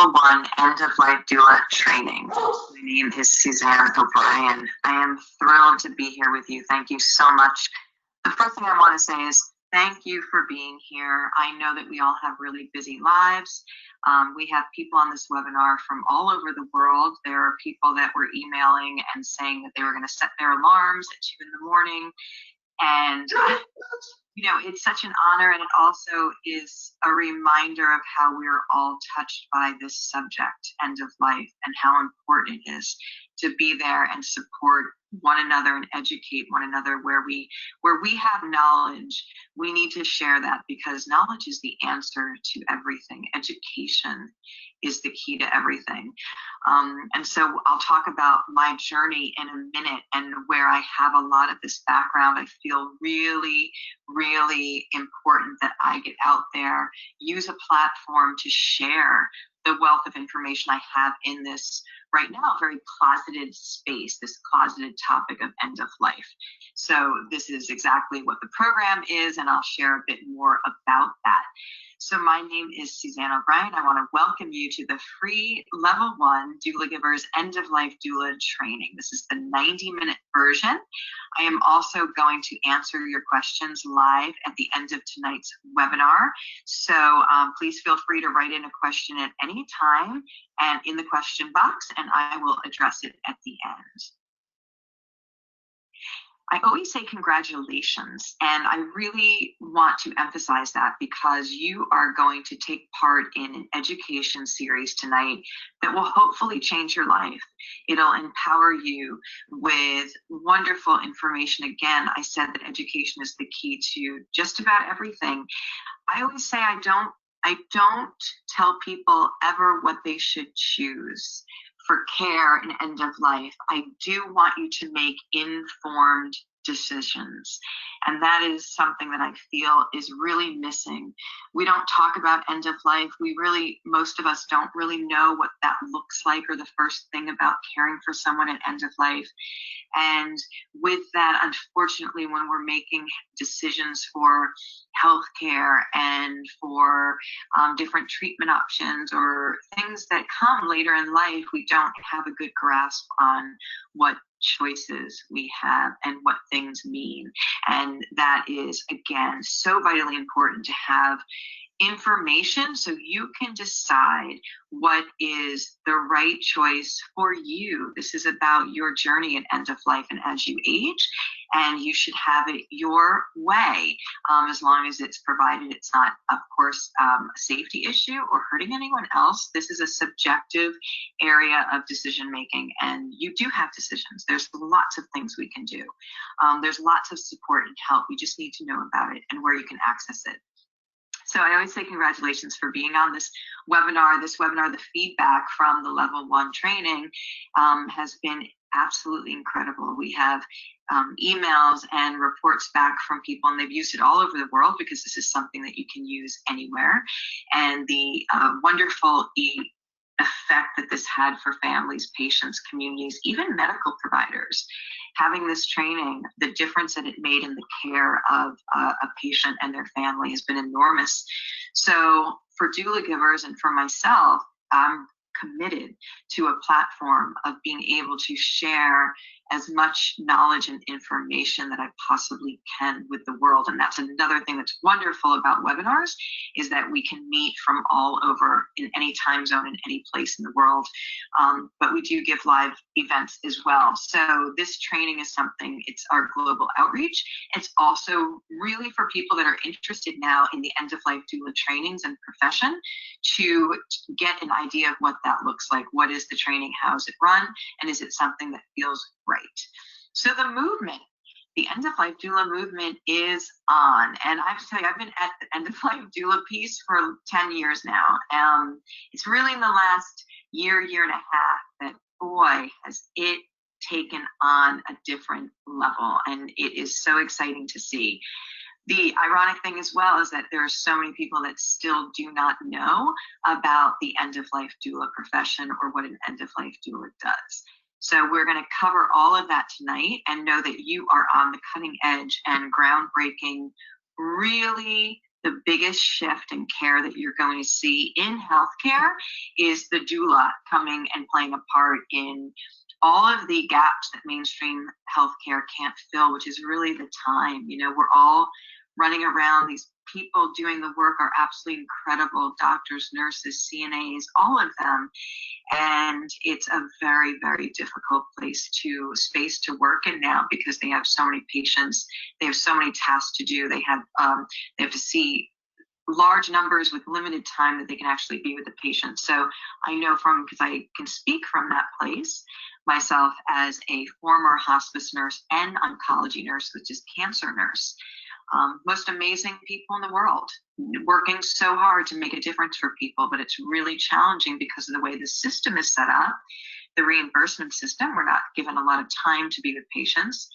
Level 1 End of Life Doula training. My name is Suzanne O'Brien. I am thrilled to be here with you. Thank you so much. The first thing I want to say is thank you for being here. I know that we all have really busy lives. We have people on this webinar from all over the world. There are people that were emailing and saying that they were going to set their alarms at 2 in the morning. And you know, it's such an honor, and it also is a reminder of how we're all touched by this subject, end of life, and how important it is to be there and support one another and educate one another. Where we have knowledge, we need to share that, because knowledge is the answer to everything. Education is the key to everything. And so I'll talk about my journey in a minute, and where I have a lot of this background. I feel really, really important that I get out there, use a platform to share the wealth of information I have in this right now very closeted space, this closeted topic of end of life. So this is exactly what the program is, and I'll share a bit more about that. So my name is Suzanne O'Brien. I want to welcome you to the free Level 1 Doulagivers End of Life Doula training. This is the 90-minute version. I am also going to answer your questions live at the end of tonight's webinar. So please feel free to write in a question at any time and in the question box, and I will address it at the end. I always say congratulations, and I really want to emphasize that, because you are going to take part in an education series tonight that will hopefully change your life. It'll empower you with wonderful information. Again, I said that education is the key to just about everything. I always say I don't tell people ever what they should choose for care and end of life. I do want you to make informed decisions. And that is something that I feel is really missing. We don't talk about end of life. Most of us don't really know what that looks like, or the first thing about caring for someone at end of life. And with that, unfortunately, when we're making decisions for healthcare and for different treatment options or things that come later in life, we don't have a good grasp on what choices we have and what things mean. And that is, again, so vitally important to have information so you can decide what is the right choice for you. This is about your journey at end of life and as you age, and you should have it your way, as long as it's provided it's not, of course, a safety issue or hurting anyone else. This is a subjective area of decision making, and you do have decisions. There's lots of things we can do. There's lots of support and help. We just need to know about it and where you can access it. So I always say congratulations for being on this webinar. The feedback from the Level 1 training has been absolutely incredible. We have emails and reports back from people, and they've used it all over the world, because this is something that you can use anywhere. And the wonderful effect that this had for families, patients, communities, even medical providers. Having this training, the difference that it made in the care of a patient and their family has been enormous. So for doula givers and for myself, I'm committed to a platform of being able to share as much knowledge and information that I possibly can with the world. And that's another thing that's wonderful about webinars, is that we can meet from all over, in any time zone, in any place in the world. But we do give live events as well. So this training is something, it's our global outreach. It's also really for people that are interested now in the end of life doula trainings and profession, to get an idea of what that looks like. What is the training? How is it run? And is it something that feels right? So the movement, the End of Life Doula movement is on. And I have to tell you, I've been at the End of Life Doula piece for 10 years now. It's really in the last year and a half that, boy, has it taken on a different level. And it is so exciting to see. The ironic thing as well is that there are so many people that still do not know about the end of life doula profession or what an end of life doula does. So we're going to cover all of that tonight, and know that you are on the cutting edge and groundbreaking, really the biggest shift in care that you're going to see in healthcare is the doula coming and playing a part in all of the gaps that mainstream healthcare can't fill, which is really the time. You know, we're all running around. These people doing the work are absolutely incredible, doctors, nurses, CNAs, all of them. And it's a very, very difficult space to work in now, because they have so many patients, they have so many tasks to do. They have to see large numbers with limited time that they can actually be with the patient. So I know because I can speak from that place myself as a former hospice nurse and oncology nurse, which is cancer nurse. Most amazing people in the world, working so hard to make a difference for people, but it's really challenging because of the way the system is set up, the reimbursement system. We're not given a lot of time to be with patients.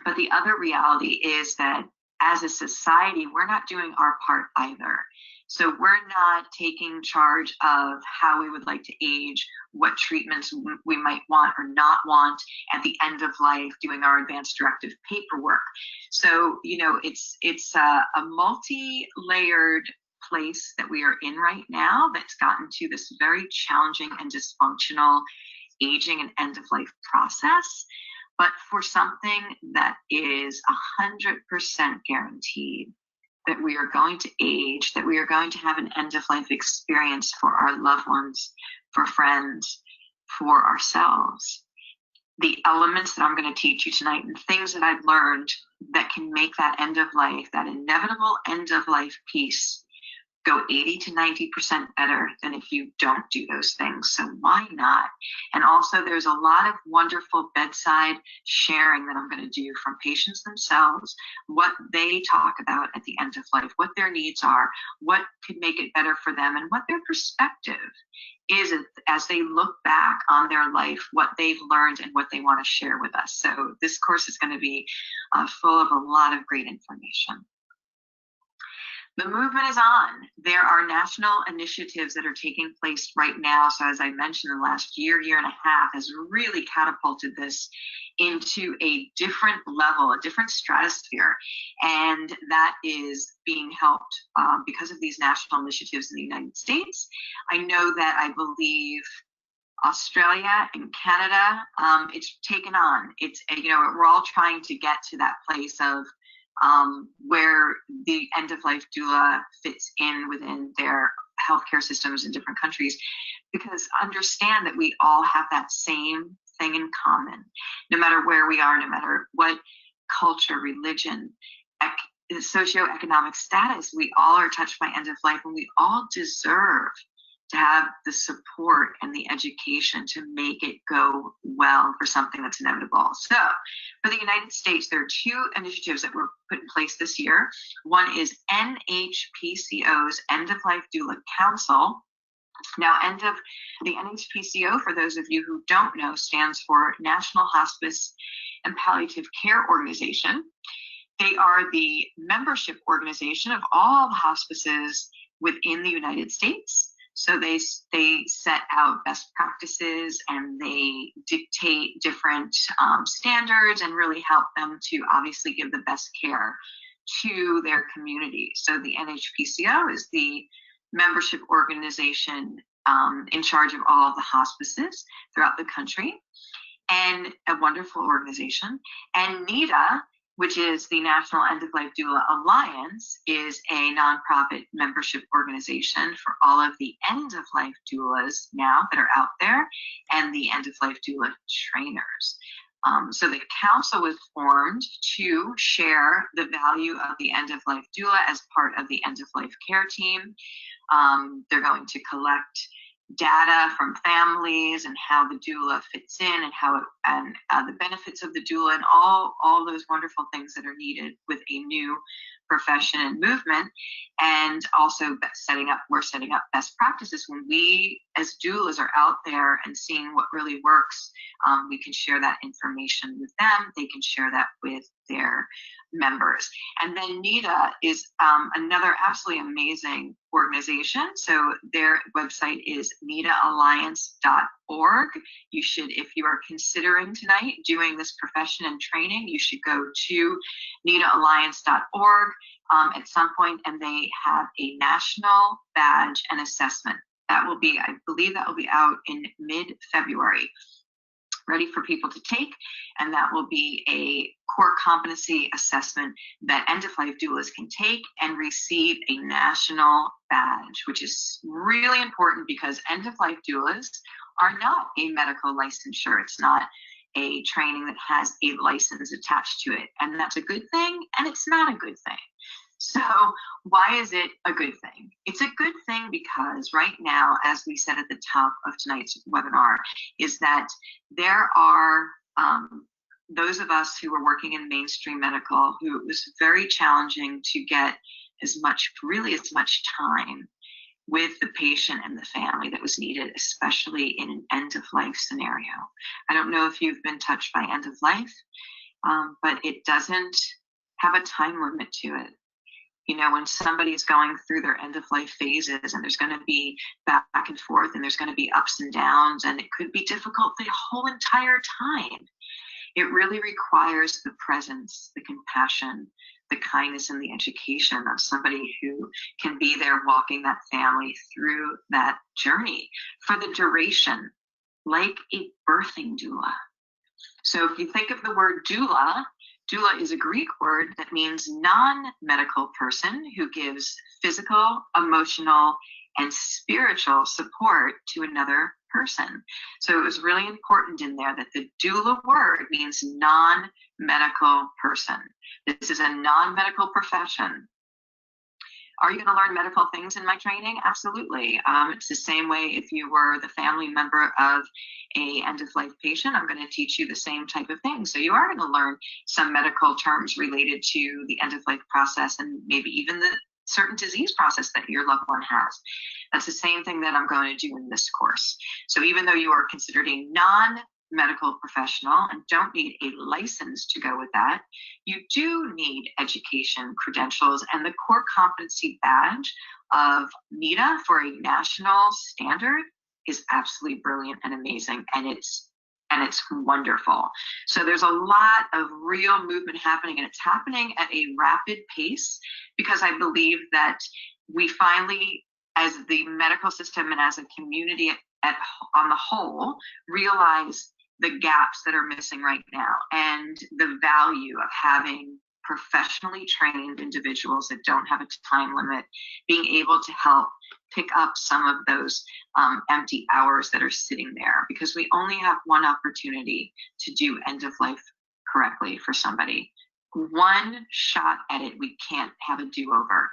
But the other reality is that as a society, we're not doing our part either. So we're not taking charge of how we would like to age, what treatments we might want or not want at the end of life, doing our advanced directive paperwork. So, you know, it's a multi-layered place that we are in right now that's gotten to this very challenging and dysfunctional aging and end of life process. But for something that is 100% guaranteed, that we are going to age, that we are going to have an end-of-life experience for our loved ones, for friends, for ourselves. The elements that I'm going to teach you tonight and things that I've learned that can make that end of life, that inevitable end of life piece, go 80 to 90% better than if you don't do those things. So why not? And also there's a lot of wonderful bedside sharing that I'm going to do from patients themselves, what they talk about at the end of life, what their needs are, what could make it better for them, and what their perspective is as they look back on their life, what they've learned and what they want to share with us. So this course is going to be full of a lot of great information. The movement is on. There are national initiatives that are taking place right now. So as I mentioned, the last year and a half has really catapulted this into a different level, a different stratosphere. And that is being helped because of these national initiatives in the United States. I know that I believe Australia and Canada, it's taken on. It's, you know, we're all trying to get to that place of where the end-of-life doula fits in within their healthcare systems in different countries, because understand that we all have that same thing in common, no matter where we are, no matter what culture, religion, socioeconomic status, we all are touched by end of life, and we all deserve to have the support and the education to make it go well for something that's inevitable. So for the United States, there are two initiatives that were put in place this year. One is NHPCO's End of Life Doula Council. Now, the NHPCO, for those of you who don't know, stands for National Hospice and Palliative Care Organization. They are the membership organization of all hospices within the United States. So they set out best practices, and they dictate different standards and really help them to obviously give the best care to their community. So the NHPCO is the membership organization in charge of all of the hospices throughout the country, and a wonderful organization. And NEDA, which is the National End of Life Doula Alliance, is a nonprofit membership organization for all of the end of life doulas now that are out there, and the end of life doula trainers. So the council was formed to share the value of the end of life doula as part of the end of life care team. They're going to collect data from families and how the doula fits in, and how the benefits of the doula, and all those wonderful things that are needed with a new profession and movement. And also we're setting up best practices. When we as doulas are out there and seeing what really works, we can share that information with them. They can share that with their members. And then NEDA is another absolutely amazing organization. So their website is nedaalliance.org. You should, if you are considering tonight doing this profession and training, you should go to nedaalliance.org. at some point, and they have a national badge and assessment. That will be, I believe that will be out in mid-February, ready for people to take, and that will be a core competency assessment that end-of-life doulas can take and receive a national badge, which is really important because end-of-life doulas are not a medical licensure. It's not a training that has a license attached to it, and that's a good thing, and it's not a good thing. So why is it a good thing? It's a good thing because right now, as we said at the top of tonight's webinar, is that there are those of us who are working in mainstream medical who it was very challenging to get as much time with the patient and the family that was needed, especially in an end-of-life scenario. I don't know if you've been touched by end of life, but it doesn't have a time limit to it. You know, when somebody's going through their end-of-life phases, and there's going to be back and forth, and there's going to be ups and downs, and it could be difficult the whole entire time. It really requires the presence, the compassion, the kindness, and the education of somebody who can be there walking that family through that journey for the duration, like a birthing doula. So if you think of the word doula, doula is a Greek word that means non-medical person who gives physical, emotional, and spiritual support to another person. So it was really important in there that the doula word means non-medical person. This is a non-medical profession. Are you going to learn medical things in my training? Absolutely. It's the same way if you were the family member of a end-of-life patient, I'm going to teach you the same type of thing. So you are going to learn some medical terms related to the end-of-life process and maybe even the certain disease process that your loved one has. That's the same thing that I'm going to do in this course. So even though you are considered a non-medical professional and don't need a license to go with that, you do need education credentials, and the core competency badge of NEDA for a national standard is absolutely brilliant and amazing, and it's wonderful. So there's a lot of real movement happening, and it's happening at a rapid pace because I believe that we finally, as the medical system and as a community on the whole, realize the gaps that are missing right now and the value of having professionally trained individuals that don't have a time limit being able to help pick up some of those empty hours that are sitting there, because we only have one opportunity to do end of life correctly for somebody. One shot at it. We can't have a do-over.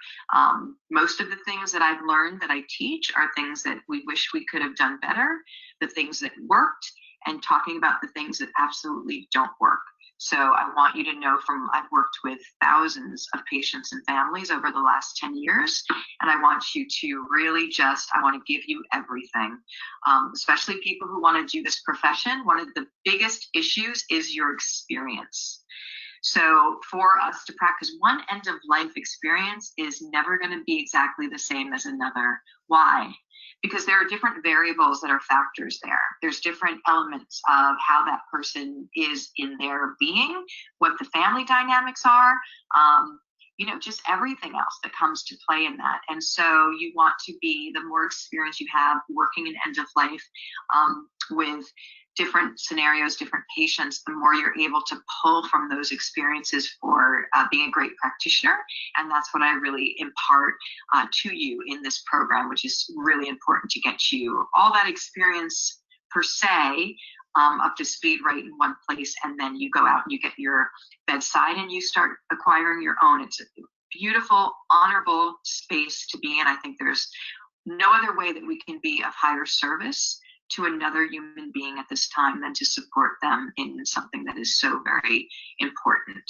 Most of the things that I've learned that I teach are things that we wish we could have done better, the things that worked, and talking about the things that absolutely don't work. So I want you to know I've worked with thousands of patients and families over the last 10 years, and I want you to really I want to give you everything, especially people who want to do this profession. One of the biggest issues is your experience. So for us to practice, one end of life experience is never going to be exactly the same as another. Why? Because there are different variables that are factors there. There's different elements of how that person is in their being, what the family dynamics are, just everything else that comes to play in that. And so you want to be, the more experience you have working in end of life with different scenarios, different patients, the more you're able to pull from those experiences for being a great practitioner. And that's what I really impart to you in this program, which is really important to get you all that experience per se up to speed right in one place. And then you go out and you get your bedside and you start acquiring your own. It's a beautiful, honorable space to be in. I think there's no other way that we can be of higher service to another human being at this time than to support them in something that is so very important.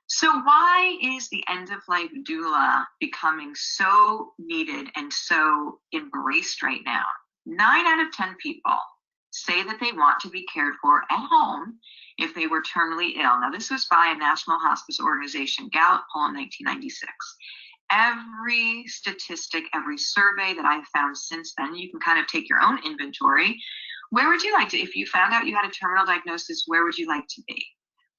So why is the end-of-life doula becoming so needed and so embraced right now? 9 out of 10 people say that they want to be cared for at home if they were terminally ill. Now, this was by a National Hospice Organization Gallup poll in 1996. Every statistic, every survey that I've found since then, you can kind of take your own inventory. Where would you like to, if you found out you had a terminal diagnosis, where would you like to be?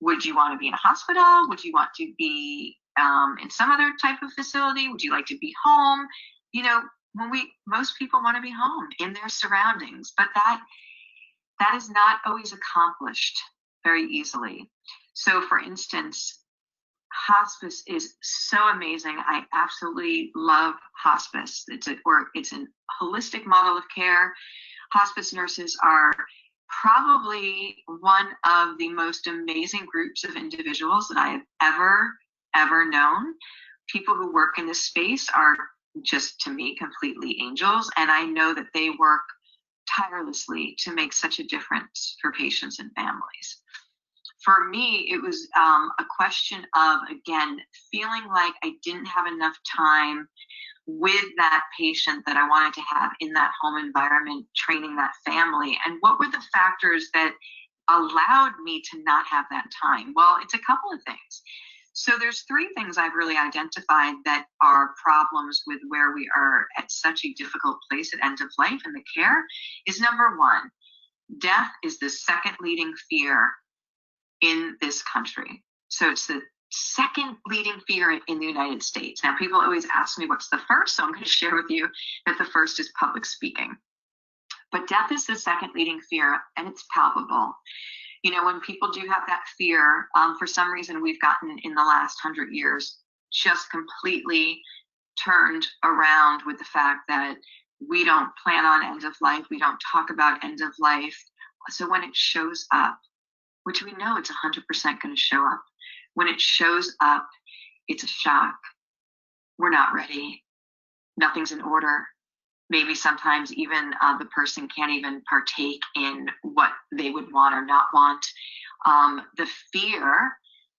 Would you want to be in a hospital? Would you want to be in some other type of facility? Would you like to be home? You know, most people want to be home in their surroundings, but that is not always accomplished very easily. So for instance, hospice is so amazing. I absolutely love hospice. It's a holistic model of care. Hospice nurses are probably one of the most amazing groups of individuals that I have ever known. People who work in this space are just, to me, completely angels, and I know that they work tirelessly to make such a difference for patients and families. For me, it was a question of, again, feeling like I didn't have enough time with that patient that I wanted to have in that home environment, training that family. And what were the factors that allowed me to not have that time? Well, it's a couple of things. So there's three things I've really identified that are problems with where we are at such a difficult place at end of life in the care. Is number one, death is the second leading fear in this country. So it's the second leading fear in the United States. Now, people always ask me what's the first, so I'm going to share with you that the first is public speaking. But death is the second leading fear, and it's palpable. You know, when people do have that fear, for some reason we've gotten in the last 100 years just completely turned around with the fact that we don't plan on end of life, we don't talk about end of life. So when it shows up, which we know it's 100% going to show up, when it shows up, it's a shock. We're not ready. Nothing's in order. Maybe sometimes even the person can't even partake in what they would want or not want. The fear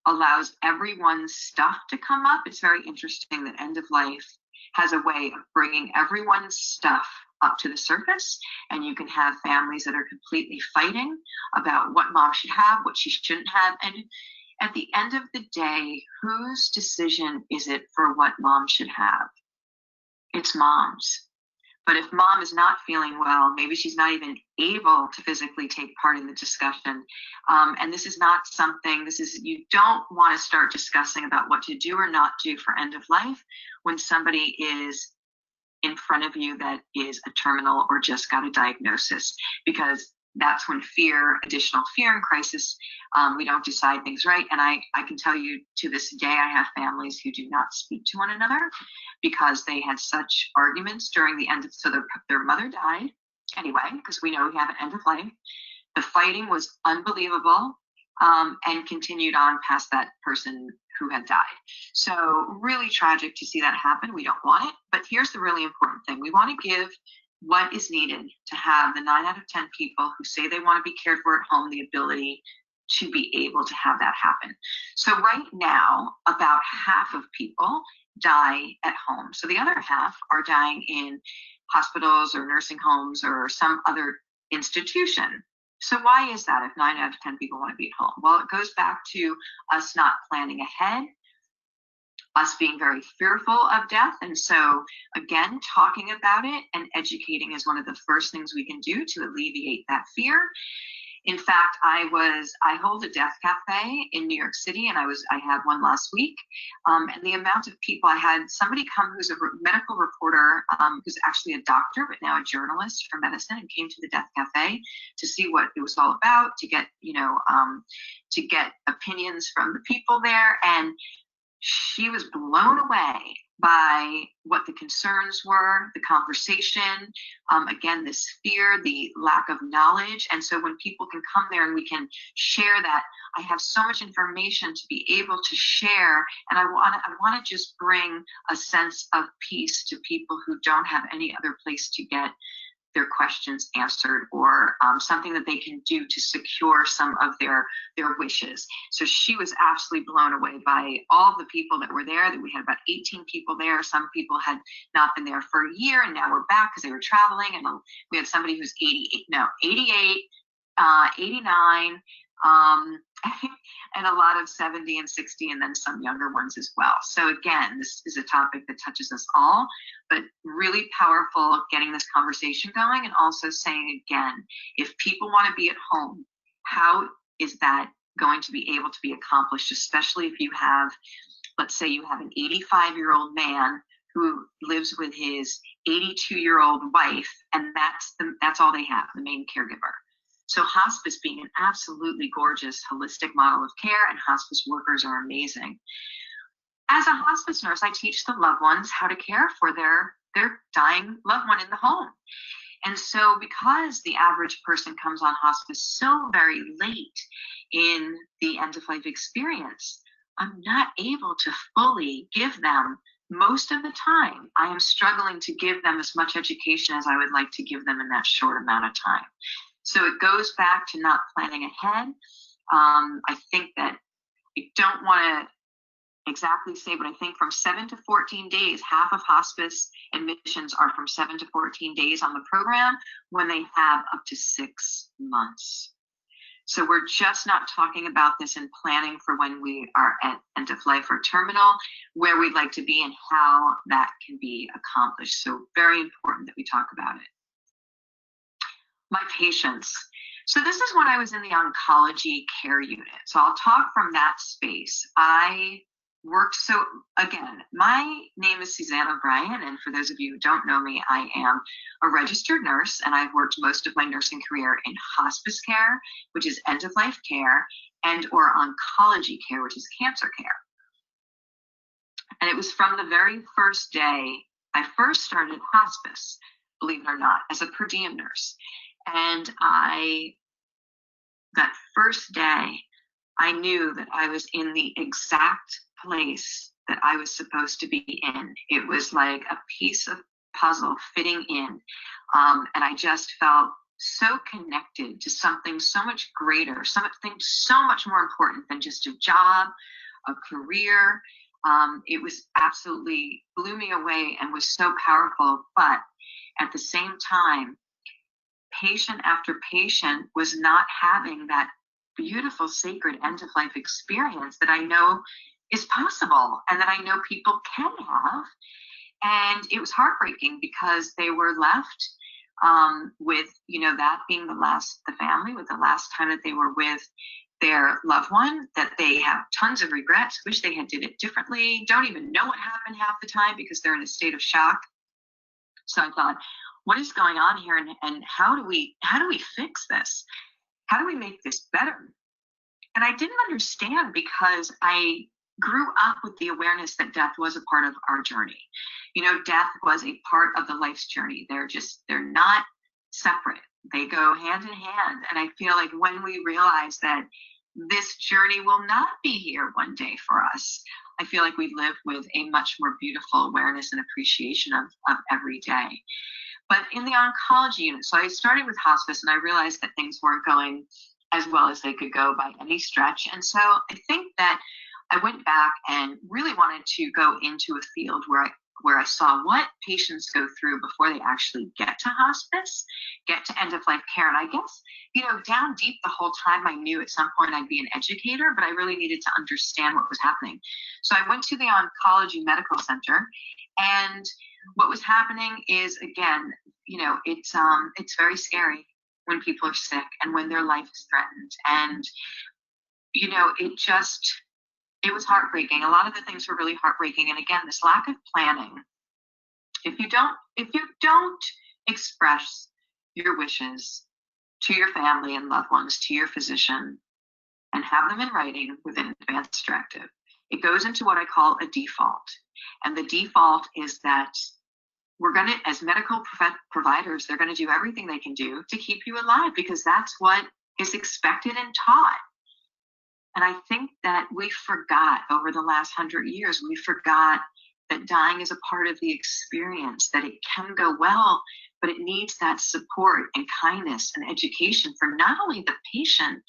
allows everyone's stuff to come up. It's very interesting that End of Life has a way of bringing everyone's stuff up to the surface, and you can have families that are completely fighting about what mom should have, what she shouldn't have. And at the end of the day, whose decision is it for what mom should have? It's mom's. But if mom is not feeling well, maybe she's not even able to physically take part in the discussion. And this is not something, you don't want to start discussing about what to do or not do for end of life when somebody is in front of you that is a terminal or just got a diagnosis, because that's when additional fear and crisis, we don't decide things right. And I can tell you, to this day, I have families who do not speak to one another because they had such arguments during the end of, so their mother died anyway, because we know we have an end of life. The fighting was unbelievable, and continued on past that person who had died. So really tragic to see that happen. We don't want it. But here's the really important thing. We want to give what is needed to have the 9 out of 10 people who say they want to be cared for at home the ability to be able to have that happen. So right now, about half of people die at home. So the other half are dying in hospitals or nursing homes or some other institution. So why is that if 9 out of 10 people want to be at home? Well, it goes back to us not planning ahead, us being very fearful of death. And so again, talking about it and educating is one of the first things we can do to alleviate that fear. In fact, I hold a death cafe in New York City, and I had one last week. And the amount of people, I had somebody come who's a medical reporter, who's actually a doctor, but now a journalist for medicine, and came to the death cafe to see what it was all about, to get opinions from the people there. And she was blown away by what the concerns were, the conversation, again, this fear, the lack of knowledge. And so when people can come there and we can share that, I have so much information to be able to share, and I want to just bring a sense of peace to people who don't have any other place to get their questions answered, or something that they can do to secure some of their wishes. So she was absolutely blown away by all the people that were there. That we had about 18 people there. Some people had not been there for a year, and now we're back because they were traveling. And we had somebody who's 88, 89, and a lot of 70 and 60, and then some younger ones as well. So again, this is a topic that touches us all, but really powerful getting this conversation going, and also saying again, if people want to be at home, how is that going to be able to be accomplished, especially if you have, let's say you have an 85-year-old man who lives with his 82-year-old wife, and that's all they have, the main caregiver. So hospice being an absolutely gorgeous, holistic model of care, and hospice workers are amazing. As a hospice nurse, I teach the loved ones how to care for their dying loved one in the home. And so because the average person comes on hospice so very late in the end-of-life experience, I'm not able to fully give them, most of the time, I am struggling to give them as much education as I would like to give them in that short amount of time. So it goes back to not planning ahead. I think that I don't want to exactly say, but I think from 7 to 14 days, half of hospice admissions are from 7 to 14 days on the program when they have up to 6 months. So we're just not talking about this in planning for when we are at end of life or terminal, where we'd like to be and how that can be accomplished. So very important that we talk about it. My patients. So this is when I was in the oncology care unit. So I'll talk from that space. I worked, so again, my name is Suzanne O'Brien, and for those of you who don't know me, I am a registered nurse, and I've worked most of my nursing career in hospice care, which is end-of-life care, and or oncology care, which is cancer care. And it was from the very first day I first started hospice, believe it or not, as a per diem nurse. And that first day, I knew that I was in the exact place that I was supposed to be in. It was like a piece of puzzle fitting in. And I just felt so connected to something so much greater, something so much more important than just a job, a career. It was absolutely blew me away and was so powerful. But at the same time, patient after patient was not having that beautiful, sacred end-of-life experience that I know is possible and that I know people can have. And it was heartbreaking because they were left with, that being the family, with the last time that they were with their loved one, that they have tons of regrets, wish they had did it differently, don't even know what happened half the time because they're in a state of shock. So I thought, what is going on here, and how do we fix this? How do we make this better? And I didn't understand because I grew up with the awareness that death was a part of our journey. Death was a part of the life's journey. They're not separate. They go hand in hand. And I feel like when we realize that this journey will not be here one day for us, I feel like we live with a much more beautiful awareness and appreciation of every day. But in the oncology unit, so I started with hospice and I realized that things weren't going as well as they could go by any stretch. And so I think that I went back and really wanted to go into a field where I saw what patients go through before they actually get to hospice, get to end-of-life care. And I guess, down deep the whole time I knew at some point I'd be an educator, but I really needed to understand what was happening. So I went to the oncology medical center, and what was happening is, again, it's very scary when people are sick and when their life is threatened. And, it was heartbreaking. A lot of the things were really heartbreaking. And again, this lack of planning. If you don't express your wishes to your family and loved ones, to your physician, and have them in writing with an advance directive, it goes into what I call a default. And the default is that we're going to, as medical providers, they're going to do everything they can do to keep you alive because that's what is expected and taught. And I think that we forgot over the last 100 years, we forgot that dying is a part of the experience, that it can go well, but it needs that support and kindness and education for not only the patient,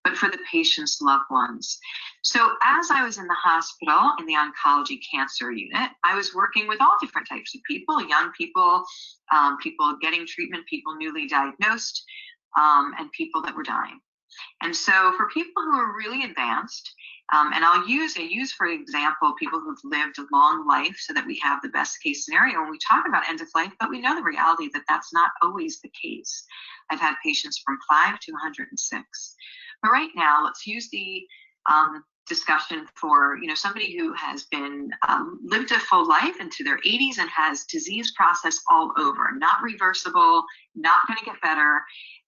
but for the patient's loved ones. So as I was in the hospital, in the oncology cancer unit, I was working with all different types of people, young people, people getting treatment, people newly diagnosed, and people that were dying. And so for people who are really advanced, and I use for example, people who've lived a long life so that we have the best case scenario when we talk about end of life, but we know the reality that that's not always the case. I've had patients from 5 to 106. But right now, let's use the discussion for somebody who has been lived a full life into their 80s and has disease process all over, not reversible, not going to get better.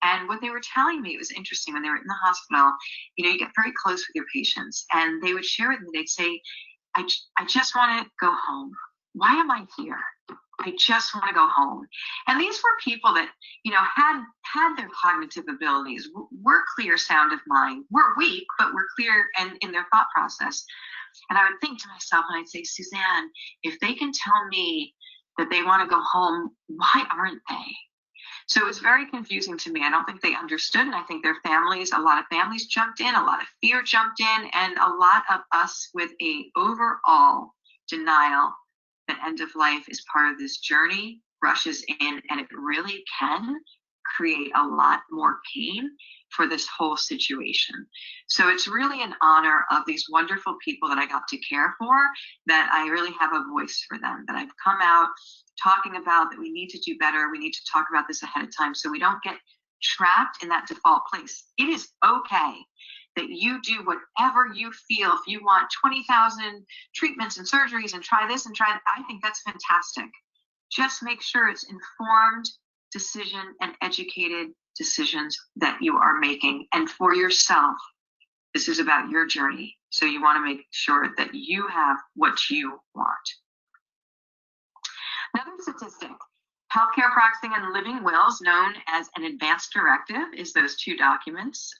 And what they were telling me, it was interesting, when they were in the hospital, you get very close with your patients, and they would share with me, they'd say, I just want to go home. Why am I here? I just want to go home. And these were people that, had their cognitive abilities, were clear, sound of mind, were weak, but were clear and in their thought process. And I would think to myself, and I'd say, Suzanne, if they can tell me that they want to go home, why aren't they? So it was very confusing to me. I don't think they understood. And I think their families, a lot of families jumped in, a lot of fear jumped in, and a lot of us with a overall denial that end of life is part of this journey rushes in, and it really can create a lot more pain for this whole situation. So it's really an honor of these wonderful people that I got to care for, that I really have a voice for them, that I've come out talking about that we need to do better. We need to talk about this ahead of time so we don't get trapped in that default place. It is okay that you do whatever you feel. If you want 20,000 treatments and surgeries and try this and try that, I think that's fantastic. Just make sure it's informed decision and educated decisions that you are making. And for yourself, this is about your journey. So you want to make sure that you have what you want. Another statistic, healthcare practicing and living wills, known as an advance directive, is those two documents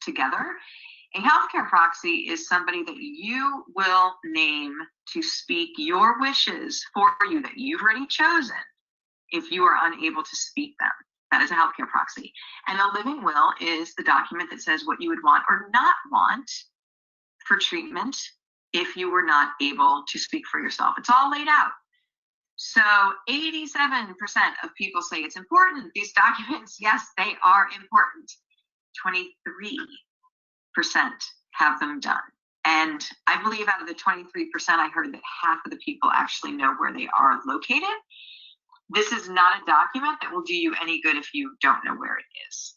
together. A healthcare proxy is somebody that you will name to speak your wishes for you that you've already chosen if you are unable to speak them. That is a healthcare proxy. And a living will is the document that says what you would want or not want for treatment if you were not able to speak for yourself. It's all laid out. So 87% of people say it's important. These documents, yes, they are important. 23% have them done. And I believe out of the 23%, I heard that half of the people actually know where they are located. This is not a document that will do you any good if you don't know where it is.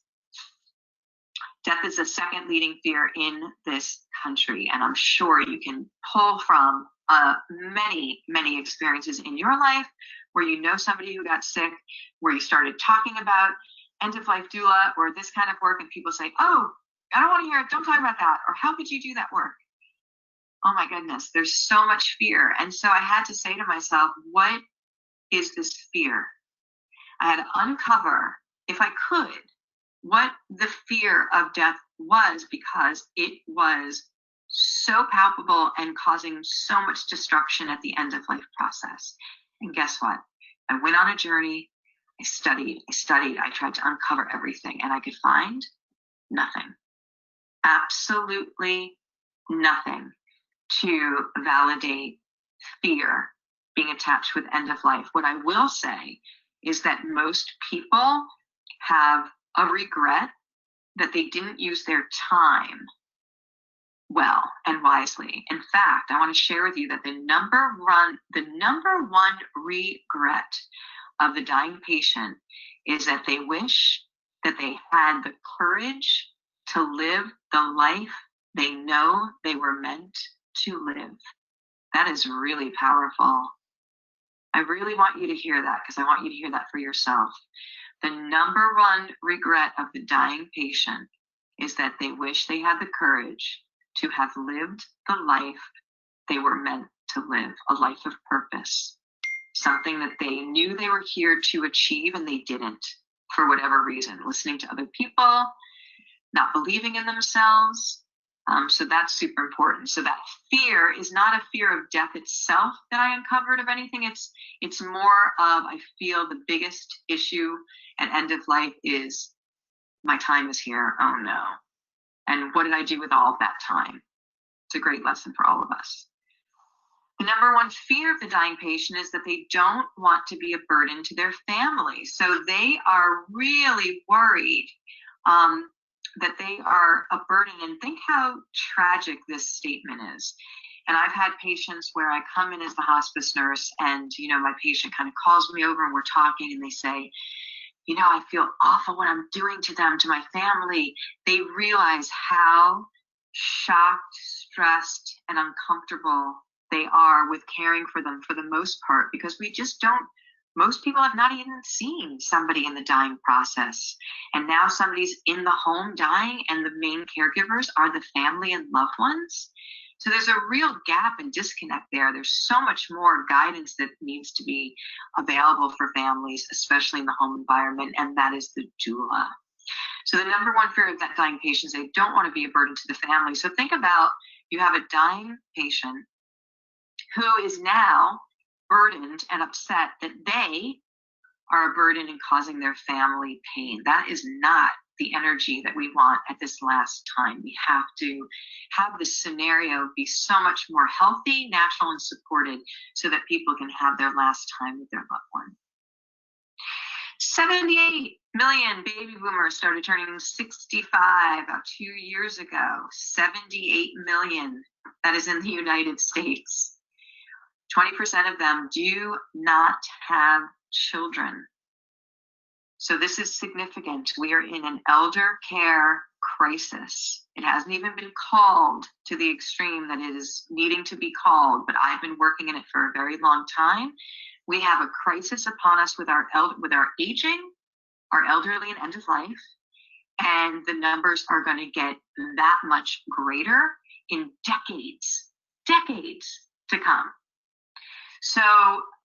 Death is the second leading fear in this country, and I'm sure you can pull from many, many experiences in your life where you know somebody who got sick, where you started talking about End of Life Doula or this kind of work, and people say, oh, I don't want to hear it, don't talk about that, or how could you do that work? Oh my goodness, there's so much fear. And so I had to say to myself, what is this fear? I had to uncover, if I could, what the fear of death was, because it was so palpable and causing so much destruction at the end of life process. And guess what? I went on a journey. I studied. I tried to uncover everything, and I could find nothing. Absolutely nothing to validate fear being attached with end of life. What I will say is that most people have a regret that they didn't use their time well and wisely. In fact, I want to share with you that the number one regret of the dying patient is that they wish that they had the courage to live the life they know they were meant to live. That is really powerful. I really want you to hear that, because I want you to hear that for yourself. The number one regret of the dying patient is that they wish they had the courage to have lived the life they were meant to live, a life of purpose, something that they knew they were here to achieve and they didn't for whatever reason, listening to other people, not believing in themselves. So that's super important. So that fear is not a fear of death itself that I uncovered of anything. It's more of, I feel the biggest issue at end of life is my time is here. Oh no. And what did I do with all of that time? It's a great lesson for all of us. The number one fear of the dying patient is that they don't want to be a burden to their family. So they are really worried that they are a burden. And think how tragic this statement is. And I've had patients where I come in as the hospice nurse, and my patient kind of calls me over and we're talking, and they say, I feel awful what I'm doing to them, to my family. They realize how shocked, stressed, and uncomfortable they are with caring for them for the most part, because we just don't, most people have not even seen somebody in the dying process. And now somebody's in the home dying, and the main caregivers are the family and loved ones. So there's a real gap and disconnect there. There's so much more guidance that needs to be available for families, especially in the home environment, and that is the doula. So the number one fear of that dying patient is they don't want to be a burden to the family. So think about, you have a dying patient who is now burdened and upset that they are a burden and causing their family pain. That is not the energy that we want at this last time. We have to have this scenario be so much more healthy, natural, and supported so that people can have their last time with their loved one. 78 million baby boomers started turning 65 about 2 years ago. 78 million. That is in the United States. 20% of them do not have children. So this is significant. We are in an elder care crisis. It hasn't even been called to the extreme that it is needing to be called, but I've been working in it for a very long time. We have a crisis upon us with our aging, our elderly and end of life, and the numbers are going to get that much greater in decades to come. So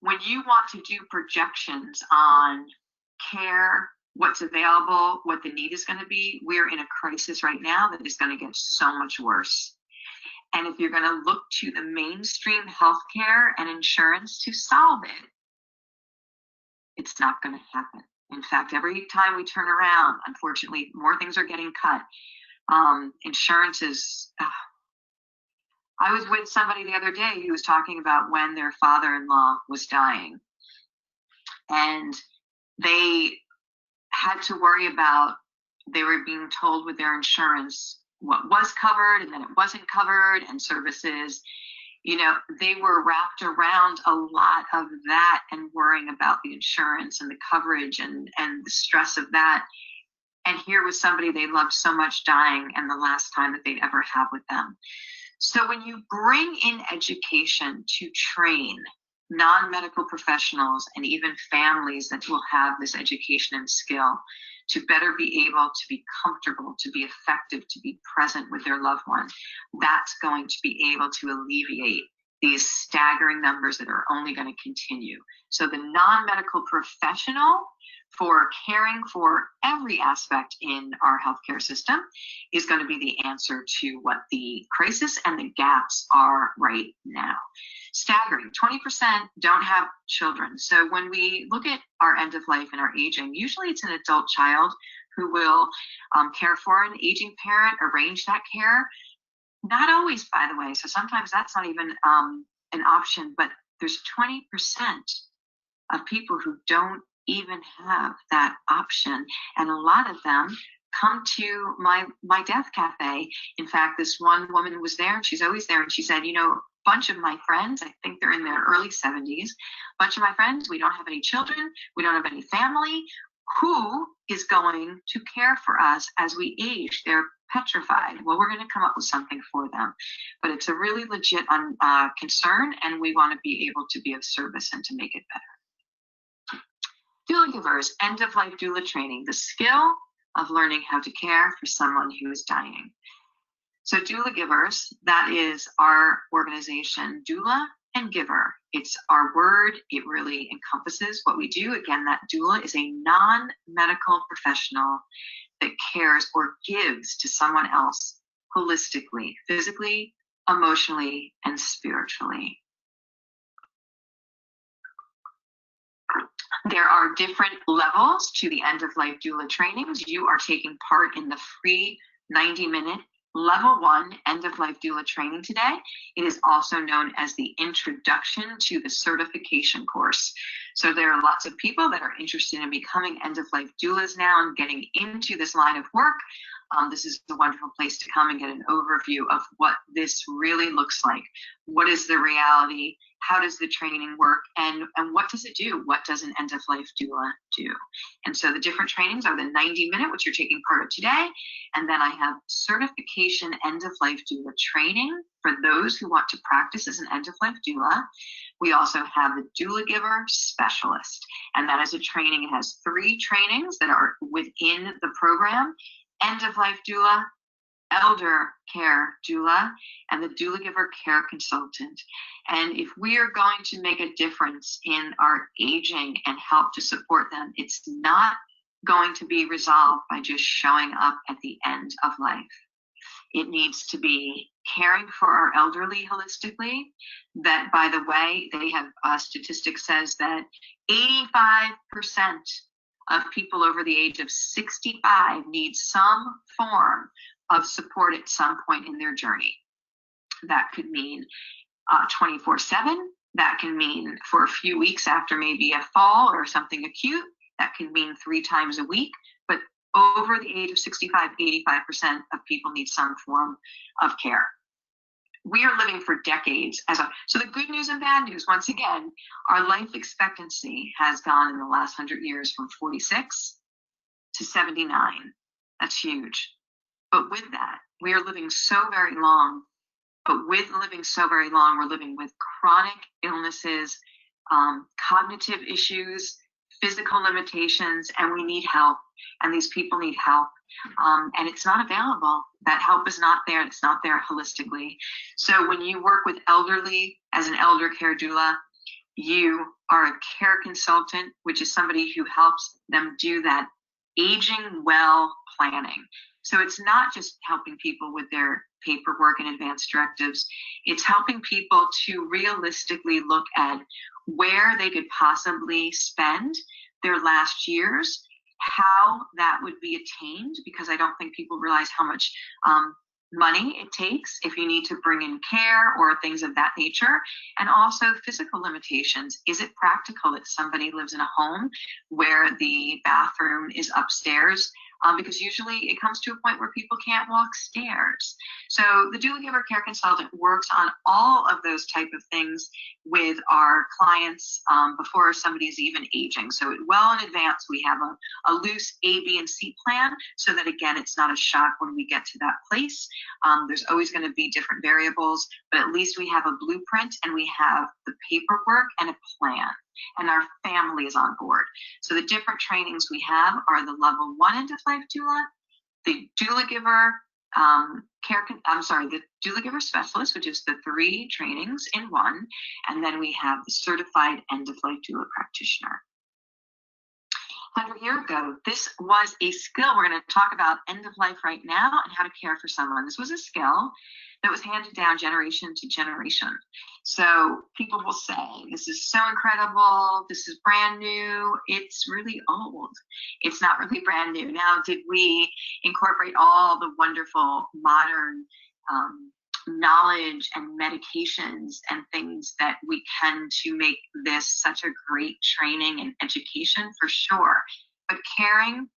when you want to do projections on care, what's available, what the need is going to be, we're in a crisis right now that is going to get so much worse. And if you're going to look to the mainstream healthcare and insurance to solve it, it's not going to happen. In fact, every time we turn around, unfortunately, more things are getting cut. Insurance is... I was with somebody the other day who was talking about when their father-in-law was dying. And they had to worry about, they were being told with their insurance what was covered and then it wasn't covered, and services. They were wrapped around a lot of that and worrying about the insurance and the coverage and the stress of that. And here was somebody they loved so much dying, and the last time that they'd ever have with them. So when you bring in education to train non-medical professionals and even families that will have this education and skill to better be able to be comfortable, to be effective, to be present with their loved one, that's going to be able to alleviate these staggering numbers that are only going to continue. So the non-medical professional for caring for every aspect in our healthcare system is going to be the answer to what the crisis and the gaps are right now. Staggering, 20% don't have children. So when we look at our end of life and our aging, usually it's an adult child who will care for an aging parent, arrange that care. Not always, by the way. So sometimes that's not even an option, but there's 20% of people who don't even have that option. And a lot of them come to my death cafe. In fact, this one woman was there, and she's always there, and she said, a bunch of my friends, I think they're in their early 70s, a bunch of my friends, we don't have any children, we don't have any family. Who is going to care for us as we age? They're petrified. Well, we're going to come up with something for them. But it's a really legit concern, and we want to be able to be of service and to make it better. Doulagivers, End of Life Doula Training, the skill of learning how to care for someone who is dying. So Doulagivers, that is our organization, doula and giver. It's our word. It really encompasses what we do. Again, that doula is a non-medical professional that cares or gives to someone else holistically, physically, emotionally, and spiritually. There are different levels to the End of Life Doula trainings. You are taking part in the free 90-minute Level 1 End of Life Doula training today. It is also known as the Introduction to the Certification course. So there are lots of people that are interested in becoming End of Life Doulas now and getting into this line of work. this is a wonderful place to come and get an overview of what this really looks like. What is the reality? How does the training work? And what does it do? What does an end-of-life doula do? And so the different trainings are the 90-minute, which you're taking part of today. And then I have certification end-of-life doula training for those who want to practice as an end-of-life doula. We also have the Doulagiver Specialist, and that is a training. It has 3 trainings that are within the program: End-of-Life Doula, Elder Care Doula, and the Doulagiver Care Consultant. And if we are going to make a difference in our aging and help to support them, it's not going to be resolved by just showing up at the end of life. It needs to be caring for our elderly holistically. That, by the way, they have statistics says that 85% of people over the age of 65 need some form of support at some point in their journey. That could mean 24/7. That can mean for a few weeks after maybe a fall or something acute. That can mean 3 times a week. But over the age of 65, 85% of people need some form of care. We are living for decades so the good news and bad news, once again, our life expectancy has gone in the last 100 years from 46 to 79. That's huge. But with that, we are living so very long. But with living so very long, we're living with chronic illnesses, cognitive issues, physical limitations, and we need help. And these people need help. And it's not available. That help is not there. It's not there holistically. So when you work with elderly as an elder care doula, you are a care consultant, which is somebody who helps them do that aging well planning. So it's not just helping people with their paperwork and advanced directives. It's helping people to realistically look at where they could possibly spend their last years, how that would be attained, because I don't think people realize how much money it takes if you need to bring in care or things of that nature, and also physical limitations. Is it practical that somebody lives in a home where the bathroom is upstairs? Because usually it comes to a point where people can't walk stairs. So the Doulagiver Care Consultant works on all of those type of things with our clients before somebody's even aging. So well in advance, we have a loose A, B, and C plan so that, again, it's not a shock when we get to that place. There's always going to be different variables, but at least we have a blueprint and we have the paperwork and a plan. And our family is on board. So the different trainings we have are the level 1 end-of-life doula, the Doulagiver the Doulagiver Specialist, which is the 3 trainings in one, and then we have the certified end-of-life doula practitioner. 100 years ago, this was a skill. We're going to talk about end of life right now and how to care for someone. This was a skill that was handed down generation to generation. So people will say, this is so incredible, this is brand new. It's really old. It's not really brand new. Now, did we incorporate all the wonderful modern knowledge and medications and things that we can to make this such a great training and education? For sure. But caring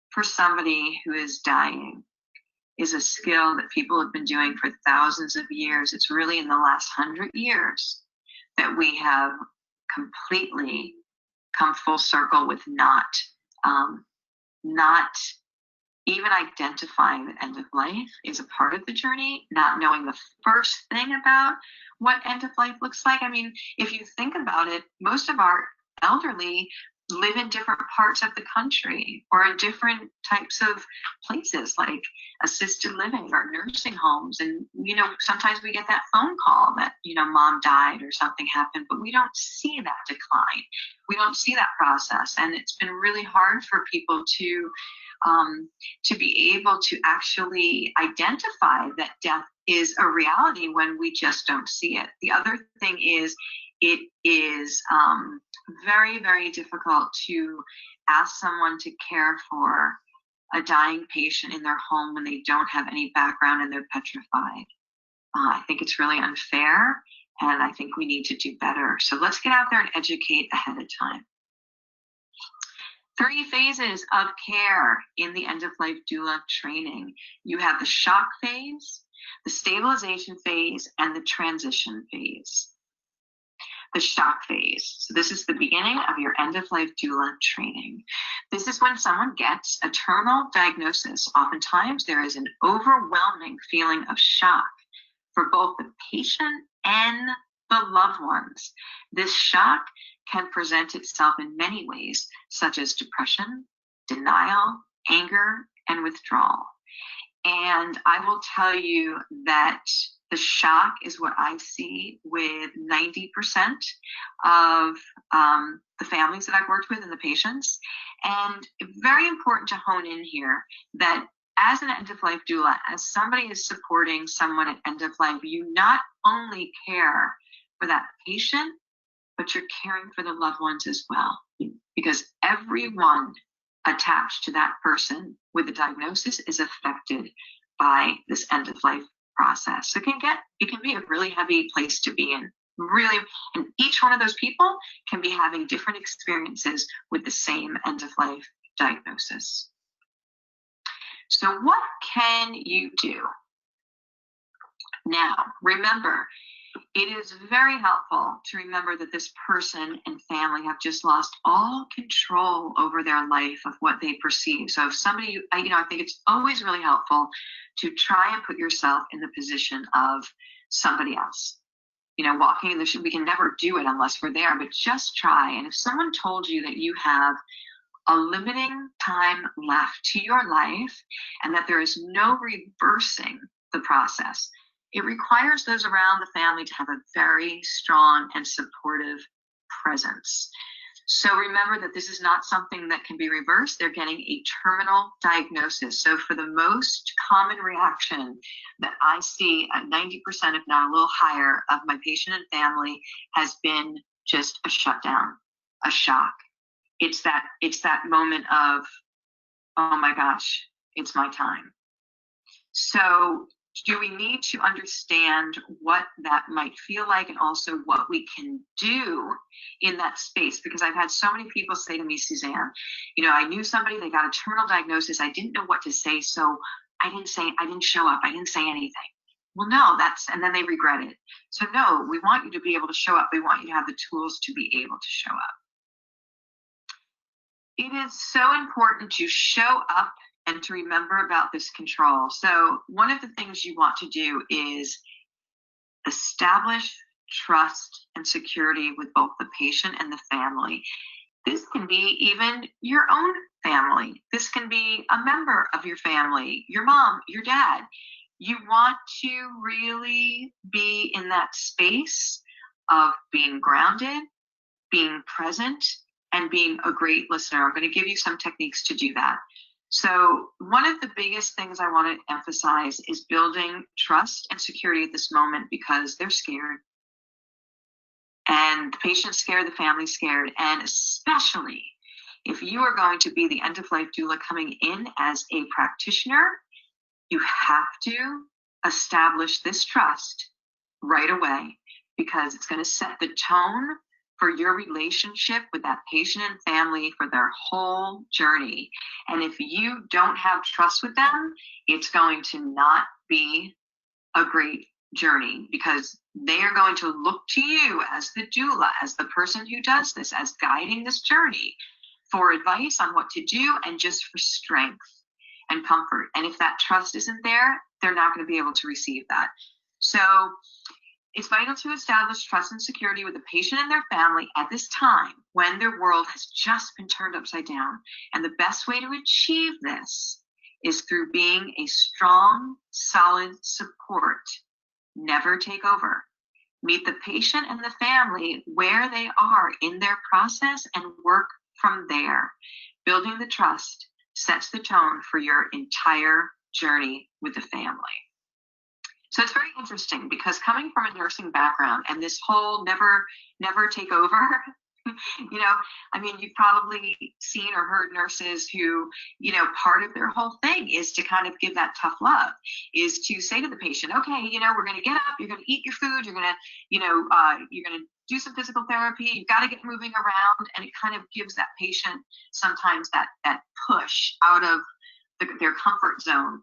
for somebody who is dying is a skill that people have been doing for thousands of years. It's really in the last 100 years that we have completely come full circle with not even identifying the end of life is a part of the journey, not knowing the first thing about what end of life looks like. I mean, if you think about it, most of our elderly live in different parts of the country or in different types of places like assisted living or nursing homes. And, sometimes we get that phone call that, mom died or something happened, but we don't see that decline. We don't see that process. And it's been really hard for people to be able to actually identify that death is a reality when we just don't see it. The other thing is, it is very, very difficult to ask someone to care for a dying patient in their home when they don't have any background and they're petrified. I think it's really unfair, and I think we need to do better. So let's get out there and educate ahead of time. 3 phases of care in the end of life doula training. You have the shock phase, the stabilization phase, and the transition phase. The shock phase. So this is the beginning of your end of life doula training. This is when someone gets a terminal diagnosis. Oftentimes there is an overwhelming feeling of shock for both the patient and the loved ones. This shock can present itself in many ways, such as depression, denial, anger, and withdrawal. And I will tell you that the shock is what I see with 90% of the families that I've worked with and the patients. And very important to hone in here that as an end-of-life doula, as somebody is supporting someone at end of life, you not only care for that patient, but you're caring for the loved ones as well. Because everyone attached to that person with a diagnosis is affected by this end-of-life process. So it can be a really heavy place to be in. Really, and each one of those people can be having different experiences with the same end-of-life diagnosis. So what can you do? Now, remember, it is very helpful to remember that this person and family have just lost all control over their life of what they perceive. So if somebody, I think it's always really helpful to try and put yourself in the position of somebody else. Walking in the shoe, we can never do it unless we're there, but just try. And if someone told you that you have a limiting time left to your life and that there is no reversing the process, it requires those around the family to have a very strong and supportive presence. So remember that this is not something that can be reversed. They're getting a terminal diagnosis. So for the most common reaction that I see at 90%, if not a little higher, of my patient and family has been just a shutdown, a shock. It's that moment of, oh my gosh, it's my time. So do we need to understand what that might feel like and also what we can do in that space? Because I've had so many people say to me, Suzanne, I knew somebody, they got a terminal diagnosis. I didn't know what to say. So I didn't show up. I didn't say anything. Well, no, and then they regret it. So no, we want you to be able to show up. We want you to have the tools to be able to show up. It is so important to show up and to remember about this control. So one of the things you want to do is establish trust and security with both the patient and the family. This can be even your own family. This can be a member of your family, your mom, your dad. You want to really be in that space of being grounded, being present, and being a great listener. I'm going to give you some techniques to do that. So one of the biggest things I want to emphasize is building trust and security at this moment, because they're scared. And the patient's scared, the family's scared. And especially if you are going to be the end-of-life doula coming in as a practitioner, you have to establish this trust right away, because it's going to set the tone for your relationship with that patient and family for their whole journey. And if you don't have trust with them, it's going to not be a great journey, because they are going to look to you as the doula, as the person who does this, as guiding this journey, for advice on what to do and just for strength and comfort. And if that trust isn't there, they're not going to be able to receive that. So it's vital to establish trust and security with the patient and their family at this time when their world has just been turned upside down. And the best way to achieve this is through being a strong, solid support. Never take over. Meet the patient and the family where they are in their process and work from there. Building the trust sets the tone for your entire journey with the family. So it's very interesting, because coming from a nursing background and this whole never take over, you've probably seen or heard nurses who, part of their whole thing is to kind of give that tough love, is to say to the patient, okay, we're going to get up, you're going to eat your food, you're going to do some physical therapy. You've got to get moving around, and it kind of gives that patient sometimes that push out of their comfort zone.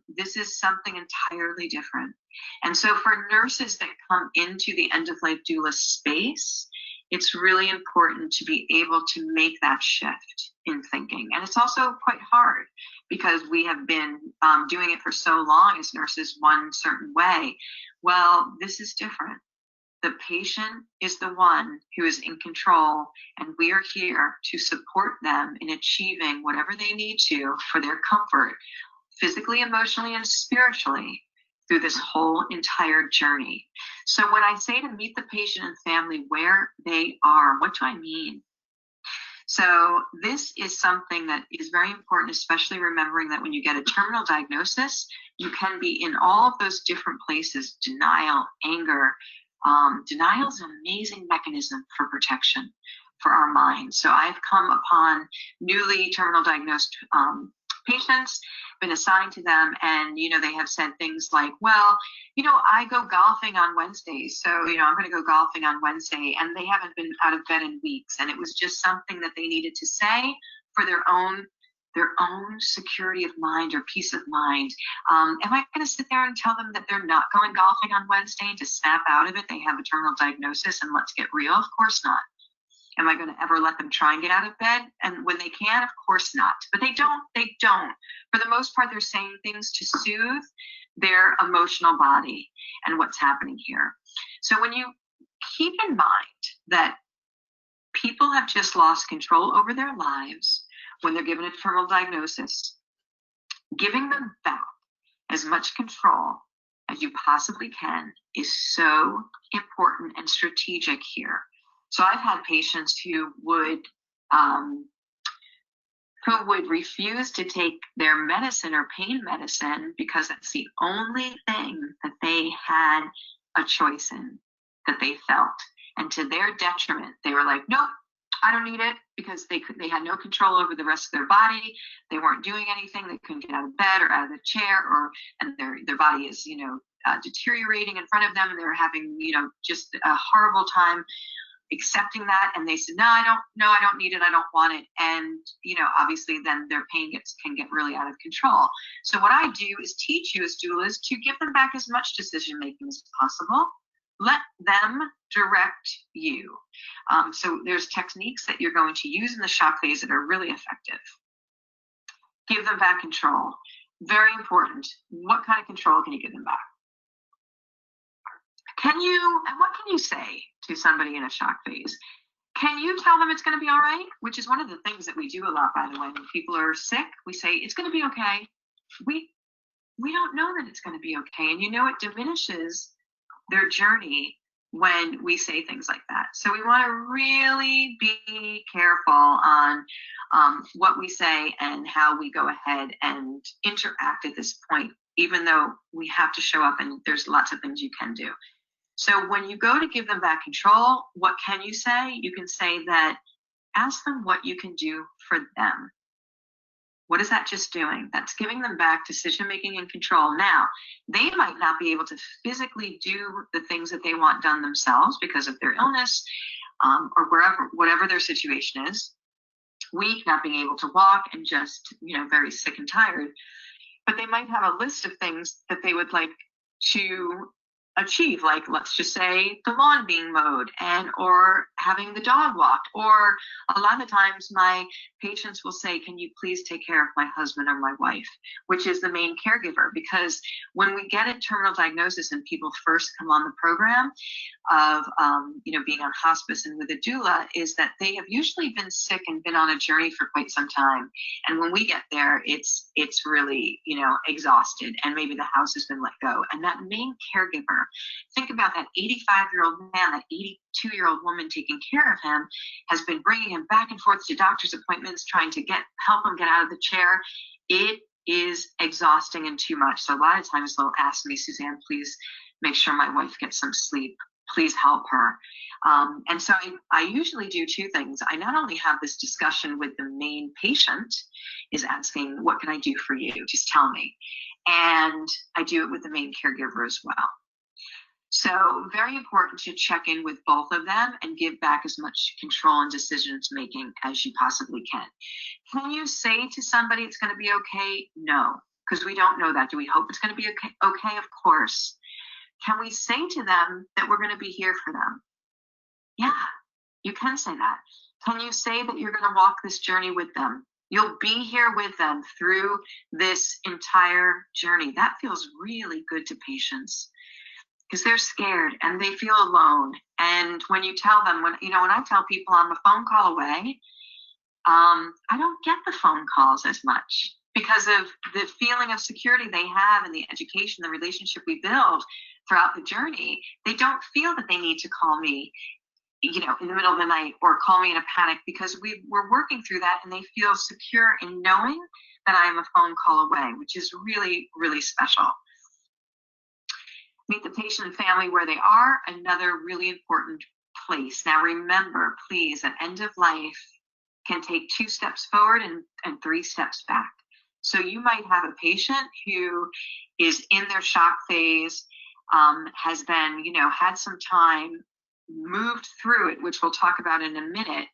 This is something entirely different. And so for nurses that come into the end of life doula space, it's really important to be able to make that shift in thinking. And it's also quite hard because we have been doing it for so long as nurses one certain way. Well, this is different. The patient is the one who is in control, and we are here to support them in achieving whatever they need to for their comfort, physically, emotionally, and spiritually through this whole entire journey. So when I say to meet the patient and family where they are, what do I mean? So this is something that is very important, especially remembering that when you get a terminal diagnosis, you can be in all of those different places: denial, anger. Denial is an amazing mechanism for protection for our minds. So I've come upon newly terminal diagnosed patients, been assigned to them, and they have said things like, well, I go golfing on Wednesdays, so I'm going to go golfing on Wednesday, and they haven't been out of bed in weeks, and it was just something that they needed to say for their own security of mind or peace of mind. Am I going to sit there and tell them that they're not going golfing on Wednesday and to snap out of it? They have a terminal diagnosis and let's get real? Of course not. Am I going to ever let them try and get out of bed? And when they can, of course not. But they don't. For the most part, they're saying things to soothe their emotional body and what's happening here. So when you keep in mind that people have just lost control over their lives when they're given a terminal diagnosis, giving them back as much control as you possibly can is so important and strategic here. So I've had patients who would refuse to take their medicine or pain medicine because that's the only thing that they had a choice in, that they felt. And to their detriment, they were like, nope, I don't need it, because they had no control over the rest of their body. They weren't doing anything. They couldn't get out of bed or out of the chair, and their body is deteriorating in front of them, and they're having just a horrible time accepting that. And they said, no, I don't need it. I don't want it. And obviously then their pain can get really out of control. So what I do is teach you as doulas to give them back as much decision making as possible. Let them direct you. So there's techniques that you're going to use in the shock phase that are really effective. Give them back control. Very important. What kind of control can you give them back? What can you say to somebody in a shock phase? Can you tell them it's going to be all right? Which is one of the things that we do a lot, by the way. When people are sick, we say, it's going to be okay. We don't know that it's going to be okay. And it diminishes their journey when we say things like that. So we want to really be careful on what we say and how we go ahead and interact at this point, even though we have to show up and there's lots of things you can do. So when you go to give them back control, what can you say? You can say that, ask them what you can do for them. What is that just doing? That's giving them back decision-making and control. Now, they might not be able to physically do the things that they want done themselves because of their illness or whatever their situation is. Weak, not being able to walk, and just, very sick and tired. But they might have a list of things that they would like to achieve, like, let's just say, the lawn being mowed or having the dog walked. Or a lot of the times my patients will say, can you please take care of my husband or my wife, which is the main caregiver. Because when we get a terminal diagnosis and people first come on the program of being on hospice and with a doula, is that they have usually been sick and been on a journey for quite some time. And when we get there, it's really exhausted, and maybe the house has been let go. And that main caregiver, think about that 85-year-old man, that 82-year-old woman taking care of him, has been bringing him back and forth to doctor's appointments, trying to help him get out of the chair. It is exhausting and too much. So a lot of times they'll ask me, Suzanne, please make sure my wife gets some sleep. Please help her. And so I usually do two things. I not only have this discussion with the main patient, is asking, what can I do for you? Just tell me. And I do it with the main caregiver as well. So very important to check in with both of them and give back as much control and decisions making as you possibly can. Can you say to somebody it's going to be okay? No, because we don't know that. Do we hope it's going to be okay? Okay, of course. Can we say to them that we're going to be here for them? Yeah, you can say that. Can you say that you're going to walk this journey with them? You'll be here with them through this entire journey. That feels really good to patients because they're scared and they feel alone. And when you tell them, when I tell people I'm a phone call away, I don't get the phone calls as much because of the feeling of security they have and the education, the relationship we build throughout the journey. They don't feel that they need to call me, in the middle of the night or call me in a panic because we're working through that and they feel secure in knowing that I am a phone call away, which is really, really special. Meet the patient and family where they are, another really important place. Now remember, please, at end of life can take 2 steps forward and 3 steps back. So you might have a patient who is in their shock phase, has been, had some time, moved through it, which we'll talk about in a minute.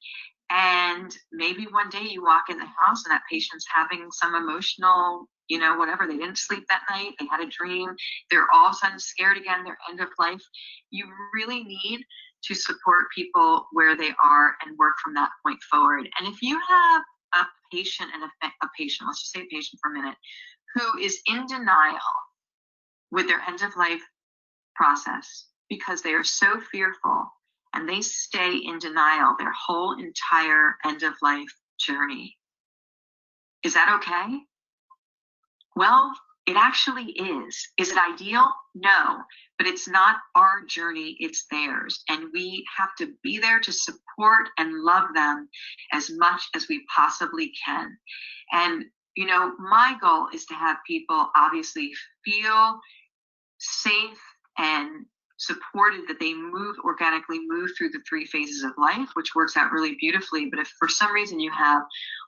And maybe one day you walk in the house and that patient's having some emotional, whatever, they didn't sleep that night, they had a dream, they're all of a sudden scared again, they're end of life. You really need to support people where they are and work from that point forward. And if you have a patient, let's just say a patient for a minute, who is in denial with their end of life process because they are so fearful and they stay in denial their whole entire end of life journey, is that okay? Well, it actually is. Is it ideal? No, but it's not our journey, it's theirs. And we have to be there to support and love them as much as we possibly can. And, my goal is to have people obviously feel safe and supported, that they organically move through the 3 phases of life, which works out really beautifully. But if for some reason you have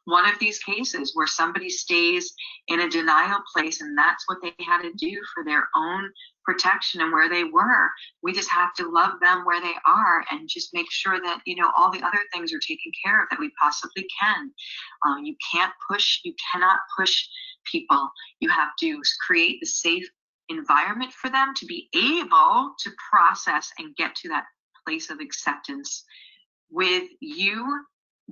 one of these cases where somebody stays in a denial place and that's what they had to do for their own protection and where they were, we just have to love them where they are and just make sure that, all the other things are taken care of that we possibly can. You cannot push people. You have to create the safe environment for them to be able to process and get to that place of acceptance with you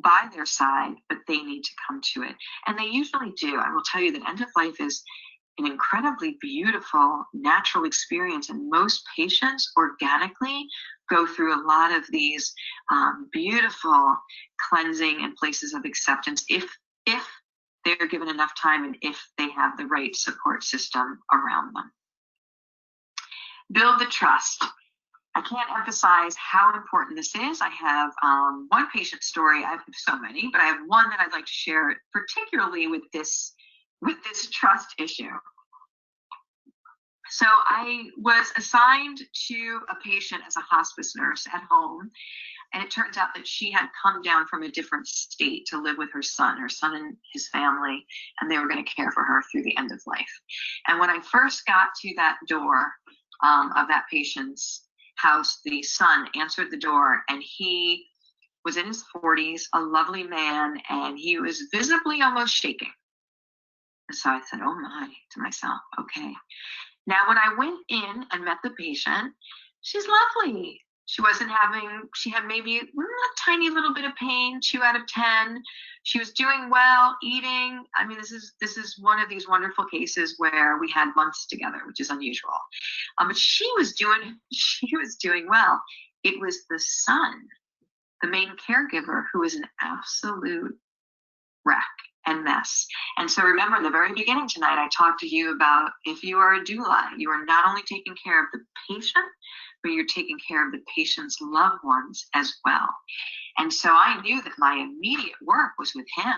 by their side, but they need to come to it. And they usually do. I will tell you that end of life is an incredibly beautiful, natural experience, and most patients organically go through a lot of these beautiful cleansing and places of acceptance if they're given enough time and if they have the right support system around them. Build the trust. I can't emphasize how important this is. I have one patient story. I have so many, but I have one that I'd like to share, particularly with this trust issue. So I was assigned to a patient as a hospice nurse at home, and it turns out that she had come down from a different state to live with her son and his family, and they were going to care for her through the end of life. And when I first got to that door of that patient's house, the son answered the door, and he was in his 40s, a lovely man, and he was visibly almost shaking. And so I said, oh my, to myself, okay. Now, when I went in and met the patient, she's lovely. She had maybe a tiny little bit of pain, 2 out of 10. She was doing well, eating. I mean, this is one of these wonderful cases where we had months together, which is unusual. But she was doing well. It was the son, the main caregiver, who was an absolute wreck and mess. And so remember, in the very beginning tonight, I talked to you about if you are a doula, you are not only taking care of the patient, but you're taking care of the patient's loved ones as well. And so I knew that my immediate work was with him.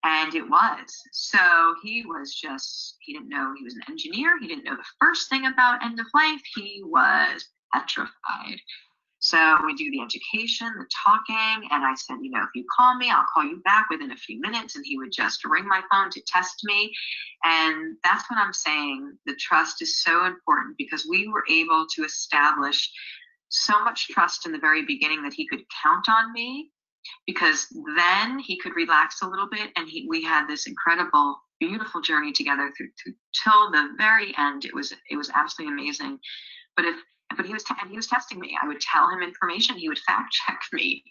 And it was. So he didn't know he was an engineer. He didn't know the first thing about end of life. He was petrified. So we do the education, the talking, and I said, you know, if you call me, I'll call you back within a few minutes. And he would just ring my phone to test me. And that's what I'm saying. The trust is so important, because we were able to establish so much trust in the very beginning that he could count on me, because then he could relax a little bit, and we had this incredible, beautiful journey together through till the very end. It was absolutely amazing. But he was testing me. I would tell him information. He would fact check me.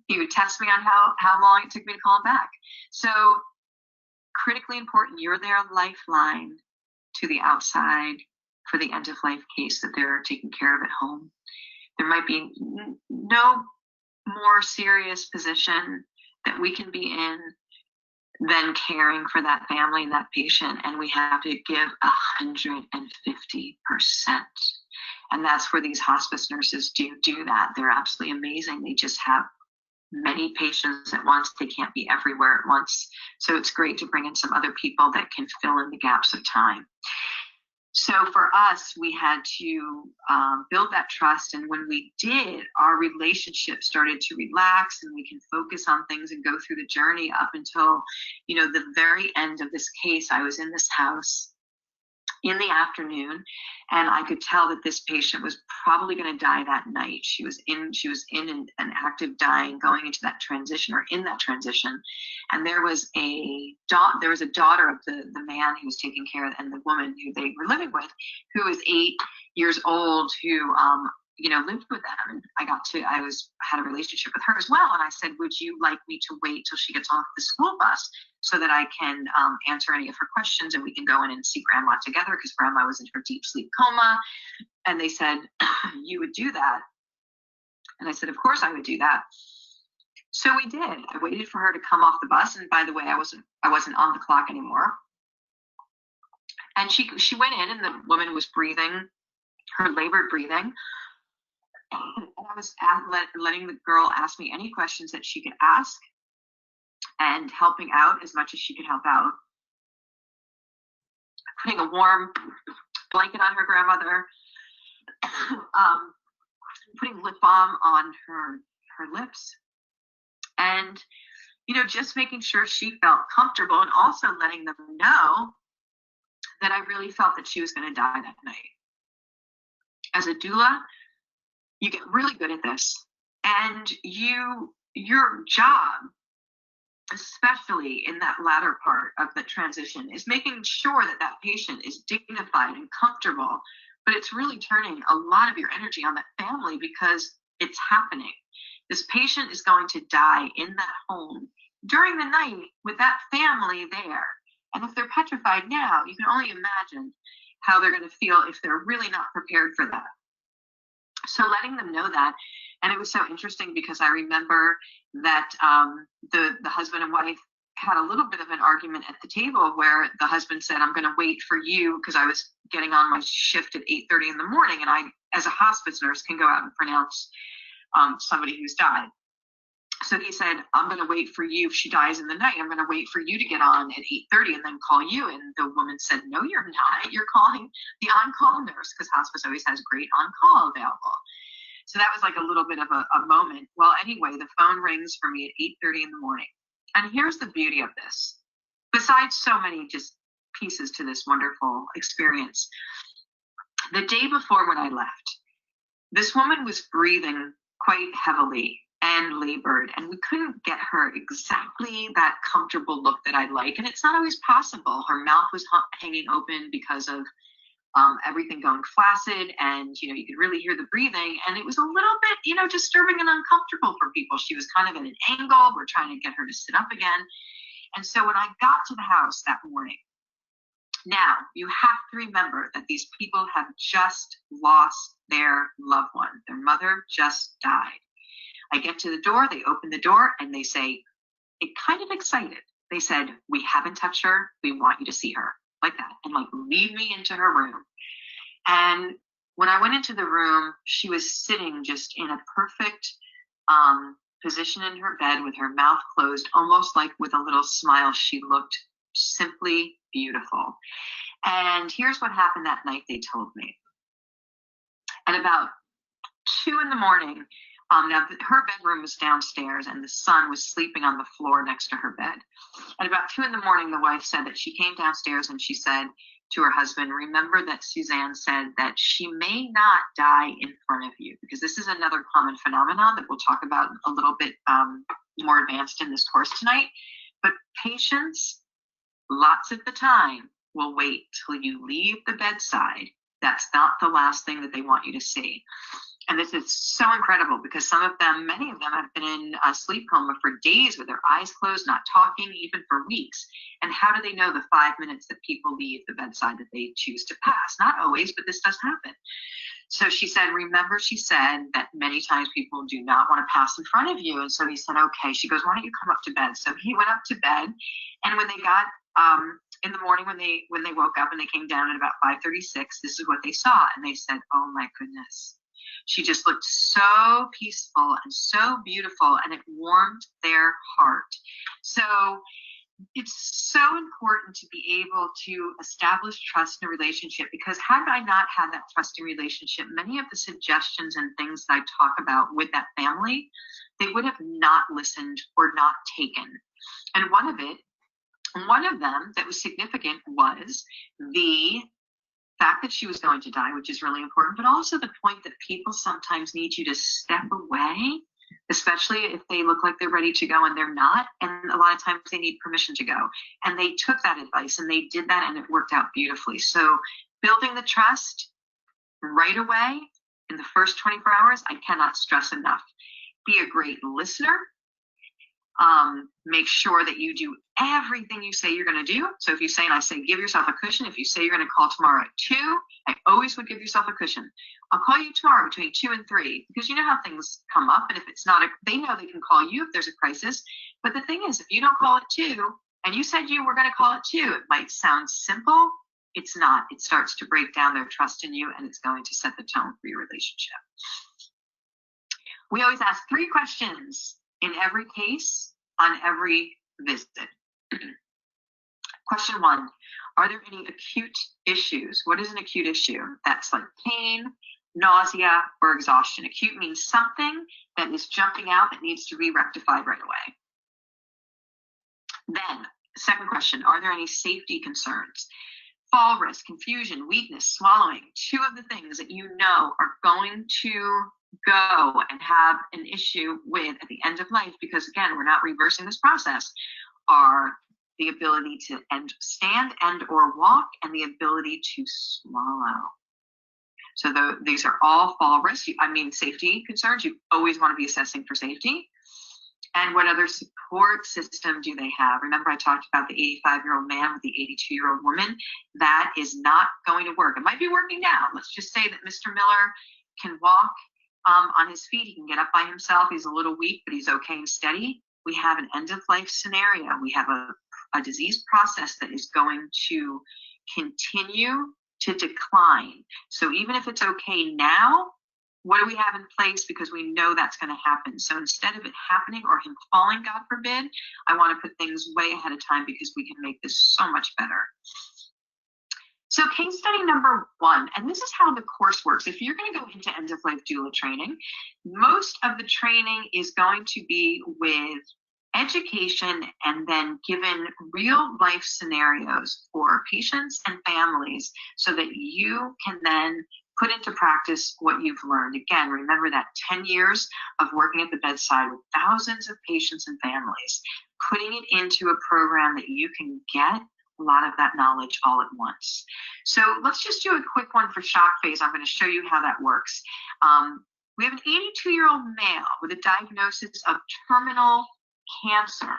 He would test me on how long it took me to call him back. So critically important, you're their lifeline to the outside for the end of life case that they're taking care of at home. There might be no more serious position that we can be in than caring for that family and that patient, and we have to give 150%. And that's where these hospice nurses do that. They're absolutely amazing. They just have many patients at once. They can't be everywhere at once. So it's great to bring in some other people that can fill in the gaps of time. So for us, we had to build that trust. And when we did, our relationship started to relax, and we can focus on things and go through the journey up until, you know, the very end of this case. I was in this house in the afternoon, and I could tell that this patient was probably going to die that night. She was in an active dying, going into that transition, or in that transition. And there was a daughter of the man who was taking care of, and the woman who they were living with, who was 8 years old, who lived with them. And I had a relationship with her as well. And I said, would you like me to wait till she gets off the school bus so that I can answer any of her questions, and we can go in and see grandma together, because grandma was in her deep sleep coma. And they said, you would do that? And I said, of course I would do that. So we did. I waited for her to come off the bus. And by the way, I wasn't on the clock anymore. And she went in, and the woman was breathing, her labored breathing. And I was letting the girl ask me any questions that she could ask, and helping out as much as she could help out. Putting a warm blanket on her grandmother, putting lip balm on her lips, and, you know, just making sure she felt comfortable, and also letting them know that I really felt that she was going to die that night. As a doula, you get really good at this, and your job, especially in that latter part of the transition, is making sure that that patient is dignified and comfortable. But it's really turning a lot of your energy on that family, because it's happening. This patient is going to die in that home during the night with that family there. And if they're petrified now, you can only imagine how they're going to feel if they're really not prepared for that. So letting them know that. And it was so interesting, because I remember that the husband and wife had a little bit of an argument at the table, where the husband said, I'm going to wait for you, because I was getting on my shift at 8:30 in the morning, and I, as a hospice nurse, can go out and pronounce somebody who's died. So he said, I'm going to wait for you. If she dies in the night, I'm going to wait for you to get on at 8:30 and then call you. And the woman said, no, you're not. You're calling the on-call nurse, because hospice always has great on-call available. So that was like a little bit of a moment. Well, anyway, the phone rings for me at 8:30 in the morning. And here's the beauty of this. Besides so many just pieces to this wonderful experience, the day before when I left, this woman was breathing quite heavily and labored, and we couldn't get her exactly that comfortable look that I'd like. And it's not always possible. Her mouth was hanging open because of everything going flaccid, and, you know, you could really hear the breathing, and it was a little bit, you know, disturbing and uncomfortable for people. She was kind of at an angle. We're trying to get her to sit up again. And so when I got to the house that morning, now you have to remember that these people have just lost their loved one. Their mother just died. I get to the door, they open the door, and they say, it kind of excited. They said, we haven't touched her. We want you to see her. Like that, and like lead me into her room. And when I went into the room, she was sitting just in a perfect position in her bed with her mouth closed, almost like with a little smile. She looked simply beautiful. And here's what happened that night, they told me. At about 2 in the morning. Now, her bedroom was downstairs, and the son was sleeping on the floor next to her bed. At about 2 in the morning, the wife said that she came downstairs and she said to her husband, remember that Suzanne said that she may not die in front of you, because this is another common phenomenon that we'll talk about a little bit more advanced in this course tonight. But patients, lots of the time, will wait till you leave the bedside. That's not the last thing that they want you to see. And this is so incredible because some of them, many of them have been in a sleep coma for days with their eyes closed, not talking, even for weeks. And how do they know the 5 minutes that people leave the bedside that they choose to pass? Not always, but this does happen. So she said, remember, she said that many times people do not want to pass in front of you. And so he said, okay. She goes, why don't you come up to bed? So he went up to bed. And when they got, in the morning, when they woke up and they came down at about 5:36, this is what they saw. And they said, oh my goodness. She just looked so peaceful and so beautiful, and it warmed their heart. So it's so important to be able to establish trust in a relationship, because had I not had that trusting relationship, many of the suggestions and things that I talk about with that family, they would have not listened or not taken. And one of them that was significant was the fact that she was going to die, which is really important, but also the point that people sometimes need you to step away, especially if they look like they're ready to go and they're not. And a lot of times they need permission to go. And they took that advice and they did that, and it worked out beautifully. So building the trust right away in the first 24 hours, I cannot stress enough. Be a great listener. Make sure that you do everything you say you're going to do. So if you say, and I say, give yourself a cushion. If you say you're going to call tomorrow at 2, I always would give yourself a cushion. I'll call you tomorrow between 2 and 3, because you know how things come up. And if it's not, they know they can call you if there's a crisis. But the thing is, if you don't call at 2 and you said you were going to call at 2, it might sound simple. It's not. It starts to break down their trust in you, and it's going to set the tone for your relationship. We always ask 3 questions in every case on every visit. Question 1, are there any acute issues? What is an acute issue? That's like pain, nausea, or exhaustion. Acute means something that is jumping out that needs to be rectified right away. Then, second question, are there any safety concerns? Fall risk, confusion, weakness, swallowing, 2 of the things that you know are going to go and have an issue with at the end of life, because again, we're not reversing this process, are the ability to stand and or walk, and the ability to swallow. So these are all fall risks. Safety concerns. You always want to be assessing for safety. And what other support system do they have? Remember, I talked about the 85-year-old man with the 82-year-old woman. That is not going to work. It might be working now. Let's just say that Mr. Miller can walk on his feet. He can get up by himself. He's a little weak, but he's okay and steady. We have an end-of-life scenario. We have a disease process that is going to continue to decline. So even if it's okay now, what do we have in place? Because we know that's going to happen. So instead of it happening or him falling, God forbid, I want to put things way ahead of time, because we can make this so much better. So case study number 1, and this is how the course works. If you're going to go into end-of-life doula training, most of the training is going to be with education and then given real life scenarios for patients and families so that you can then put into practice what you've learned. Again, remember that 10 years of working at the bedside with thousands of patients and families, putting it into a program that you can get a lot of that knowledge all at once. So let's just do a quick one for shock phase. I'm going to show you how that works. We have an 82-year-old male with a diagnosis of terminal cancer.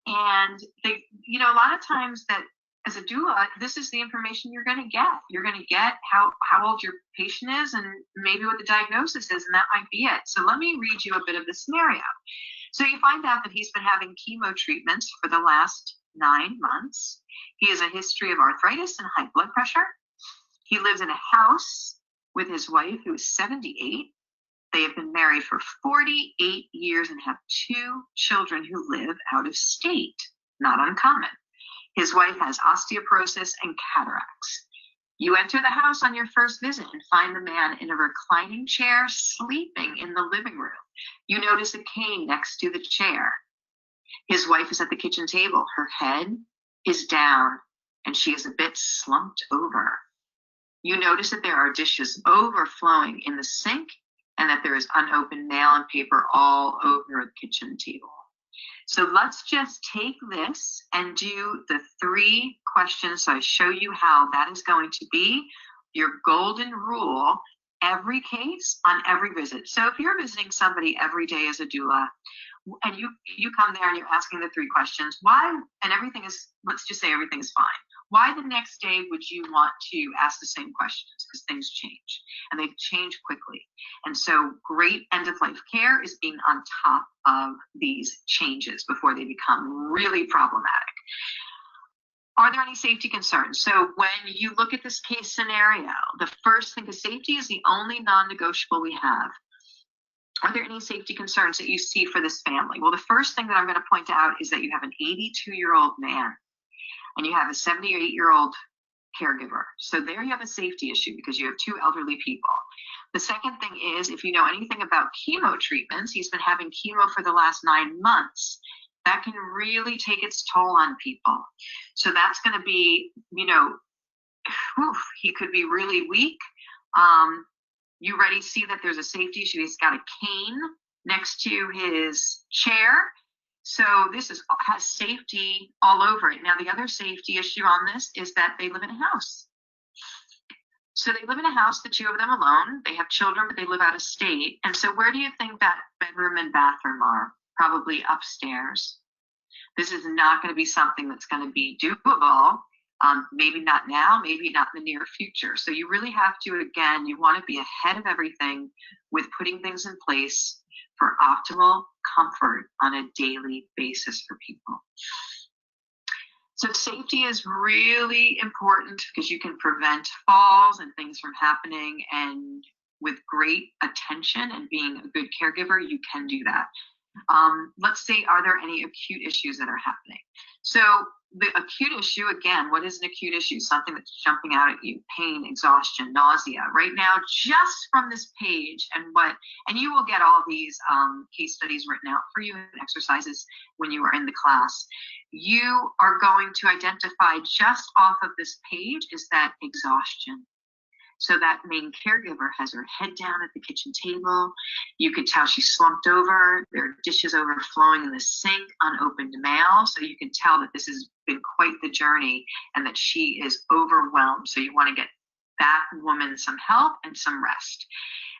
And a lot of times that as a doula, this is the information you're going to get. You're going to get how old your patient is and maybe what the diagnosis is, and that might be it. So let me read you a bit of the scenario. So you find out that he's been having chemo treatments for the last 9 months. He has a history of arthritis and high blood pressure. He lives in a house with his wife, who is 78. They have been married for 48 years and have 2 children who live out of state. Not uncommon. His wife has osteoporosis and cataracts. You enter the house on your first visit and find the man in a reclining chair sleeping in the living room. You notice a cane next to the chair. His wife is at the kitchen table. Her head is down and she is a bit slumped over. You notice that there are dishes overflowing in the sink and that there is unopened mail and paper all over the kitchen table. So let's just take this and do the 3 questions. So I show you how that is going to be your golden rule every case on every visit. So if you're visiting somebody every day as a doula and you come there and you're asking the 3 questions, why, and everything is, let's just say everything is fine. Why the next day would you want to ask the same questions? Because things change and they change quickly. And so great end-of-life care is being on top of these changes before they become really problematic. Are there any safety concerns? So when you look at this case scenario, the first thing, because safety is the only non-negotiable we have. Are there any safety concerns that you see for this family? Well, the first thing that I'm going to point out is that you have an 82-year-old man and you have a 78-year-old caregiver. So there you have a safety issue because you have 2 elderly people. The second thing is, if you know anything about chemo treatments, he's been having chemo for the last 9 months. That can really take its toll on people. So that's going to be, you know, he could be really weak. You already see that there's a safety issue. He's got a cane next to his chair. So this has safety all over it. Now, the other safety issue on this is that they live in a house. So they live in a house, the 2 of them alone. They have children, but they live out of state. And so where do you think that bedroom and bathroom are? Probably upstairs. This is not going to be something that's going to be doable. Maybe not now, maybe not in the near future. So you really have to, again, you want to be ahead of everything with putting things in place for optimal comfort on a daily basis for people. So safety is really important because you can prevent falls and things from happening, and with great attention and being a good caregiver, you can do that. Let's say, are there any acute issues that are happening? So the acute issue, again, what is an acute issue? Something that's jumping out at you: pain, exhaustion, nausea. Right now, just from this page, and you will get all these case studies written out for you and exercises when you are in the class. You are going to identify just off of this page is that exhaustion. So that main caregiver has her head down at the kitchen table. You could tell she's slumped over. There are dishes overflowing in the sink, unopened mail. So you can tell that this has been quite the journey and that she is overwhelmed. So you want to get that woman some help and some rest.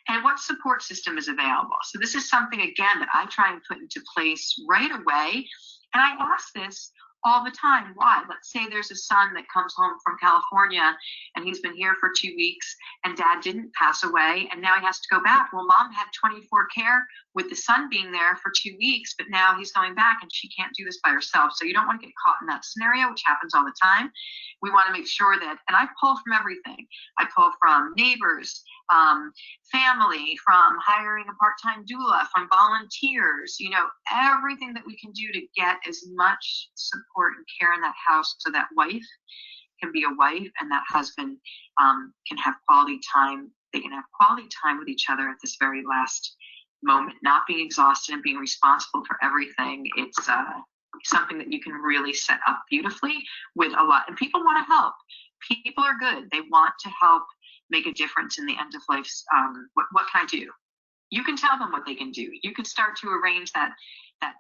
And what support system is available? So this is something, again, that I try and put into place right away. And I ask this all the time. Why? Let's say there's a son that comes home from California and he's been here for 2 weeks and dad didn't pass away and now he has to go back. Well, mom had 24 care with the son being there for 2 weeks, but now he's going back and she can't do this by herself. So you don't want to get caught in that scenario, which happens all the time. We want to make sure that, and I pull from everything. I pull from neighbors, family, from hiring a part-time doula, from volunteers, you know, everything that we can do to get as much support and care in that house so that wife can be a wife and that husband can have quality time. They can have quality time with each other at this very last moment, not being exhausted and being responsible for everything. It's something that you can really set up beautifully with a lot. And people want to help. People are good. They want to help make a difference in the end of life. What can I do? You can tell them what they can do. You can start to arrange that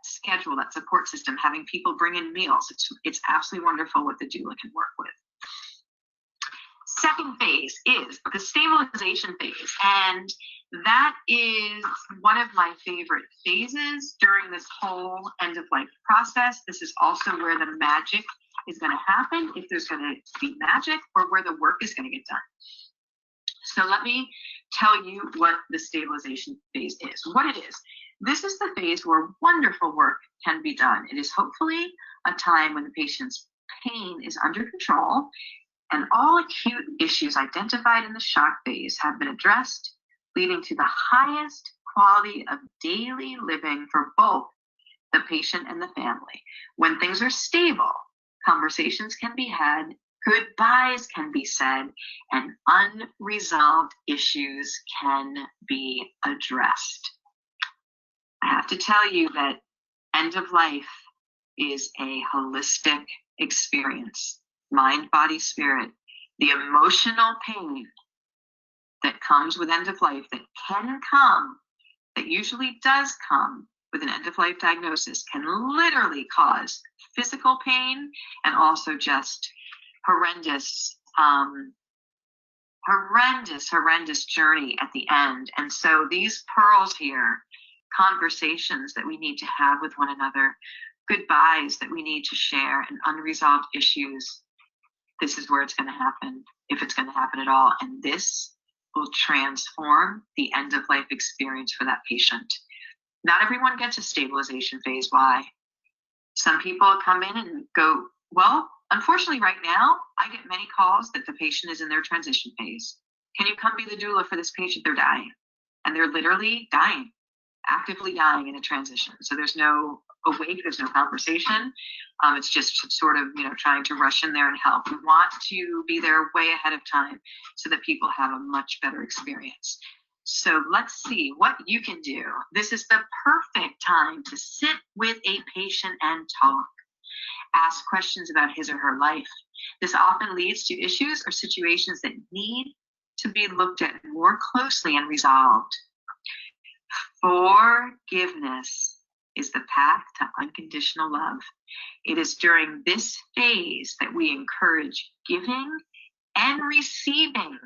schedule, that support system, having people bring in meals. It's absolutely wonderful what the doula can work with. Second phase is the stabilization phase. And that is one of my favorite phases during this whole end of life process. This is also where the magic is going to happen, if there's going to be magic, or where the work is going to get done. So let me tell you what the stabilization phase is, what it is. This is the phase where wonderful work can be done. It is hopefully a time when the patient's pain is under control and all acute issues identified in the shock phase have been addressed, leading to the highest quality of daily living for both the patient and the family. When things are stable, conversations can be had goodbyes can be said, and unresolved issues can be addressed. I have to tell you that end of life is a holistic experience, mind, body, spirit. The emotional pain that comes with end of life, that can come, that usually does come with an end of life diagnosis, can literally cause physical pain and also just horrendous journey at the end. And so these pearls here, conversations that we need to have with one another, goodbyes that we need to share, and unresolved issues, this is where it's going to happen, if it's going to happen at all. And this will transform the end of life experience for that patient. Not everyone gets a stabilization phase. Why? Some people come in and go, well, unfortunately right now, I get many calls that the patient is in their transition phase. Can you come be the doula for this patient? They're dying. And they're literally dying, actively dying in a transition. So there's no awake, there's no conversation. It's just sort of, trying to rush in there and help. We want to be there way ahead of time so that people have a much better experience. So let's see what you can do. This is the perfect time to sit with a patient and talk. Ask questions about his or her life. This often leads to issues or situations that need to be looked at more closely and resolved. Forgiveness is the path to unconditional love. It is during this phase that we encourage giving and receiving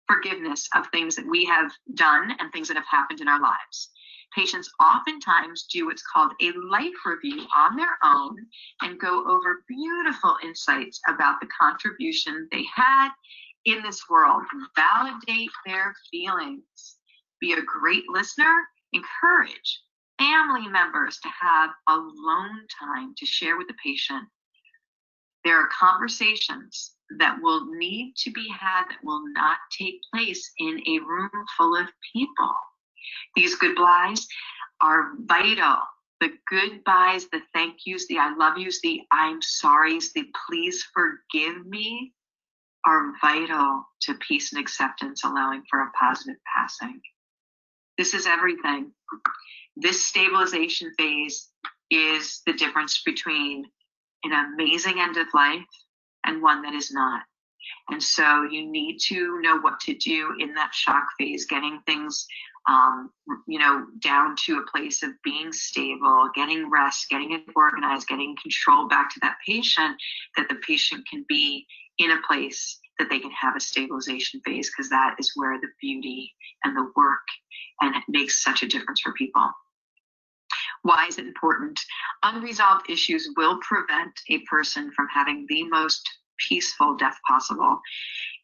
forgiveness of things that we have done and things that have happened in our lives. Patients oftentimes do what's called a life review on their own and go over beautiful insights about the contribution they had in this world. Validate their feelings. Be a great listener. Encourage family members to have alone time to share with the patient. There are conversations that will need to be had that will not take place in a room full of people. These goodbyes are vital. The goodbyes, the thank yous, the I love yous, the I'm sorry's, the please forgive me are vital to peace and acceptance, allowing for a positive passing. This is everything. This stabilization phase is the difference between an amazing end of life and one that is not. And so you need to know what to do in that shock phase, getting things down to a place of being stable, getting rest, getting it organized, getting control back to that patient, that the patient can be in a place that they can have a stabilization phase, because that is where the beauty and the work, and it makes such a difference for people. Why is it important? Unresolved issues will prevent a person from having the most peaceful death possible.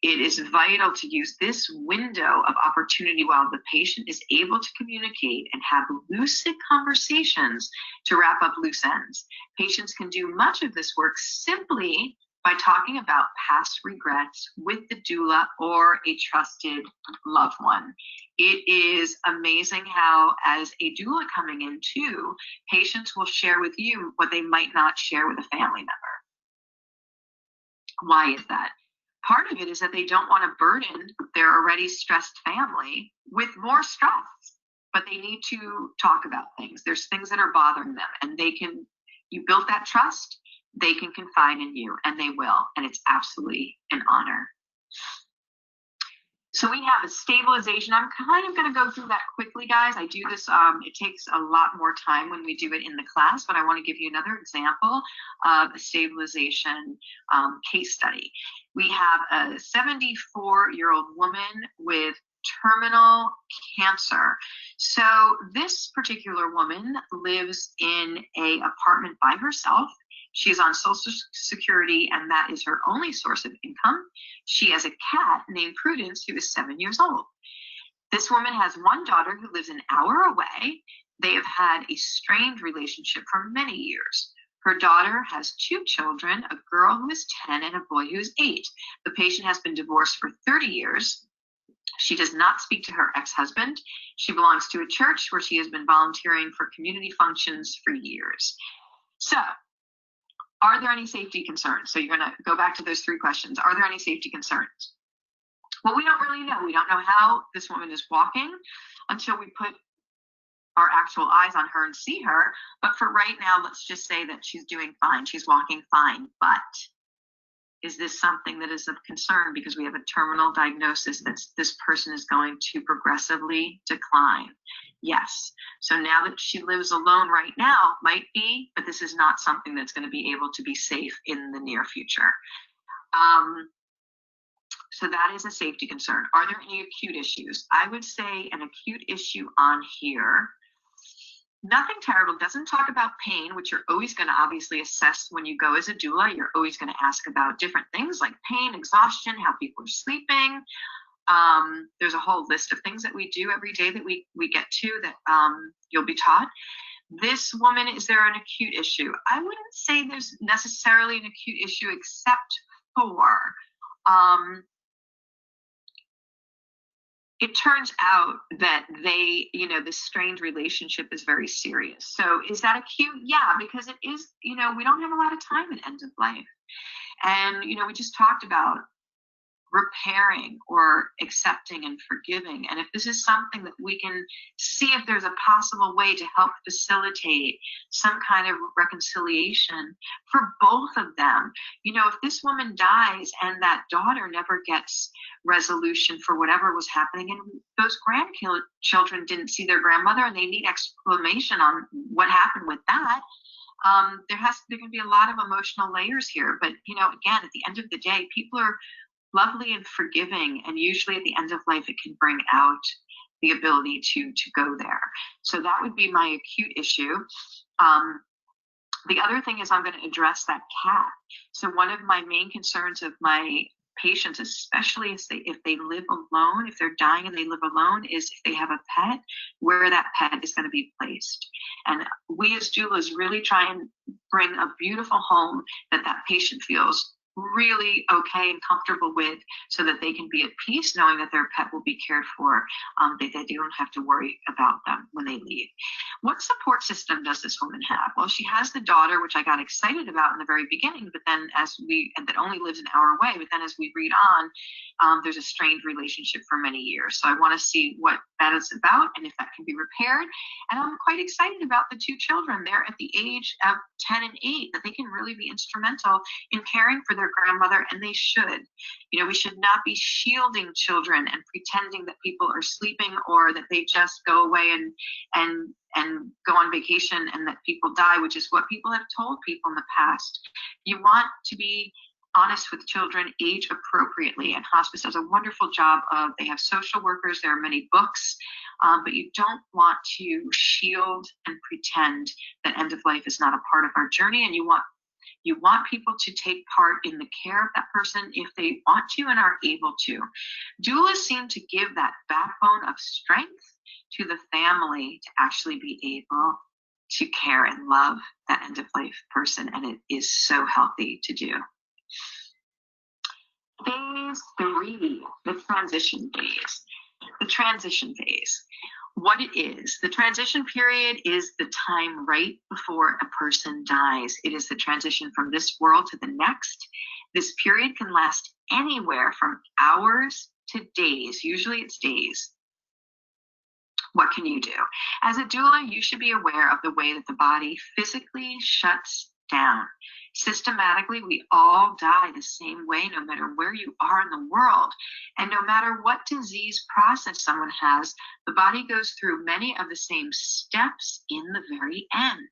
It is vital to use this window of opportunity while the patient is able to communicate and have lucid conversations to wrap up loose ends. Patients can do much of this work simply by talking about past regrets with the doula or a trusted loved one. It is amazing how, as a doula coming in too, patients will share with you what they might not share with a family member. Why is that? Part of it is that they don't want to burden their already stressed family with more stress, but they need to talk about things. There's things that are bothering them, and you built that trust, they can confide in you, and they will, and it's absolutely an honor. So we have a stabilization. I'm kind of going to go through that quickly, guys. I do this, it takes a lot more time when we do it in the class, but I want to give you another example of a stabilization case study. We have a 74-year-old woman with terminal cancer. So this particular woman lives in an apartment by herself. She's on Social Security, and that is her only source of income. She has a cat named Prudence, who is 7 years old. This woman has one daughter who lives an hour away. They have had a strained relationship for many years. Her daughter has two children, a girl who is 10 and a boy who is 8. The patient has been divorced for 30 years. She does not speak to her ex-husband. She belongs to a church where she has been volunteering for community functions for years. So, Are there any safety concerns? So you're going to go back to those 3 questions. Are there any safety concerns? Well, we don't really know. We don't know how this woman is walking until we put our actual eyes on her and see her. But for right now, let's just say that she's doing fine. She's walking fine. But is this something that is of concern because we have a terminal diagnosis that this person is going to progressively decline? Yes. So now that she lives alone right now, might be, but this is not something that's going to be able to be safe in the near future. So that is a safety concern. Are there any acute issues? I would say an acute issue on here, nothing terrible, doesn't talk about pain, which you're always going to obviously assess when you go as a doula. You're always going to ask about different things like pain, exhaustion, how people are sleeping. There's a whole list of things that we do every day that we get to that you'll be taught. This woman, is there an acute issue? I wouldn't say there's necessarily an acute issue except for it turns out that they, this strained relationship is very serious. So is that acute? Yeah, because it is, we don't have a lot of time at end of life. And, we just talked about repairing or accepting and forgiving. And if this is something that we can see if there's a possible way to help facilitate some kind of reconciliation for both of them. If this woman dies and that daughter never gets resolution for whatever was happening, and those grandchildren didn't see their grandmother and they need explanation on what happened with that, there can be a lot of emotional layers here. But, again, at the end of the day, people are lovely and forgiving, and usually at the end of life it can bring out the ability to go there. So that would be my acute issue. The other thing is I'm going to address that cat. So one of my main concerns of my patients, especially if they live alone, if they're dying and they live alone, is if they have a pet, where that pet is going to be placed. And we as doulas really try and bring a beautiful home that patient feels really okay and comfortable with, so that they can be at peace knowing that their pet will be cared for, that they don't have to worry about them when they leave. What support system does this woman have? Well, she has the daughter, which I got excited about in the very beginning, but then that only lives an hour away, but then as we read on, there's a strained relationship for many years. So I want to see what that is about and if that can be repaired. And I'm quite excited about the 2 children. They're at the age of 10 and 8, that they can really be instrumental in caring for their grandmother, and they should. We should not be shielding children and pretending that people are sleeping, or that they just go away and go on vacation and that people die, which is what people have told people in the past. You want to be honest with children, age appropriately, and hospice does a wonderful job of, they have social workers, there are many books, but you don't want to shield and pretend that end of life is not a part of our journey. And you want people to take part in the care of that person if they want to and are able to. Doulas seem to give that backbone of strength to the family to actually be able to care and love that end of life person, and it is so healthy to do. Phase 3, the transition phase. The transition phase. What it is, the transition period is the time right before a person dies. It is the transition from this world to the next. This period can last anywhere from hours to days. Usually it's days. What can you do? As a doula, you should be aware of the way that the body physically shuts down. Systematically, we all die the same way, no matter where you are in the world. And no matter what disease process someone has, the body goes through many of the same steps in the very end.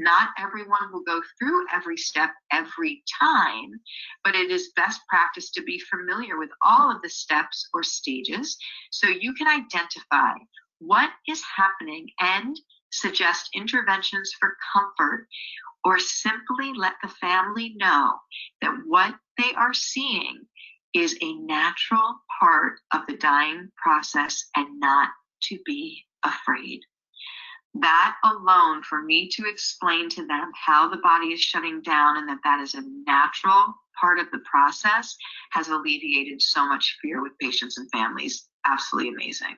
Not everyone will go through every step every time, but it is best practice to be familiar with all of the steps or stages so you can identify what is happening and suggest interventions for comfort, or simply let the family know that what they are seeing is a natural part of the dying process and not to be afraid. That alone, for me to explain to them how the body is shutting down and that is a natural part of the process, has alleviated so much fear with patients and families. Absolutely amazing.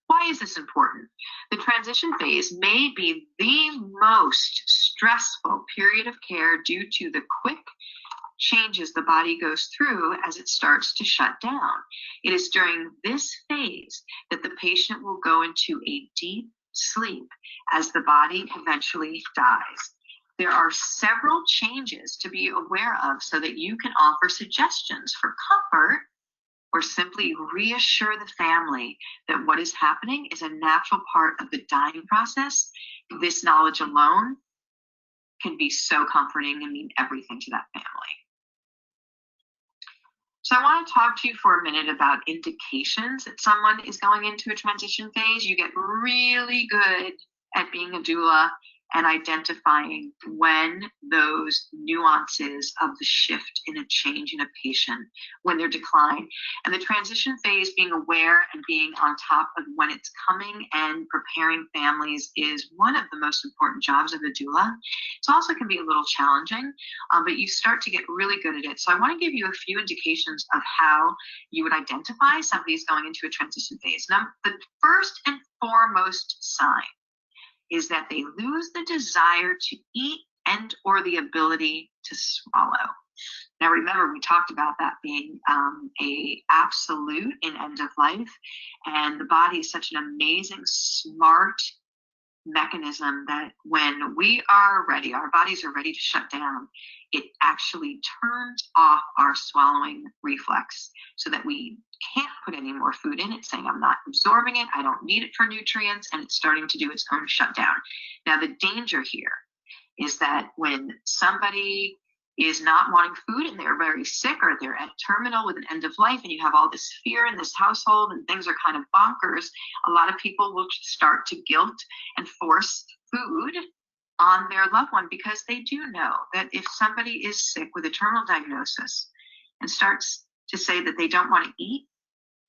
What why is this important? The transition phase may be the most stressful period of care due to the quick changes the body goes through as it starts to shut down. It is during this phase that the patient will go into a deep sleep as the body eventually dies. There are several changes to be aware of so that you can offer suggestions for comfort or simply reassure the family that what is happening is a natural part of the dying process. This knowledge alone can be so comforting and mean everything to that family. So I want to talk to you for a minute about indications that someone is going into a transition phase. You get really good at being a doula and identifying when those nuances of the shift in a change in a patient, when they're decline. And the transition phase, being aware and being on top of when it's coming and preparing families is one of the most important jobs of a doula. It also can be a little challenging, but you start to get really good at it. So I want to give you a few indications of how you would identify somebody's going into a transition phase. Now, the first and foremost sign is that they lose the desire to eat and or the ability to swallow. Now remember, we talked about that being a absolute in end of life, and the body is such an amazing, smart mechanism that when we are ready, our bodies are ready to shut down, it actually turns off our swallowing reflex so that we can't put any more food in it, saying I'm not absorbing it, I don't need it for nutrients, and it's starting to do its own shutdown. Now the danger here is that when somebody is not wanting food and they're very sick or they're at terminal with an end of life and you have all this fear in this household and things are kind of bonkers, a lot of people will start to guilt and force food on their loved one because they do know that if somebody is sick with a terminal diagnosis and starts to say that they don't want to eat,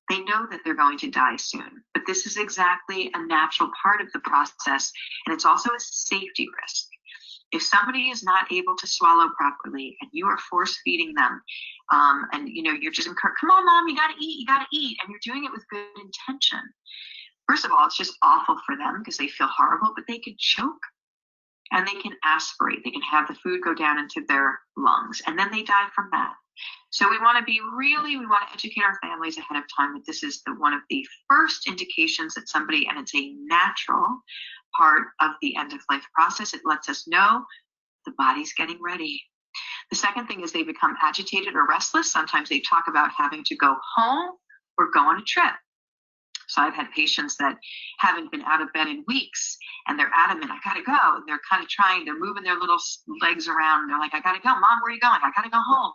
they know that they're going to die soon. But this is exactly a natural part of the process, and it's also a safety risk. If somebody is not able to swallow properly and you are force feeding them, and you're just encouraging, come on, mom, you gotta eat, and you're doing it with good intention. First of all, it's just awful for them because they feel horrible, but they could choke and they can aspirate. They can have the food go down into their lungs, and then they die from that. So we want to educate our families ahead of time that this is one of the first indications that somebody, and it's a natural part of the end of life process. It lets us know the body's getting ready. The second thing is they become agitated or restless. Sometimes they talk about having to go home or go on a trip. So I've had patients that haven't been out of bed in weeks and they're adamant, I gotta go. And they're kind of they're moving their little legs around. And they're like, I gotta go. Mom, where are you going? I gotta go home.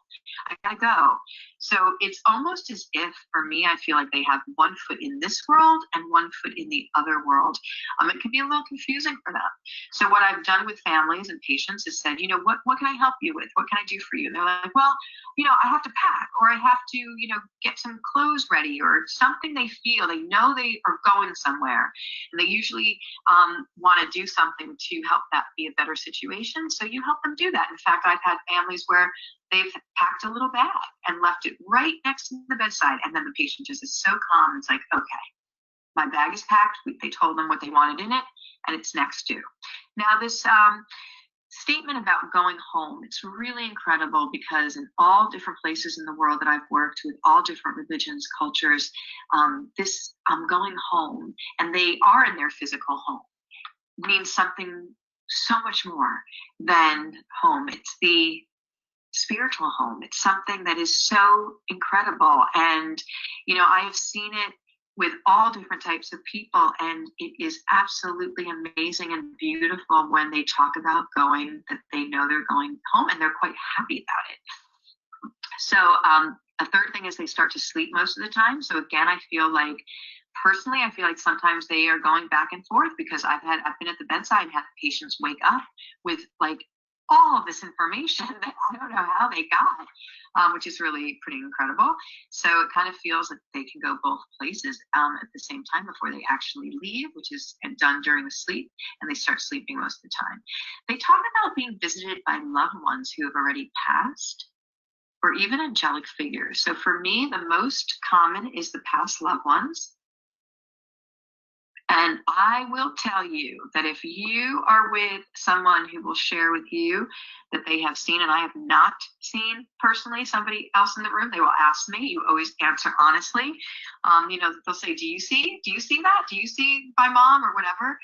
I gotta go. So it's almost as if, for me, I feel like they have one foot in this world and one foot in the other world. It can be a little confusing for them. So what I've done with families and patients is said, what can I help you with? What can I do for you? And they're like, well, I have to pack, or I have to, get some clothes ready, or something they feel. They know they are going somewhere, and they usually want to do something to help that be a better situation. So you help them do that. In fact, I've had families where they've packed a little bag and left it right next to the bedside, and then the patient just is so calm. It's like, okay, my bag is packed. They told them what they wanted in it, and it's next to. Now this statement about going home, it's really incredible because in all different places in the world that I've worked with, all different religions, cultures, this going home, and they are in their physical home, means something so much more than home. It's the spiritual home. It's something that is so incredible. And, I have seen it with all different types of people, and it is absolutely amazing and beautiful when they talk about going, that they know they're going home and they're quite happy about it. So a third thing is they start to sleep most of the time. So again, I feel like sometimes they are going back and forth because I've been at the bedside and had patients wake up with like all of this information that I don't know how they got, which is really pretty incredible. So it kind of feels that they can go both places at the same time before they actually leave, which is done during the sleep, and they start sleeping most of the time. They talk about being visited by loved ones who have already passed, or even angelic figures. So for me, the most common is the past loved ones. And I will tell you that if you are with someone who will share with you that they have seen, and I have not seen personally somebody else in the room, they will ask me. You always answer honestly. They'll say, do you see that? Do you see my mom or whatever?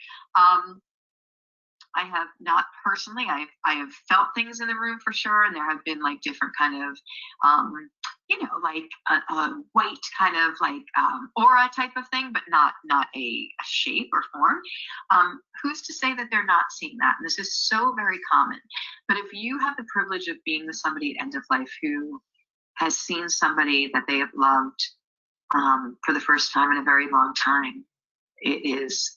I have not personally. I have felt things in the room for sure, and there have been like different kind of, like a white kind of like aura type of thing, but not a shape or form. Who's to say that they're not seeing that? And this is so very common. But if you have the privilege of being with somebody at end of life who has seen somebody that they have loved for the first time in a very long time, it is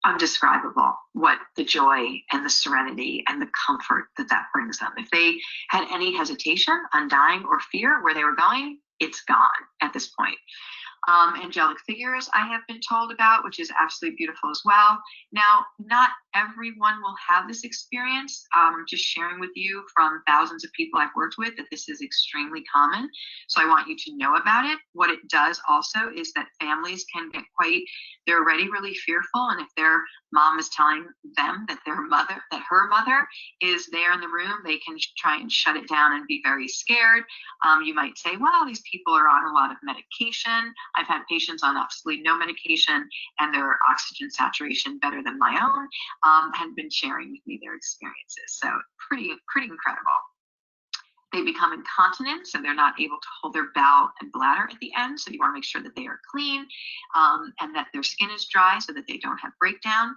undescribable what the joy and the serenity and the comfort that brings them. If they had any hesitation, undying, or fear where they were going, it's gone at this point. Angelic figures I have been told about, which is absolutely beautiful as well. Now, not everyone will have this experience. Just sharing with you from thousands of people I've worked with that this is extremely common. So I want you to know about it. What it does also is that families can get they're already really fearful. And if their mom is telling them that her mother is there in the room, they can try and shut it down and be very scared. You might say, well, these people are on a lot of medication. I've had patients on absolutely no medication and their oxygen saturation better than my own, had been sharing with me their experiences. So pretty incredible. They become incontinent, so they're not able to hold their bowel and bladder at the end. So you want to make sure that they are clean and that their skin is dry so that they don't have breakdown.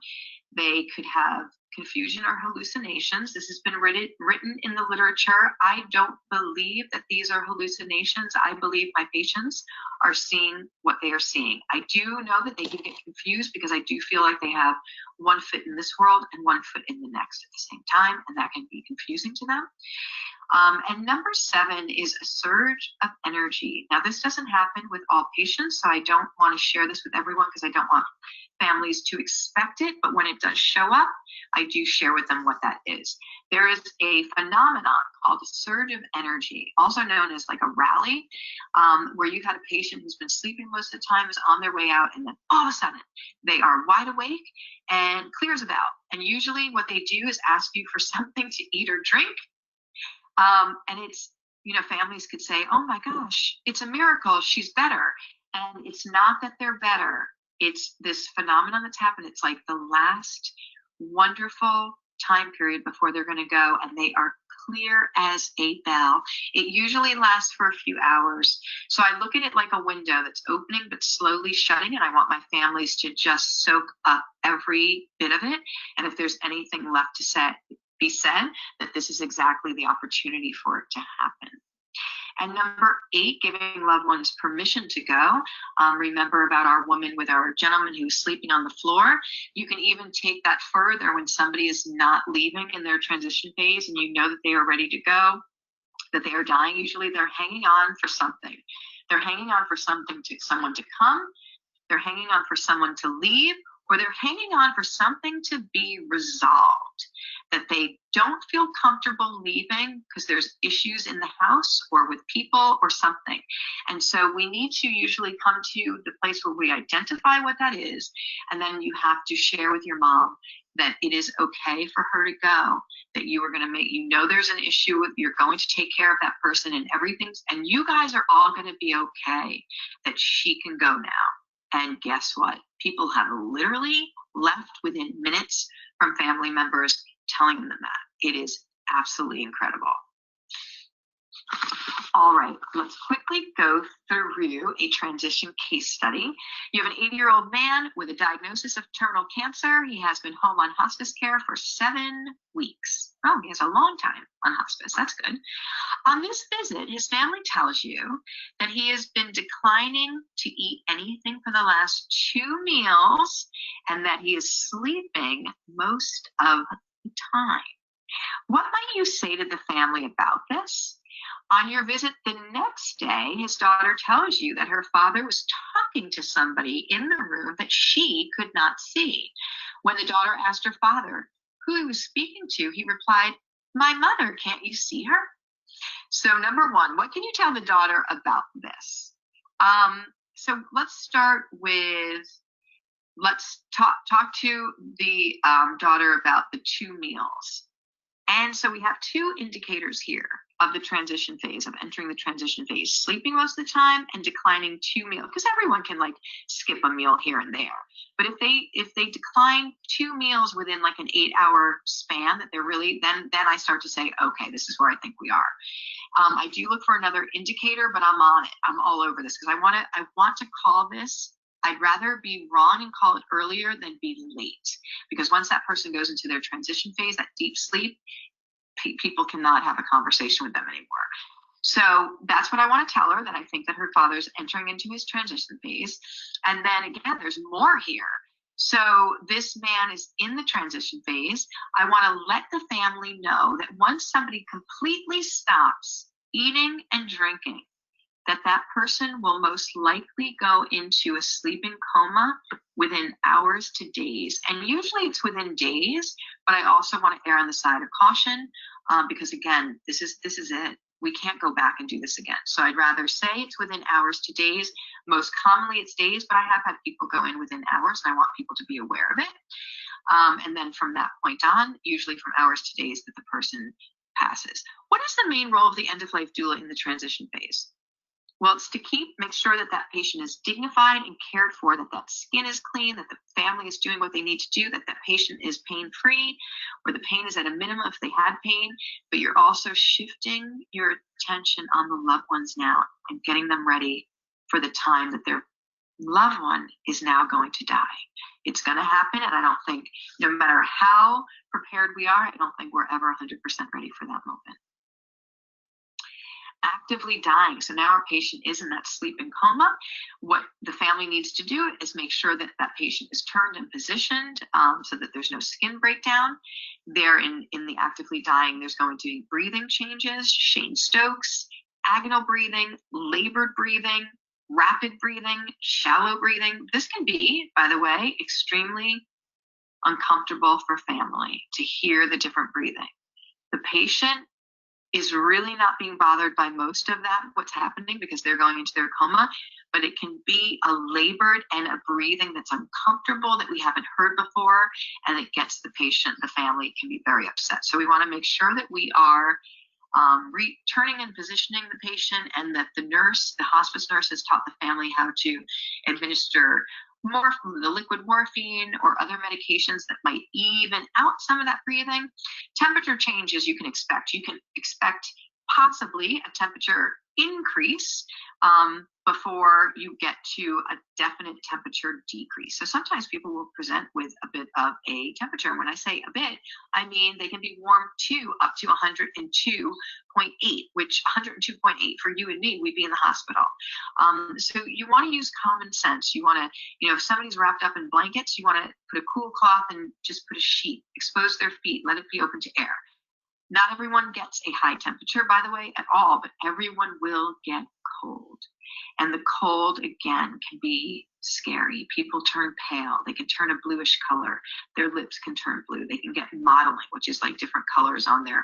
They could have confusion or hallucinations. This has been written in the literature. I don't believe that these are hallucinations. I believe my patients are seeing what they are seeing. I do know that they can get confused because I do feel like they have one foot in this world and one foot in the next at the same time, and that can be confusing to them. And number 7 is a surge of energy. Now, this doesn't happen with all patients, so I don't want to share this with everyone because I don't want families to expect it. But when it does show up, I do share with them what that is. There is a phenomenon called a surge of energy, also known as like a rally, where you've had a patient who's been sleeping most of the time, is on their way out, and then all of a sudden they are wide awake and clear as a bell. And usually what they do is ask you for something to eat or drink. And it's, families could say, oh my gosh, it's a miracle, she's better. And it's not that they're better. It's this phenomenon that's happened. It's like the last wonderful time period before they're going to go, and they are clear as a bell. It usually lasts for a few hours. So I look at it like a window that's opening but slowly shutting, and I want my families to just soak up every bit of it. And if there's anything left to be said, that this is exactly the opportunity for it to happen. And number 8, giving loved ones permission to go. Remember about our woman with our gentleman who's sleeping on the floor. You can even take that further when somebody is not leaving in their transition phase and you know that they are ready to go, that they are dying. Usually they're hanging on for something. They're hanging on for someone to come. They're hanging on for someone to leave, or they're hanging on for something to be resolved, that they don't feel comfortable leaving because there's issues in the house or with people or something. And so we need to usually come to the place where we identify what that is, and then you have to share with your mom that it is okay for her to go, that you are going to there's an issue with, you're going to take care of that person and and you guys are all going to be okay, that she can go now. And guess what? People have literally left within minutes from family members telling them that. It is absolutely incredible. All right, let's quickly go through a transition case study. You have an 80-year-old man with a diagnosis of terminal cancer. He has been home on hospice care for 7 weeks. Oh, he has a long time on hospice. That's good. On this visit, his family tells you that he has been declining to eat anything for the last 2 meals and that he is sleeping most of the time. What might you say to the family about this? On your visit the next day, his daughter tells you that her father was talking to somebody in the room that she could not see. When the daughter asked her father who he was speaking to, he replied, "My mother, can't you see her?" So number 1, what can you tell the daughter about this? So let's start with let's talk to the daughter about the 2 meals. And so we have 2 indicators here of the transition phase, of entering the transition phase: sleeping most of the time and declining 2 meals. Because everyone can like skip a meal here and there. But if they decline 2 meals within like an 8-hour span, that they're really, then I start to say, okay, this is where I think we are. I do look for another indicator, but I'm on it. I'm all over this because I want to call this. I'd rather be wrong and call it earlier than be late, because once that person goes into their transition phase, that deep sleep, people cannot have a conversation with them anymore. So that's what I want to tell her, that I think that her father's entering into his transition phase. And then again, there's more here. So this man is in the transition phase. I want to let the family know that once somebody completely stops eating and drinking, that person will most likely go into a sleeping coma within hours to days. And usually it's within days, but I also want to err on the side of caution, because again, this is it. We can't go back and do this again. So I'd rather say it's within hours to days. Most commonly it's days, but I have had people go in within hours, and I want people to be aware of it. And then from that point on, usually from hours to days, that the person passes. What is the main role of the end-of-life doula in the transition phase? Well, it's to make sure that that patient is dignified and cared for, that that skin is clean, that the family is doing what they need to do, that that patient is pain-free, or the pain is at a minimum if they had pain. But you're also shifting your attention on the loved ones now and getting them ready for the time that their loved one is now going to die. It's going to happen, and I don't think, no matter how prepared we are, I don't think we're ever 100% ready for that moment. Actively dying. So now our patient is in that sleeping coma. What the family needs to do is make sure that that patient is turned and positioned, so that there's no skin breakdown. There in the actively dying, there's going to be breathing changes, Shane Stokes, agonal breathing, labored breathing, rapid breathing, shallow breathing. This can be, by the way, extremely uncomfortable for family to hear the different breathing. The patient is really not being bothered by most of that, what's happening, because they're going into their coma, but it can be a labored and a breathing that's uncomfortable, that we haven't heard before, and it gets the patient, the family can be very upset. So we want to make sure that we are returning and positioning the patient, and that the nurse, the hospice nurse, has taught the family how to administer the liquid morphine or other medications that might even out some of that breathing. Temperature changes you can expect. You can expect possibly a temperature increase before you get to a definite temperature decrease. So sometimes people will present with a bit of a temperature. And when I say a bit, I mean they can be warm up to 102.8, which 102.8 for you and me, we'd be in the hospital. So you want to use common sense. You want to, if somebody's wrapped up in blankets, you want to put a cool cloth and just put a sheet, expose their feet, let it be open to air. Not everyone gets a high temperature, by the way, at all, but everyone will get cold. And the cold, again, can be scary. People turn pale. They can turn a bluish color. Their lips can turn blue. They can get mottling, which is like different colors on their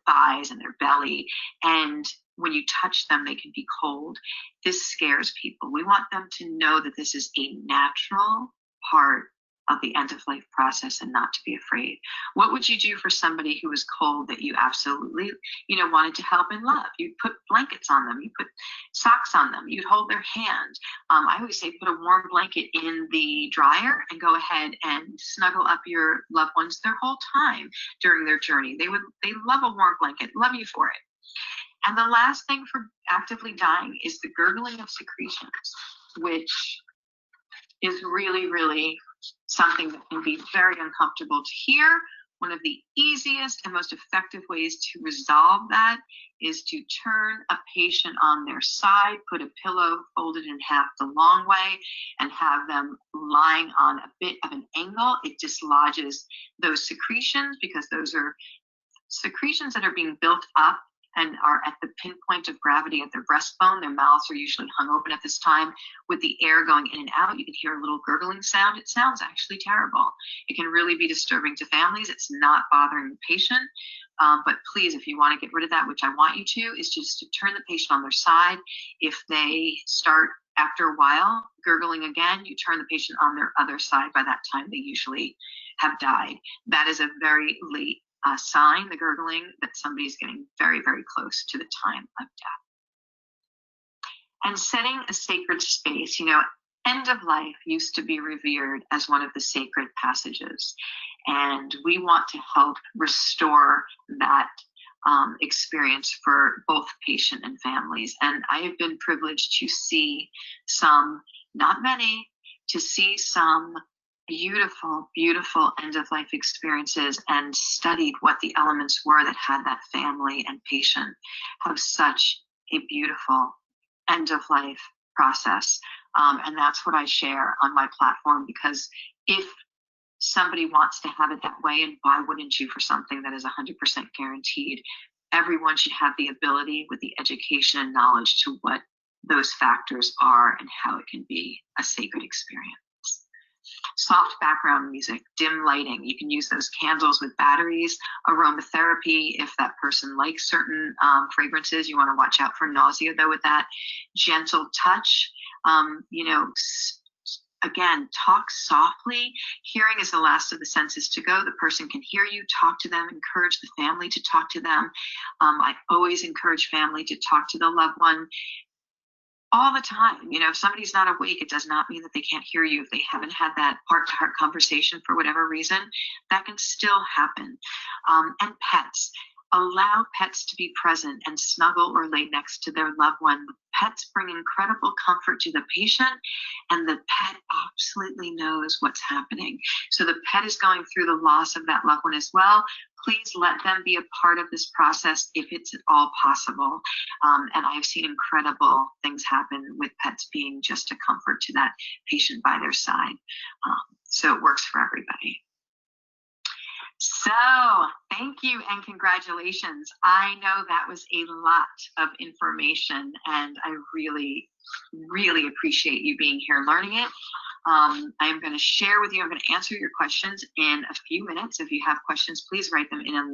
thighs and their belly. And when you touch them, they can be cold. This scares people. We want them to know that this is a natural part of the end-of-life process, and not to be afraid. What would you do for somebody who was cold that you absolutely, wanted to help and love? You'd put blankets on them. You put socks on them. You'd hold their hand. I always say put a warm blanket in the dryer and go ahead and snuggle up your loved ones their whole time during their journey. They love a warm blanket, love you for it. And the last thing for actively dying is the gurgling of secretions, which is really, really something that can be very uncomfortable to hear. One of the easiest and most effective ways to resolve that is to turn a patient on their side, put a pillow folded in half the long way, and have them lying on a bit of an angle. It dislodges those secretions, because those are secretions that are being built up and are at the pinpoint of gravity at their breastbone. Their mouths are usually hung open at this time. With the air going in and out, you can hear a little gurgling sound. It sounds actually terrible. It can really be disturbing to families. It's not bothering the patient. But please, if you want to get rid of that, which I want you to, is just to turn the patient on their side. If they start After a while, gurgling again, you turn the patient on their other side. By that time, they usually have died. That is a very late sign, the gurgling, that somebody's getting very, very close to the time of death. And setting a sacred space, end of life used to be revered as one of the sacred passages. And we want to help restore that experience for both patient and families. And I have been privileged to see some, not many, to see some beautiful, beautiful end-of-life experiences and studied what the elements were that had that family and patient have such a beautiful end-of-life process. And that's what I share on my platform, because if somebody wants to have it that way, and why wouldn't you for something that is 100% guaranteed, everyone should have the ability with the education and knowledge to what those factors are and how it can be a sacred experience. Soft background music, dim lighting. You can use those candles with batteries. Aromatherapy, if that person likes certain fragrances. You want to watch out for nausea though with that. Gentle touch. Again, talk softly. Hearing is the last of the senses to go. The person can hear you, talk to them, encourage the family to talk to them. I always encourage family to talk to the loved one all the time. If somebody's not awake, it does not mean that they can't hear you. If they haven't had that heart-to-heart conversation for whatever reason, that can still happen. And pets. Allow pets to be present and snuggle or lay next to their loved one. Pets bring incredible comfort to the patient, and the pet absolutely knows what's happening. So the pet is going through the loss of that loved one as well. Please let them be a part of this process if it's at all possible. And I've seen incredible things happen with pets being just a comfort to that patient by their side. So it works for everybody. So thank you and congratulations. I know that was a lot of information, and I really, really appreciate you being here learning it. I am going to share with you, I'm going to answer your questions in a few minutes. If you have questions, please write them in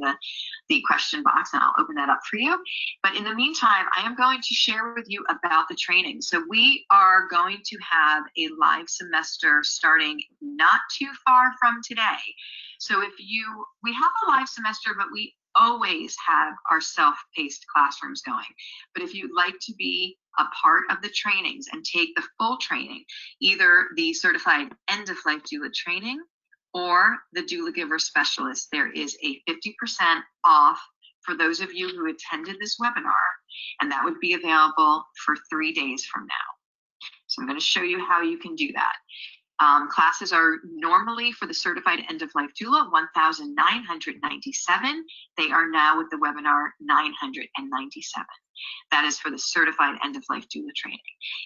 the question box and I'll open that up for you. But in the meantime, I am going to share with you about the training. So we are going to have a live semester starting not too far from today. So we have a live semester, but we always have our self-paced classrooms going. But if you'd like to be a part of the trainings and take the full training, either the certified end of life doula training or the Doulagiver specialist, there is a 50% off for those of you who attended this webinar, and that would be available for 3 days from now. So I'm going to show you how you can do that. Classes are normally for the certified end of life doula, 1,997. They are now with the webinar 997. That is for the certified end of life doula training.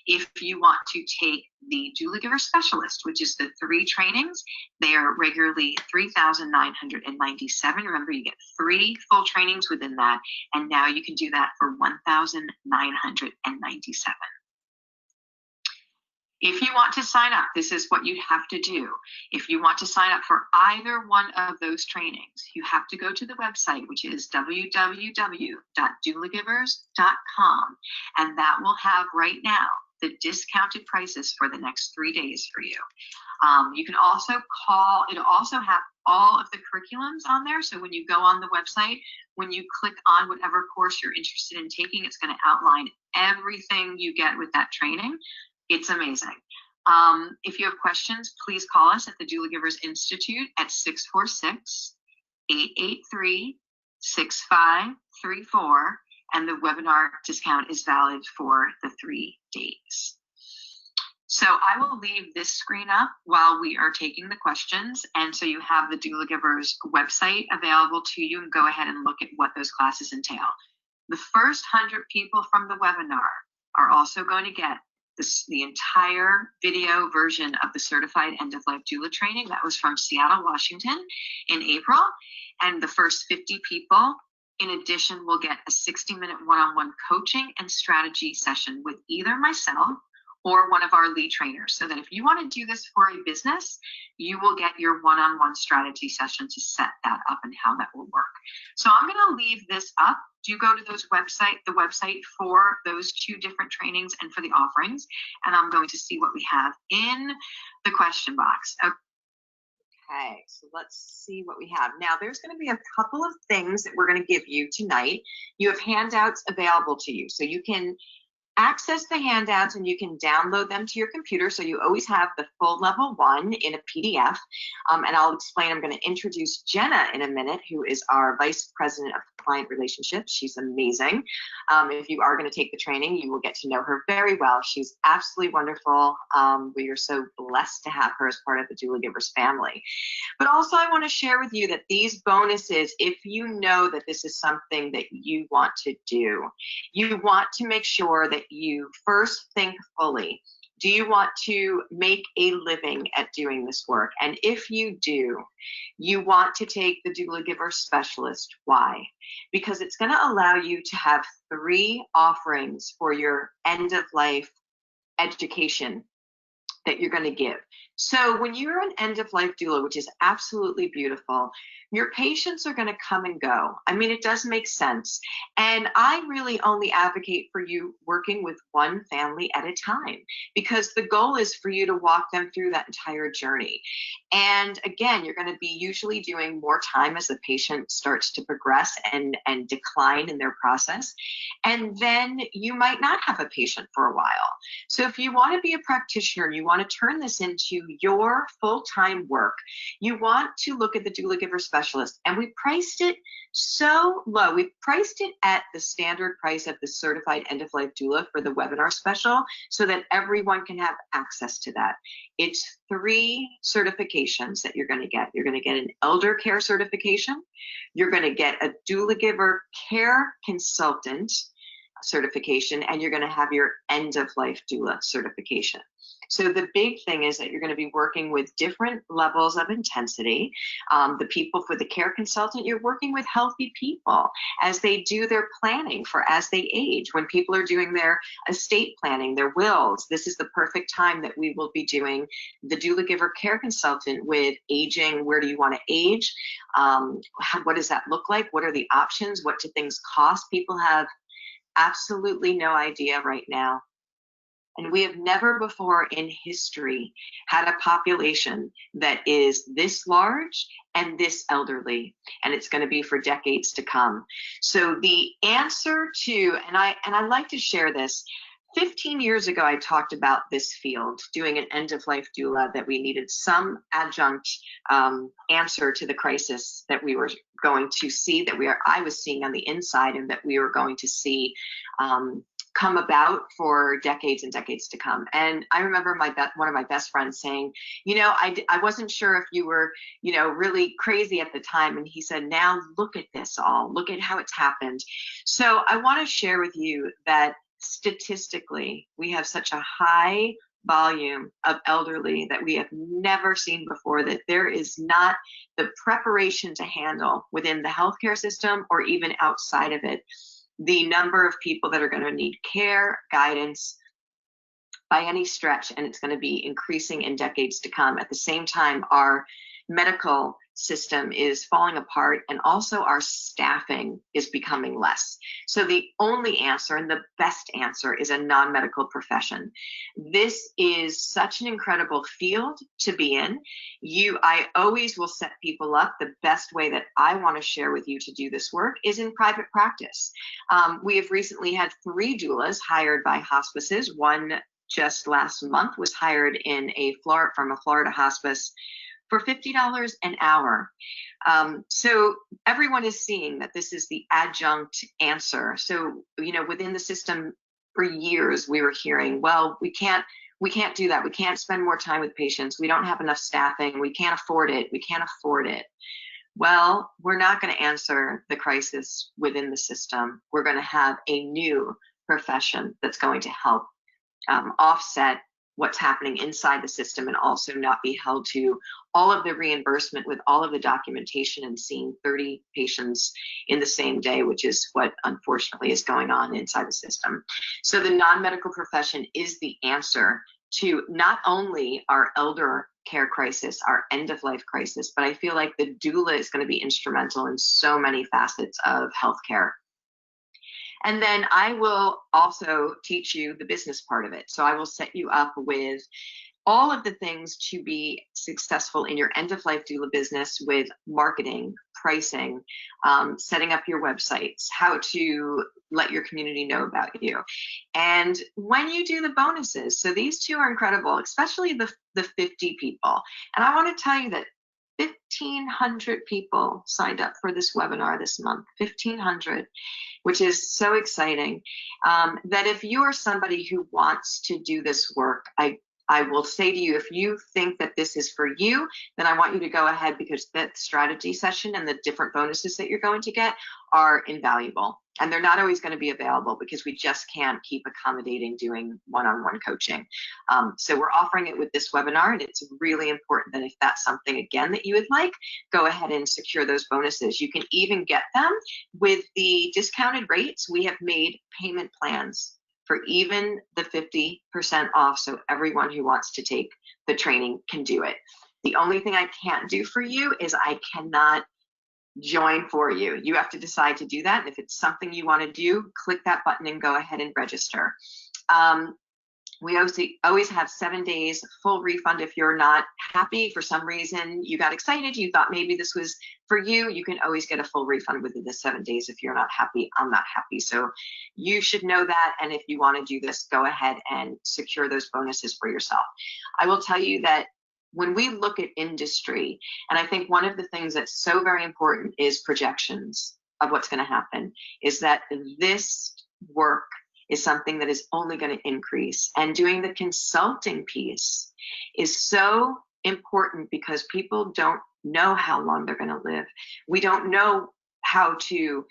If you want to take the Doulagiver specialist, which is the 3 trainings, they are regularly 3,997. Remember, you get 3 full trainings within that, and now you can do that for 1,997. If you want to sign up, this is what you have to do. If you want to sign up for either one of those trainings, you have to go to the website, which is www.doulagivers.com, and that will have right now the discounted prices for the next 3 days for you. You can also it'll also have all of the curriculums on there. So when you go on the website, when you click on whatever course you're interested in taking, it's going to outline everything you get with that training. It's amazing. If you have questions, please call us at the Doulagivers Institute at 646-883-6534, and the webinar discount is valid for the 3 days. So I will leave this screen up while we are taking the questions, and so you have the Doulagivers website available to you, and go ahead and look at what those classes entail. The first 100 people from the webinar are also going to get the entire video version of the certified end of life doula training. That was from Seattle, Washington in April. And the first 50 people, in addition, will get a 60-minute one-on-one coaching and strategy session with either myself or one of our lead trainers, so that if you want to do this for a business, you will get your one-on-one strategy session to set that up and how that will work. So I'm going to leave this up. Do go to the website for those 2 different trainings and for the offerings, and I'm going to see what we have in the question box. Okay, so let's see what we have. Now, there's going to be a couple of things that we're going to give you tonight. You have handouts available to you, so you can access the handouts and you can download them to your computer, so you always have the full level 1 in a PDF. And I'll explain. I'm going to introduce Jenna in a minute, who is our Vice President of Client Relationships. She's amazing. If you are going to take the training, you will get to know her very well. She's absolutely wonderful. We are so blessed to have her as part of the Doulagivers family. But also, I want to share with you that these bonuses, if you know that this is something that you want to do, you want to make sure that you first think fully. Do you want to make a living at doing this work? And if you do, you want to take the Doulagiver Specialist. Why? Because it's going to allow you to have 3 offerings for your end of life education that you're going to give. So when you're an end of life doula, which is absolutely beautiful, your patients are going to come and go. I mean, it does make sense. And I really only advocate for you working with one family at a time, because the goal is for you to walk them through that entire journey. And again, you're going to be usually doing more time as the patient starts to progress and decline in their process. And then you might not have a patient for a while. So if you want to be a practitioner, you want to turn this into your full-time work, you want to look at the Doulagiver Specialist. And we priced it so low. We priced it at the standard price of the certified end-of-life doula for the webinar special, so that everyone can have access to that. It's 3 certifications that you're going to get. You're going to get an elder care certification. You're going to get a Doulagiver care consultant certification, and you're going to have your end-of-life doula certification. So the big thing is that you're going to be working with different levels of intensity. The people for the care consultant, you're working with healthy people as they do their planning for as they age. When people are doing their estate planning, their wills, this is the perfect time that we will be doing the Doulagiver care consultant with aging. Where do you want to age? What does that look like? What are the options? What do things cost? People have absolutely no idea right now. And we have never before in history had a population that is this large and this elderly, and it's going to be for decades to come. So the answer to, and I like to share this, 15 years ago, I talked about this field, doing an end-of-life doula, that we needed some adjunct answer to the crisis that we were going to see, I was seeing on the inside, and that we were going to see come about for decades and decades to come. And I remember one of my best friends saying, I wasn't sure if you were, really crazy at the time. And he said, now look at this all, look at how it's happened. So I want to share with you that statistically, we have such a high volume of elderly that we have never seen before, that there is not the preparation to handle within the healthcare system or even outside of it the number of people that are going to need care, guidance by any stretch, and it's going to be increasing in decades to come. At the same time, our medical system is falling apart, and also our staffing is becoming less. So the only answer, and the best answer, is a non-medical profession. This is such an incredible field to be in. I always will set people up. The best way that I want to share with you to do this work is in private practice. We have recently had 3 doulas hired by hospices. One just last month was hired from a Florida hospice for $50 an hour. So everyone is seeing that this is the adjunct answer. So, within the system for years, we were hearing, well, we can't do that. We can't spend more time with patients. We don't have enough staffing. We can't afford it. We can't afford it. Well, we're not going to answer the crisis within the system. We're going to have a new profession that's going to help offset what's happening inside the system, and also not be held to all of the reimbursement with all of the documentation and seeing 30 patients in the same day, which is what unfortunately is going on inside the system. So the non-medical profession is the answer to not only our elder care crisis, our end of life crisis, but I feel like the doula is going to be instrumental in so many facets of healthcare. And then I will also teach you the business part of it. So I will set you up with all of the things to be successful in your end of life doula business, with marketing, pricing, setting up your websites, how to let your community know about you. And when you do the bonuses, so these two are incredible, especially the 50 people. And I want to tell you that 1,500 people signed up for this webinar this month, 1,500, which is so exciting. That if you are somebody who wants to do this work, I will say to you, if you think that this is for you, then I want you to go ahead, because that strategy session and the different bonuses that you're going to get are invaluable. And they're not always going to be available because we just can't keep accommodating doing one-on-one coaching. So we're offering it with this webinar, and it's really important that if that's something, again, that you would like, go ahead and secure those bonuses. You can even get them with the discounted rates. We have made payment plans for even the 50% off, so everyone who wants to take the training can do it. The only thing I can't do for you is I cannot join for you. You have to decide to do that. And if it's something you want to do, click that button and go ahead and register. We always have 7 days full refund. If you're not happy for some reason, you got excited, you thought maybe this was for you, you can always get a full refund within the 7 days. If you're not happy, I'm not happy. So you should know that. And if you want to do this, go ahead and secure those bonuses for yourself. I will tell you that when we look at industry, and I think one of the things that's so very important is projections of what's going to happen, is that this work is something that is only going to increase. And doing the consulting piece is so important because people don't know how long they're going to live. We don't know how to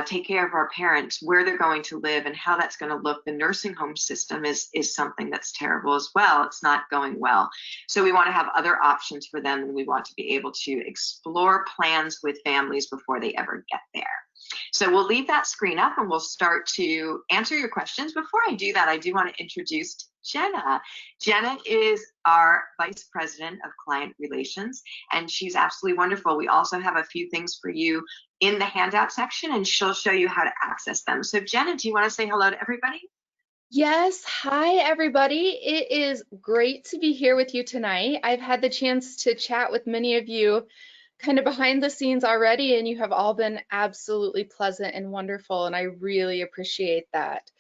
take care of our parents, where they're going to live, and how that's going to look. The nursing home system is something that's terrible as well. It's not going well. So we want to have other options for them, and we want to be able to explore plans with families before they ever get there. So we'll leave that screen up and we'll start to answer your questions. Before I do that, I do want to introduce Jenna. Jenna is our Vice President of Client Relations, and she's absolutely wonderful. We also have a few things for you in the handout section, and she'll show you how to access them. So Jenna, do you want to say hello to everybody? Yes, hi everybody. It is great to be here with you tonight. I've had the chance to chat with many of you kind of behind the scenes already, and you have all been absolutely pleasant and wonderful, and I really appreciate that.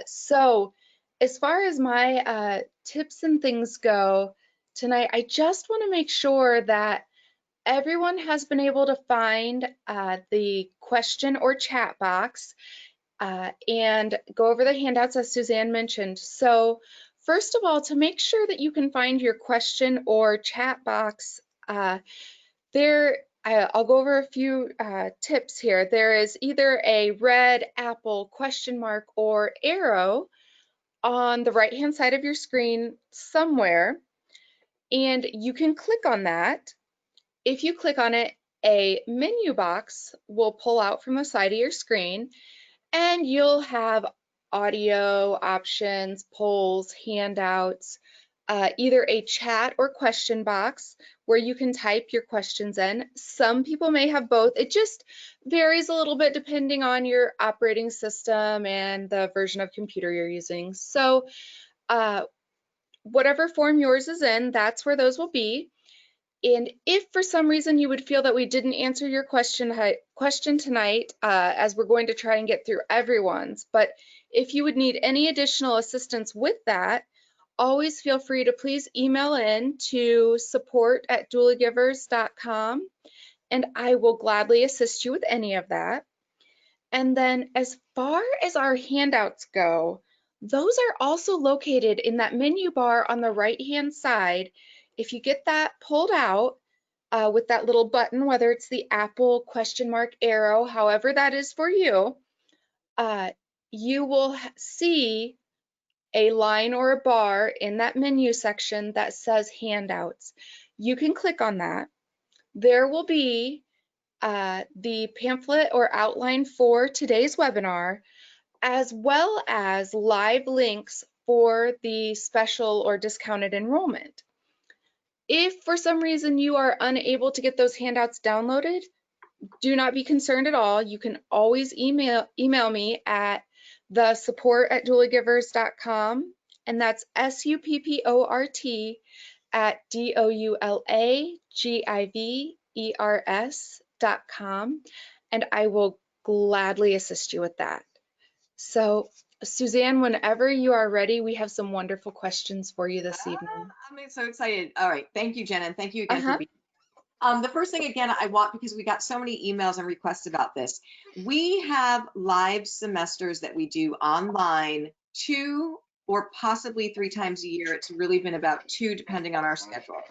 So as far as my tips and things go tonight, I just want to make sure that everyone has been able to find the question or chat box and go over the handouts as Suzanne mentioned. So first of all, to make sure that you can find your question or chat box, I'll go over a few tips here. There is either a red apple question mark or arrow on the right hand side of your screen somewhere, and you can click on that. If you click on it, a menu box will pull out from the side of your screen, and you'll have audio options, polls, handouts, either a chat or question box where you can type your questions in. Some people may have both. It just varies a little bit depending on your operating system and the version of computer you're using. So whatever form yours is in, that's where those will be. And if for some reason you would feel that we didn't answer your question tonight, as we're going to try and get through everyone's, but if you would need any additional assistance with that, always feel free to please email in to support@doulagivers.com, and I will gladly assist you with any of that. And then as far as our handouts go, those are also located in that menu bar on the right-hand side. If you get that pulled out with that little button, whether it's the apple, question mark, arrow, however that is for you, you will see a line or a bar in that menu section that says handouts. You can click on that. There will be the pamphlet or outline for today's webinar, as well as live links for the special or discounted enrollment. If for some reason you are unable to get those handouts downloaded, do not be concerned at all. You can always email me at the support@doulagivers.com, and that's support@doulagivers.com, and I will gladly assist you with that. So, Suzanne, whenever you are ready, we have some wonderful questions for you this evening. I'm so excited. All right. Thank you, Jenna. And thank you again for being the first thing, again, I want, because we got so many emails and requests about this, we have live semesters that we do online 2 or possibly 3 times a year. It's really been about 2, depending on our schedule.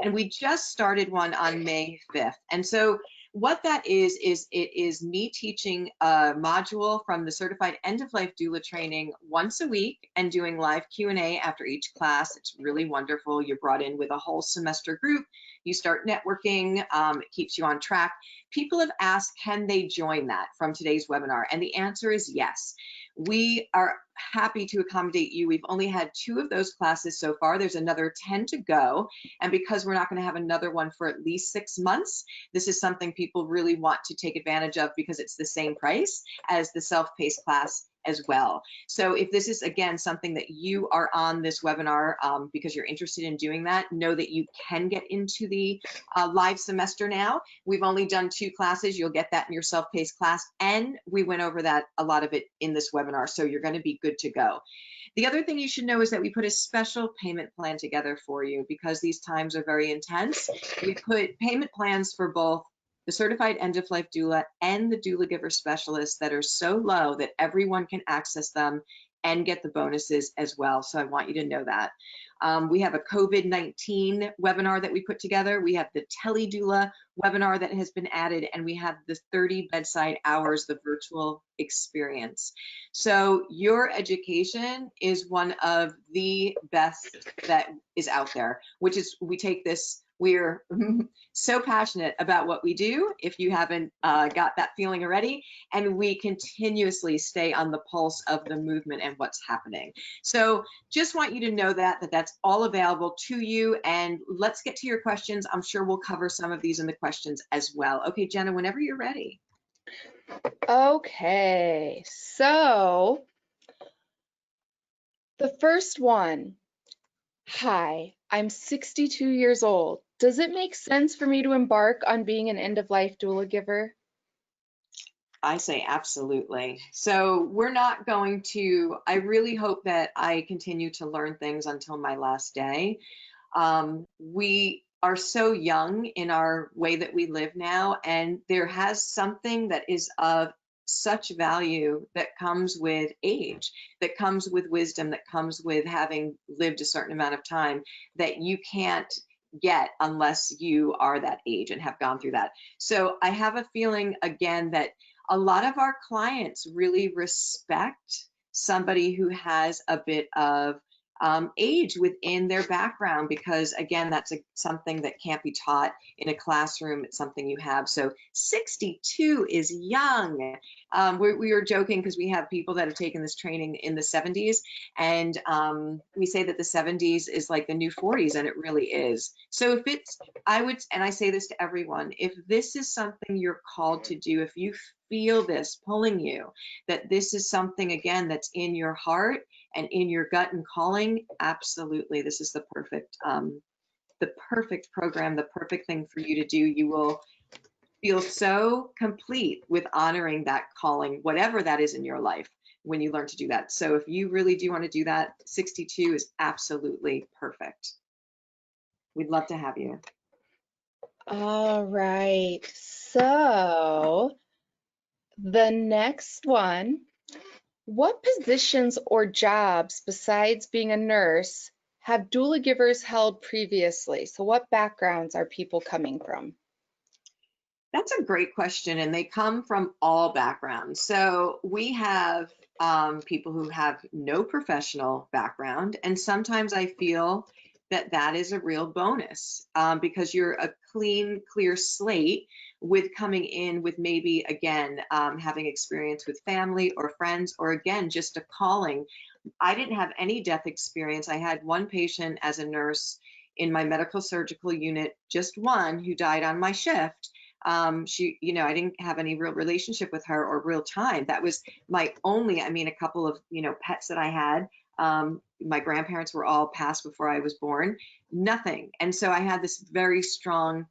And we just started one on May 5th. And so what that is it is me teaching a module from the Certified End of Life Doula training once a week and doing live Q&A after each class. It's really wonderful. You're brought in with a whole semester group. You start networking. It keeps you on track. People have asked, can they join that from today's webinar? And the answer is yes. We are happy to accommodate you. We've only had 2 of those classes so far. There's another 10 to go. And because we're not going to have another one for at least 6 months, this is something people really want to take advantage of because it's the same price as the self-paced class as well. So if this is, again, something that you are on this webinar because you're interested in doing that, know that you can get into the live semester now. We've only done 2 classes. You'll get that in your self-paced class. And we went over that, a lot of it in this webinar. So you're going to be good to go. The other thing you should know is that we put a special payment plan together for you because these times are very intense. We put payment plans for both the Certified End of Life Doula and the Doulagiver Specialists that are so low that everyone can access them and get the bonuses as well. So I want you to know that. We have a COVID-19 webinar that we put together. We have the Tele-Doula webinar that has been added, and we have the 30 bedside hours, the virtual experience. So your education is one of the best that is out there, which is, we take this, we're so passionate about what we do, if you haven't got that feeling already, and we continuously stay on the pulse of the movement and what's happening. So just want you to know that that's all available to you, and let's get to your questions. I'm sure we'll cover some of these in the questions as well. Okay, Jenna, whenever you're ready. Okay, so the first one. Hi, I'm 62 years old. Does it make sense for me to embark on being an end-of-life doula giver? I say absolutely. So we're not going to, I really hope that I continue to learn things until my last day. We are so young in our way that we live now, and there has something that is of such value that comes with age, that comes with wisdom, that comes with having lived a certain amount of time that you can't get unless you are that age and have gone through that. So I have a feeling, again, that a lot of our clients really respect somebody who has a bit of age within their background, because again, that's something that can't be taught in a classroom. It's something you have. So 62 is young. We were joking because we have people that have taken this training in the 70s, and we say that the 70s is like the new 40s, and it really is. So if it's, and I say this to everyone, if this is something you're called to do, if you feel this pulling you, that this is something, again, that's in your heart and in your gut and calling, absolutely, this is the perfect program, the perfect thing for you to do. You will feel so complete with honoring that calling, whatever that is in your life, when you learn to do that. So if you really do want to do that, 62 is absolutely perfect. We'd love to have you. All right, so the next one, what positions or jobs besides being a nurse have doula givers held previously? So what backgrounds are people coming from? That's a great question, and they come from all backgrounds. So we have people who have no professional background. And sometimes I feel that that is a real bonus because you're a clean, clear slate with coming in with maybe, again, having experience with family or friends, or again, just a calling. I didn't have any death experience. I had one patient as a nurse in my medical surgical unit, just one, who died on my shift. She, you know, I didn't have any real relationship with her or real time. That was my only, I mean, a couple of, you know, pets that I had. My grandparents were all passed before I was born, nothing. And so I had this very strong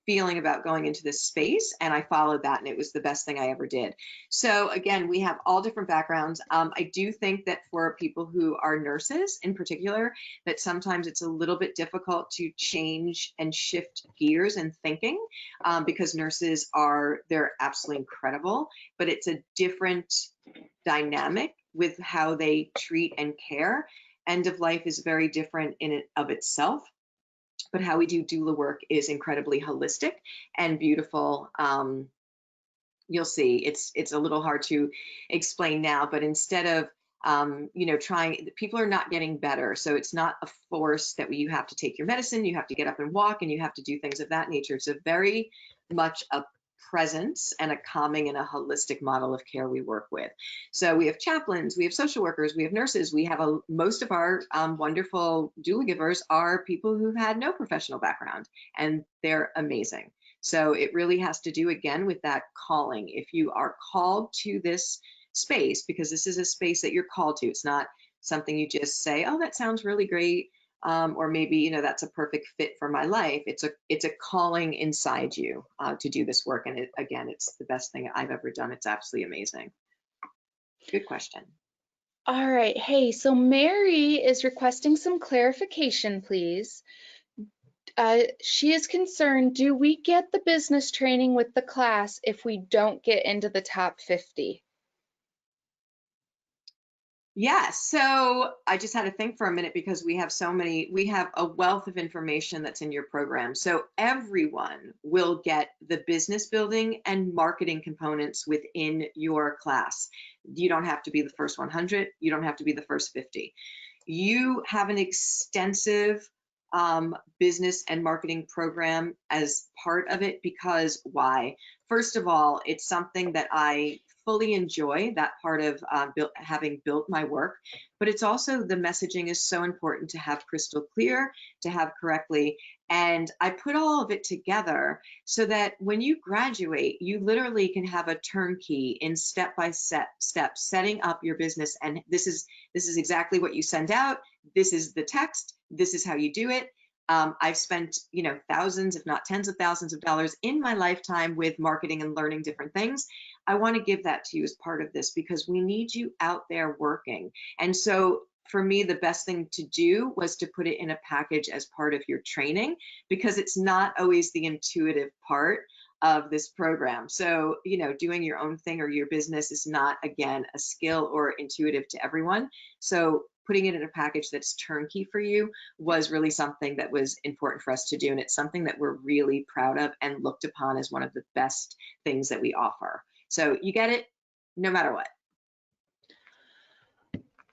feeling about going into this space, and I followed that, and it was the best thing I ever did. So again, we have all different backgrounds. I do think that for people who are nurses in particular, that sometimes it's a little bit difficult to change and shift gears and thinking because nurses they're absolutely incredible, but it's a different dynamic with how they treat and care. End of life is very different in and of itself, but how we do doula work is incredibly holistic and beautiful. You'll see, it's a little hard to explain now, but instead of you know, people are not getting better. So it's not a force that you have to take your medicine, you have to get up and walk, and you have to do things of that nature. It's a very much a presence and a calming and a holistic model of care we work with. So we have chaplains, we have social workers, we have nurses, we have most of our wonderful doula givers are people who've had no professional background, and they're amazing. So it really has to do, again, with that calling. If you are called to this space, because this is a space that you're called to, it's not something you just say, oh, that sounds really great. Or maybe, you know, that's a perfect fit for my life. It's a calling inside you to do this work. And again, it's the best thing I've ever done. It's absolutely amazing. Good question. All right. Hey, so Mary is requesting some clarification, please. She is concerned, do we get the business training with the class if we don't get into the top 50? Yeah, so I just had to think for a minute because we have a wealth of information that's in your program. So everyone will get the business building and marketing components within your class. You don't have to be the first 100. You don't have to be the first 50. You have an extensive business and marketing program as part of it because why? First of all, it's something that I fully enjoy, that part of having built my work, but it's also the messaging is so important to have crystal clear, to have correctly. And I put all of it together so that when you graduate, you literally can have a turnkey in step-by-step setting up your business. And this is exactly what you send out. This is the text. This is how you do it. I've spent, you know, thousands, if not tens of thousands of dollars in my lifetime with marketing and learning different things. I want to give that to you as part of this because we need you out there working. And so for me, the best thing to do was to put it in a package as part of your training because it's not always the intuitive part of this program. So, you know, doing your own thing or your business is not, again, a skill or intuitive to everyone. So putting it in a package that's turnkey for you was really something that was important for us to do. And it's something that we're really proud of and looked upon as one of the best things that we offer. So you get it no matter what.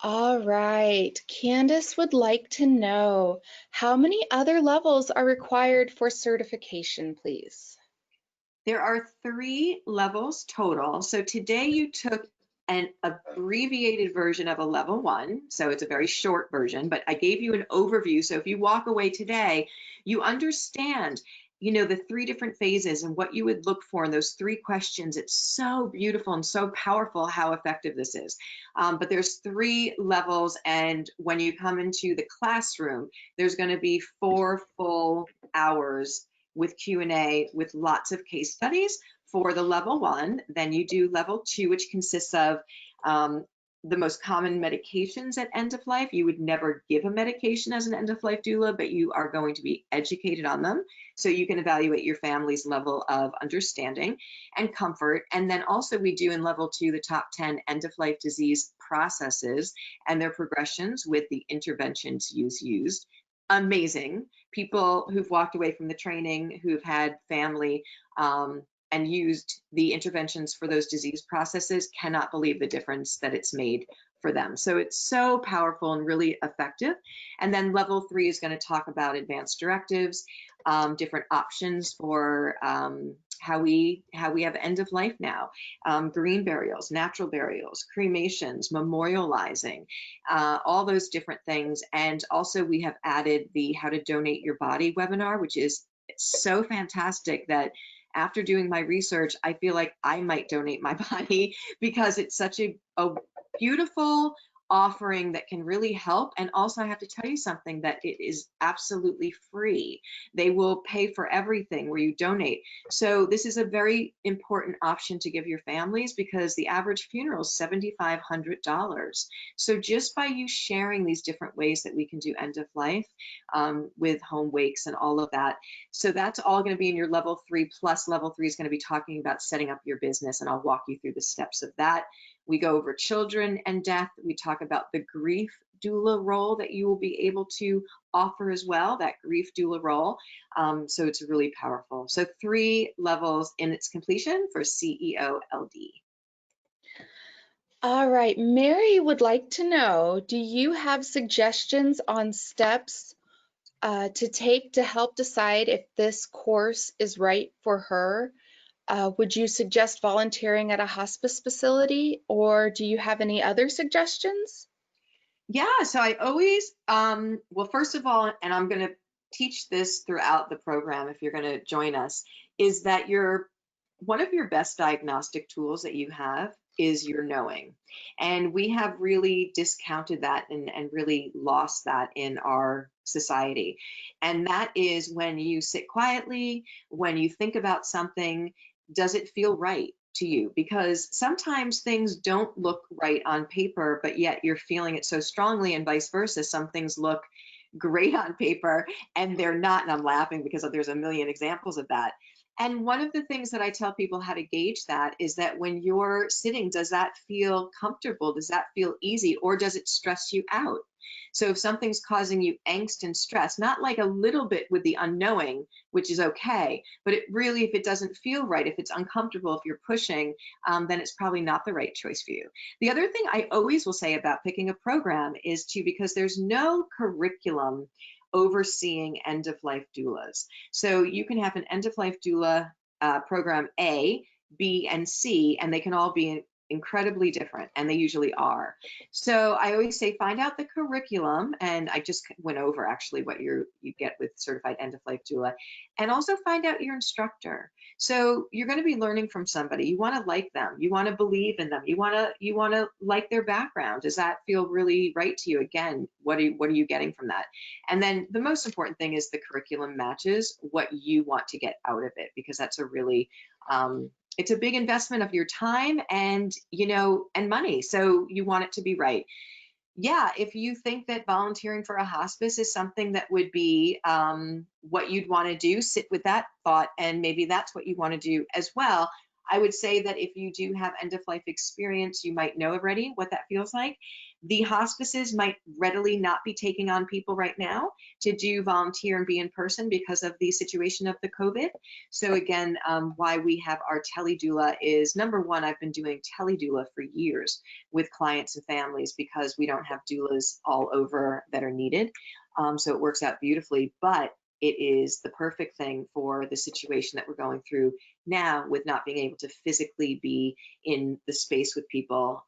All right. Candace would like to know how many other levels are required for certification, please? There are 3 levels total. So today you took an abbreviated version of a level 1. So it's a very short version, but I gave you an overview. So if you walk away today, you understand, you know, the 3 different phases and what you would look for in those 3 questions. It's so beautiful and so powerful how effective this is. But there's 3 levels. And when you come into the classroom, there's going to be 4 full hours with Q&A with lots of case studies for the level 1. Then you do level 2, which consists of the most common medications at end of life. You would never give a medication as an end of life doula, but you are going to be educated on them so you can evaluate your family's level of understanding and comfort. And then also we do in level 2 the top 10 end of life disease processes and their progressions with the interventions used. Amazing people who've walked away from the training, who've had family and used the interventions for those disease processes cannot believe the difference that it's made for them. So it's so powerful and really effective. And then level 3 is going to talk about advanced directives, different options for how we have end of life now, green burials, natural burials, cremations, memorializing, all those different things. And also we have added the how to donate your body webinar, which is so fantastic that after doing my research, I feel like I might donate my body because it's such a beautiful offering that can really help. And also I have to tell you something, that it is absolutely free. They will pay for everything where you donate. So this is a very important option to give your families, because the average funeral is $7,500. So just by you sharing these different ways that we can do end of life with home wakes and all of that. So that's all going to be in your level 3, plus level 3 is going to be talking about setting up your business, and I'll walk you through the steps of that. We go over children and death. We talk about the grief doula role that you will be able to offer as well, that grief doula role. So it's really powerful. So 3 levels in its completion for CEO LD. All right, Mary would like to know, do you have suggestions on steps to take to help decide if this course is right for her? Would you suggest volunteering at a hospice facility, or do you have any other suggestions? Yeah, so I always, well, first of all, and I'm going to teach this throughout the program if you're going to join us, is that one of your best diagnostic tools that you have is your knowing. And we have really discounted that and really lost that in our society. And that is when you sit quietly, when you think about something, does it feel right to you? Because sometimes things don't look right on paper, but yet you're feeling it so strongly, and vice versa. Some things look great on paper and they're not. And I'm laughing because there's a million examples of that. And one of the things that I tell people how to gauge that is that when you're sitting, does that feel comfortable? Does that feel easy? Or does it stress you out? So if something's causing you angst and stress, not like a little bit with the unknowing, which is okay, but it really, if it doesn't feel right, if it's uncomfortable, if you're pushing, then it's probably not the right choice for you. The other thing I always will say about picking a program is because there's no curriculum overseeing end of life doulas. So you can have an end of life doula program A, B, and C, and they can all be incredibly different, and they usually are. So I always say find out the curriculum, and I just went over actually what you get with certified end of life doula, and also find out your instructor. So you're going to be learning from somebody. You want to like them, you want to believe in them, you want to like their background. Does that feel really right to you? Again, what are you getting from that? And then the most important thing is the curriculum matches what you want to get out of it, because that's a really it's a big investment of your time and and money, so you want it to be right. Yeah, if you think that volunteering for a hospice is something that would be what you'd want to do, sit with that thought, and maybe that's what you want to do as well. I would say that if you do have end of life experience, you might know already what that feels like. The hospices might readily not be taking on people right now to do volunteer and be in person because of the situation of the COVID. So again, why we have our teledoula is, number one, I've been doing teledoula for years with clients and families because we don't have doulas all over that are needed. So it works out beautifully, but it is the perfect thing for the situation that we're going through now with not being able to physically be in the space with people.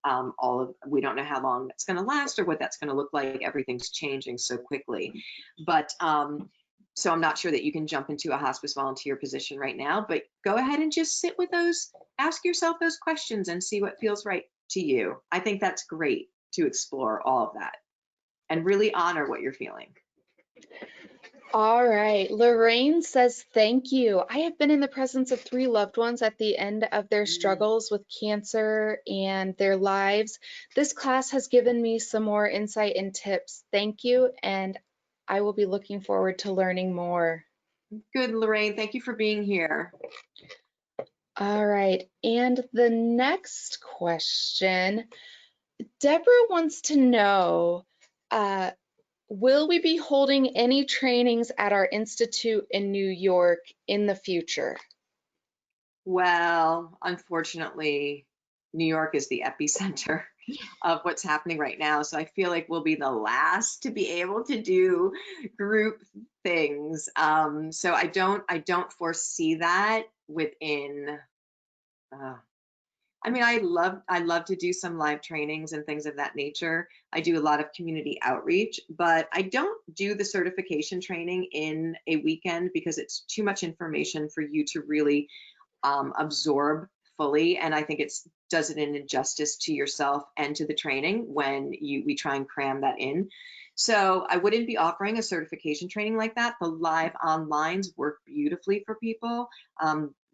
We don't know how long that's going to last or what that's going to look like. Everything's changing so quickly. But so I'm not sure that you can jump into a hospice volunteer position right now, but go ahead and just sit with those, ask yourself those questions and see what feels right to you. I think that's great to explore all of that and really honor what you're feeling. All right, Lorraine says, thank you. I have been in the presence of 3 loved ones at the end of their struggles with cancer and their lives. This class has given me some more insight and tips. Thank you, and I will be looking forward to learning more. Good, Lorraine. Thank you for being here. All right, and the next question, Deborah wants to know, will we be holding any trainings at our institute in New York in the future? Well, unfortunately, New York is the epicenter of what's happening right now. So I feel like we'll be the last to be able to do group things. So I don't foresee that within. Uh, I mean, I love to do some live trainings and things of that nature. I do a lot of community outreach, but I don't do the certification training in a weekend because it's too much information for you to really absorb fully. And I think it's does it an injustice to yourself and to the training when we try and cram that in. So I wouldn't be offering a certification training like that. The live onlines work beautifully for people.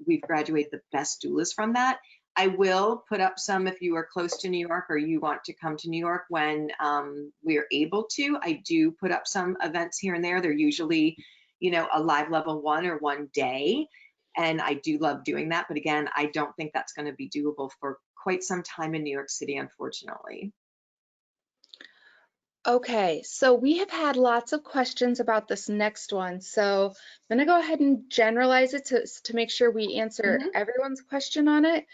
We've graduated the best doulas from that. I will put up some if you are close to New York or you want to come to New York when we're able to. I do put up some events here and there. They're usually, a live level 1 or 1 day. And I do love doing that. But again, I don't think that's going to be doable for quite some time in New York City, unfortunately. Okay, so we have had lots of questions about this next one. So I'm going to go ahead and generalize it to make sure we answer everyone's question on it.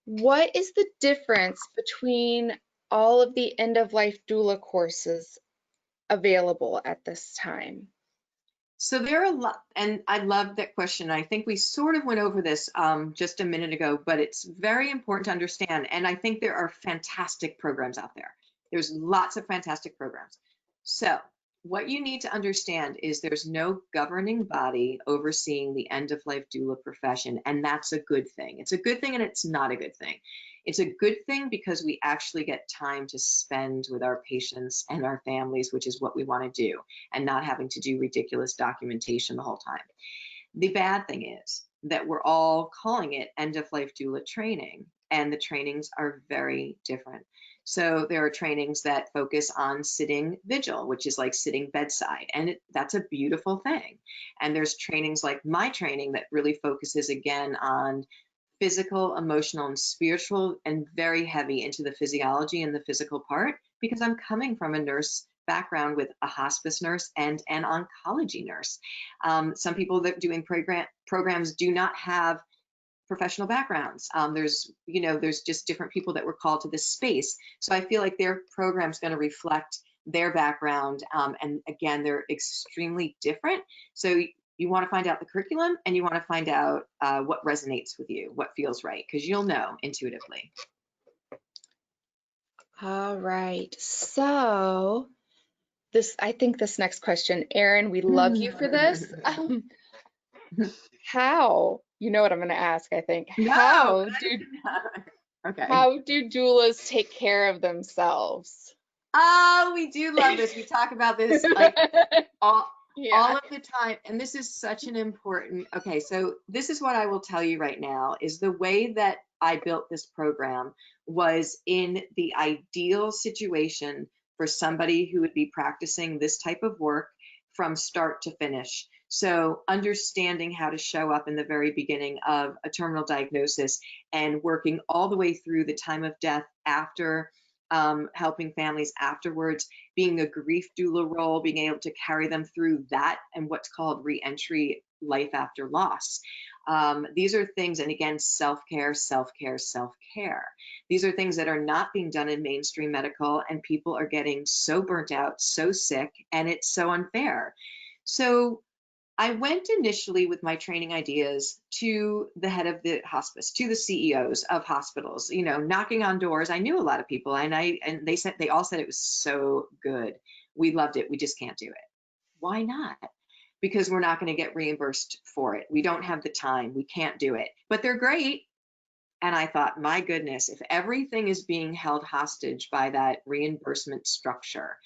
What is the difference between all of the end-of-life doula courses available at this time? So there are a lot, and I love that question. I think we sort of went over this just a minute ago, but it's very important to understand. And I think there are fantastic programs out there. There's lots of fantastic programs. So what you need to understand is there's no governing body overseeing the end-of-life doula profession, and that's a good thing. It's a good thing and it's not a good thing. It's a good thing because we actually get time to spend with our patients and our families, which is what we want to do, and not having to do ridiculous documentation the whole time. The bad thing is that we're all calling it end-of-life doula training, and the trainings are very different. So there are trainings that focus on sitting vigil, which is like sitting bedside, and that's a beautiful thing. And there's trainings like my training that really focuses again on physical, emotional, and spiritual, and very heavy into the physiology and the physical part, because I'm coming from a nurse background with a hospice nurse and an oncology nurse. Some people that are doing programs do not have professional backgrounds. There's just different people that were called to this space. So I feel like their program's going to reflect their background. And again, they're extremely different. So you want to find out the curriculum and you want to find out what resonates with you, what feels right, because you'll know intuitively. All right, so I think this next question, Erin, we love you for this. How, you know what I'm going to ask, I think. No. Okay. How do doulas take care of themselves? Oh, we do love this. We talk about this like all of the time. And this is such an important, okay, so this is what I will tell you right now is the way that I built this program was in the ideal situation for somebody who would be practicing this type of work from start to finish. So understanding how to show up in the very beginning of a terminal diagnosis and working all the way through the time of death after, helping families afterwards, being a grief doula role, being able to carry them through that and what's called reentry life after loss. These are things, and again, self-care, self-care, self-care. These are things that are not being done in mainstream medical, and people are getting so burnt out, so sick, and it's so unfair. So I went initially with my training ideas to the head of the hospice, to the CEOs of hospitals, knocking on doors. I knew a lot of people, and they all said it was so good. We loved it. We just can't do it. Why not? Because we're not going to get reimbursed for it. We don't have the time. We can't do it. But they're great. And I thought, my goodness, if everything is being held hostage by that reimbursement structure,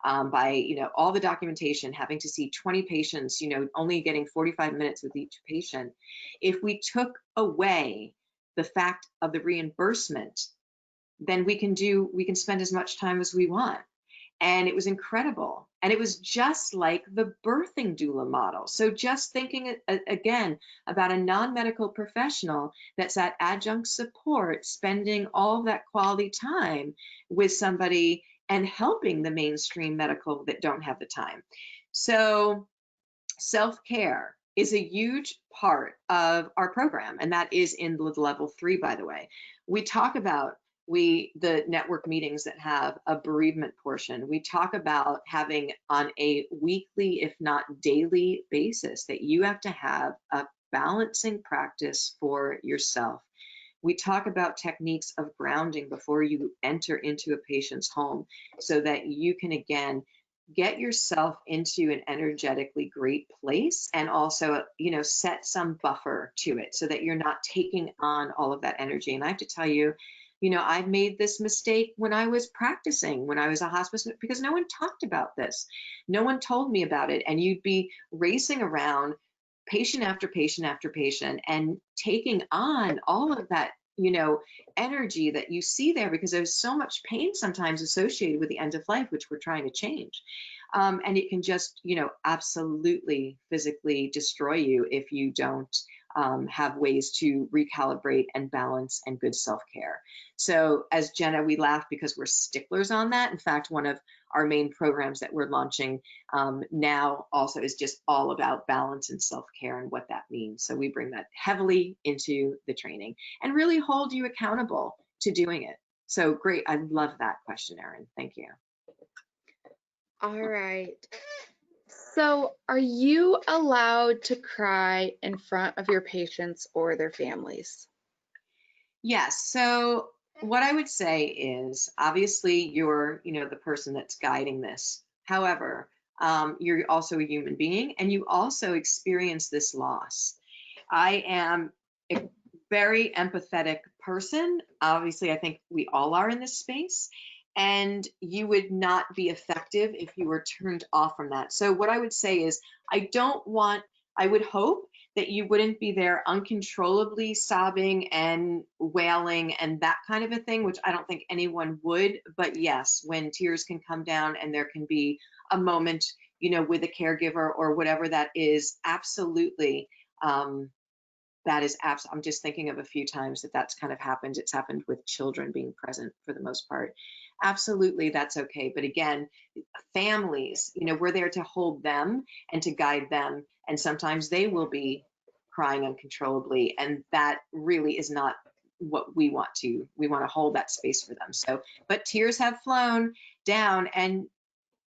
by all the documentation, having to see 20 patients, only getting 45 minutes with each patient, if we took away the fact of the reimbursement, then we can spend as much time as we want. And it was incredible. And it was just like the birthing doula model. So just thinking again about a non-medical professional that's at adjunct support, spending all that quality time with somebody and helping the mainstream medical that don't have the time. So self-care is a huge part of our program, and that is in the level 3, by the way. We talk about the network meetings that have a bereavement portion. We talk about having on a weekly, if not daily basis, that you have to have a balancing practice for yourself. We talk about techniques of grounding before you enter into a patient's home so that you can, again, get yourself into an energetically great place, and also, set some buffer to it so that you're not taking on all of that energy. And I have to tell you, I've made this mistake when I was practicing, when I was a hospice, because no one talked about this. No one told me about it. And you'd be racing around patient after patient after patient and taking on all of that, energy that you see there, because there's so much pain sometimes associated with the end of life, which we're trying to change. And it can just, absolutely physically destroy you if you don't have ways to recalibrate and balance and good self-care. So as Jenna, we laugh because we're sticklers on that. In fact, one of our main programs that we're launching now also is just all about balance and self-care and what that means. So we bring that heavily into the training and really hold you accountable to doing it. So great. I love that question, Erin. Thank you. All right. So are you allowed to cry in front of your patients or their families? Yes. So what I would say is, obviously you're, the person that's guiding this. However, you're also a human being, and you also experience this loss. I am a very empathetic person. Obviously, I think we all are in this space, and you would not be effective if you were turned off from that. So what I would say is, I would hope that you wouldn't be there uncontrollably sobbing and wailing and that kind of a thing, which I don't think anyone would. But yes, when tears can come down and there can be a moment, with a caregiver or whatever that is, absolutely. That is I'm just thinking of a few times that's kind of happened. It's happened with children being present for the most part. Absolutely, that's okay. But again, families, we're there to hold them and to guide them. And sometimes they will be crying uncontrollably. And that really is not what we want to hold that space for them. So, but tears have flown down, and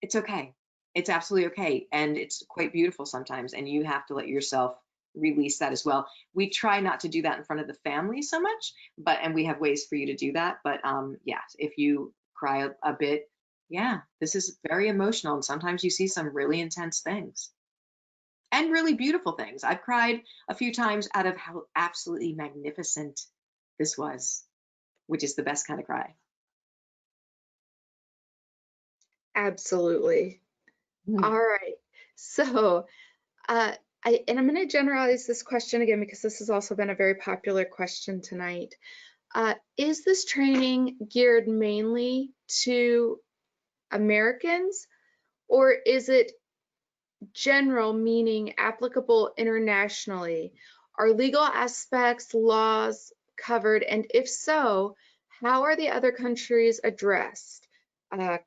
it's okay. It's absolutely okay. And it's quite beautiful sometimes. And you have to let yourself release that as well. We try not to do that in front of the family so much, and we have ways for you to do that. But yeah, if you cry a bit, yeah, this is very emotional. And sometimes you see some really intense things and really beautiful things. I've cried a few times out of how absolutely magnificent this was, which is the best kind of cry. Absolutely. All right. So, I'm going to generalize this question again because this has also been a very popular question tonight. Is this training geared mainly to Americans, or is it general, meaning applicable internationally? Are legal aspects, laws covered? And if so, how are the other countries addressed?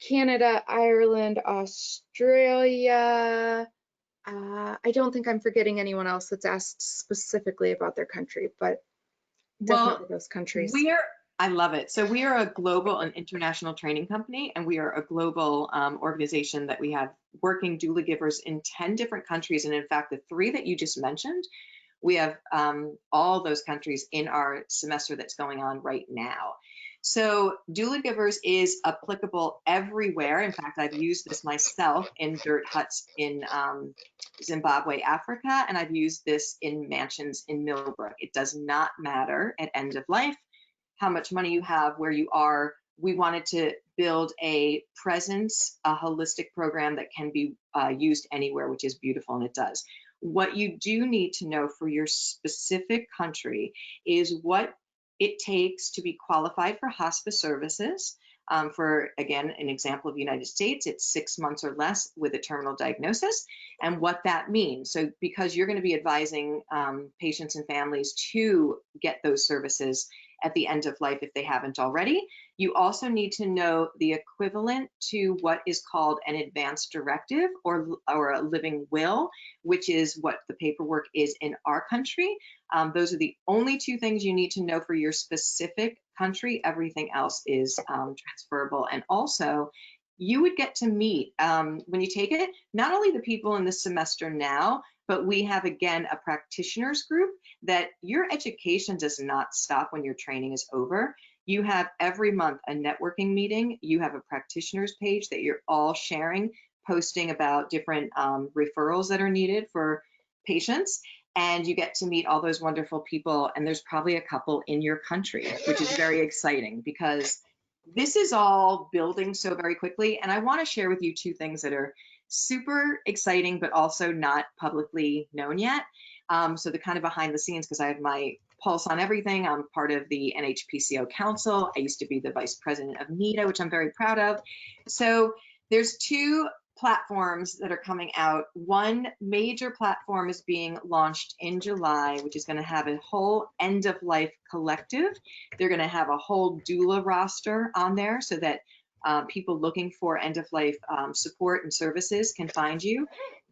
Canada, Ireland, Australia. I don't think I'm forgetting anyone else that's asked specifically about their country, but definitely those countries. I love it. So we are a global and international training company, and we are a global organization that we have working doula givers in 10 different countries. And in fact, the 3 that you just mentioned, we have all those countries in our semester that's going on right now. So doula givers is applicable everywhere. In fact, I've used this myself in dirt huts in Zimbabwe, Africa, and I've used this in mansions in Millbrook. It does not matter at end of life how much money you have, where you are. We wanted to build a presence, a holistic program that can be used anywhere, which is beautiful, and it does. What you do need to know for your specific country is what it takes to be qualified for hospice services. For, again, an example of the United States, it's 6 months or less with a terminal diagnosis, and what that means. So because you're going to be advising patients and families to get those services at the end of life if they haven't already, You also need to know the equivalent to what is called an advance directive or a living will, which is what the paperwork is in our country. Those are the only two things you need to know for your specific country. Everything else is transferable. And also, you would get to meet, when you take it, not only the people in the semester now, but we have, again, a practitioners group that your education does not stop when your training is over. You have every month a networking meeting. You have a practitioners page that you're all sharing, posting about different referrals that are needed for patients. And you get to meet all those wonderful people. And there's probably a couple in your country, which is very exciting because this is all building so very quickly. And I want to share with you two things that are super exciting, but also not publicly known yet. So the kind of behind the scenes, because I have my pulse on everything. I'm part of the NHPCO Council. I used to be the vice president of NEDA, which I'm very proud of. So there's two platforms that are coming out. One major platform is being launched in July, which is going to have a whole end of life collective. They're going to have a whole doula roster on there so that people looking for end of life support and services can find you.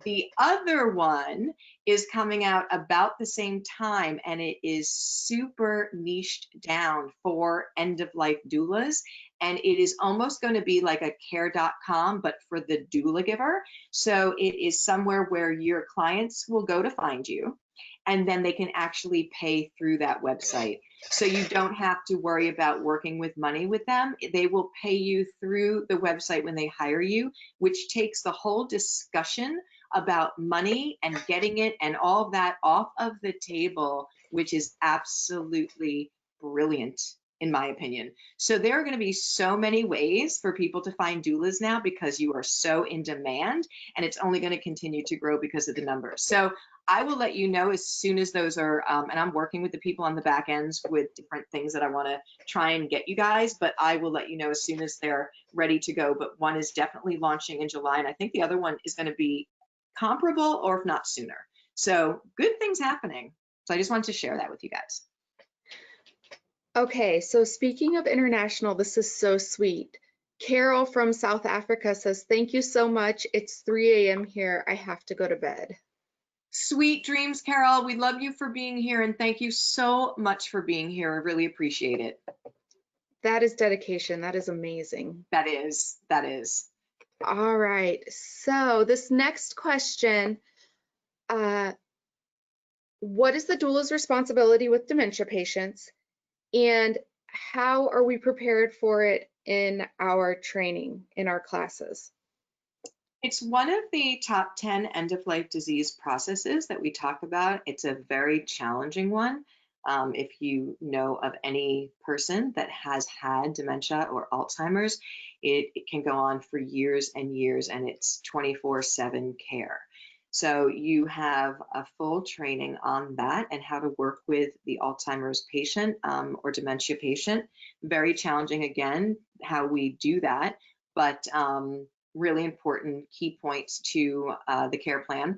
The other one is coming out about the same time, and it is super niched down for end of life doulas. And it is almost going to be like a care.com, but for the doula giver. So it is somewhere where your clients will go to find you, and then they can actually pay through that website. So you don't have to worry about working with money with them. They will pay you through the website when they hire you, which takes the whole discussion about money and getting it and all of that off of the table, which is absolutely brilliant in my opinion. So there are going to be so many ways for people to find doulas now because you are so in demand, and it's only going to continue to grow because of the numbers. So I will let you know as soon as those are, and I'm working with the people on the back ends with different things that I want to try and get you guys, but I will let you know as soon as they're ready to go. But one is definitely launching in July, and I think the other one is going to be comparable or if not sooner. So good things happening. So I just wanted to share that with you guys. Okay, so speaking of international, this is so sweet. Carol from South Africa says, thank you so much. It's 3 a.m. here. I have to go to bed. Sweet dreams, Carol. We love you for being here, and thank you so much for being here. I really appreciate it. That is dedication. That is amazing. That is. All right, so this next question, what is the doula's responsibility with dementia patients, and how are we prepared for it in our training, in our classes? It's one of the top 10 end-of-life disease processes that we talk about. It's a very challenging one. If you know of any person that has had dementia or Alzheimer's, it can go on for years and years, and it's 24/7 care. So you have a full training on that and how to work with the Alzheimer's patient or dementia patient. Very challenging, again, how we do that, but really important key points to the care plan.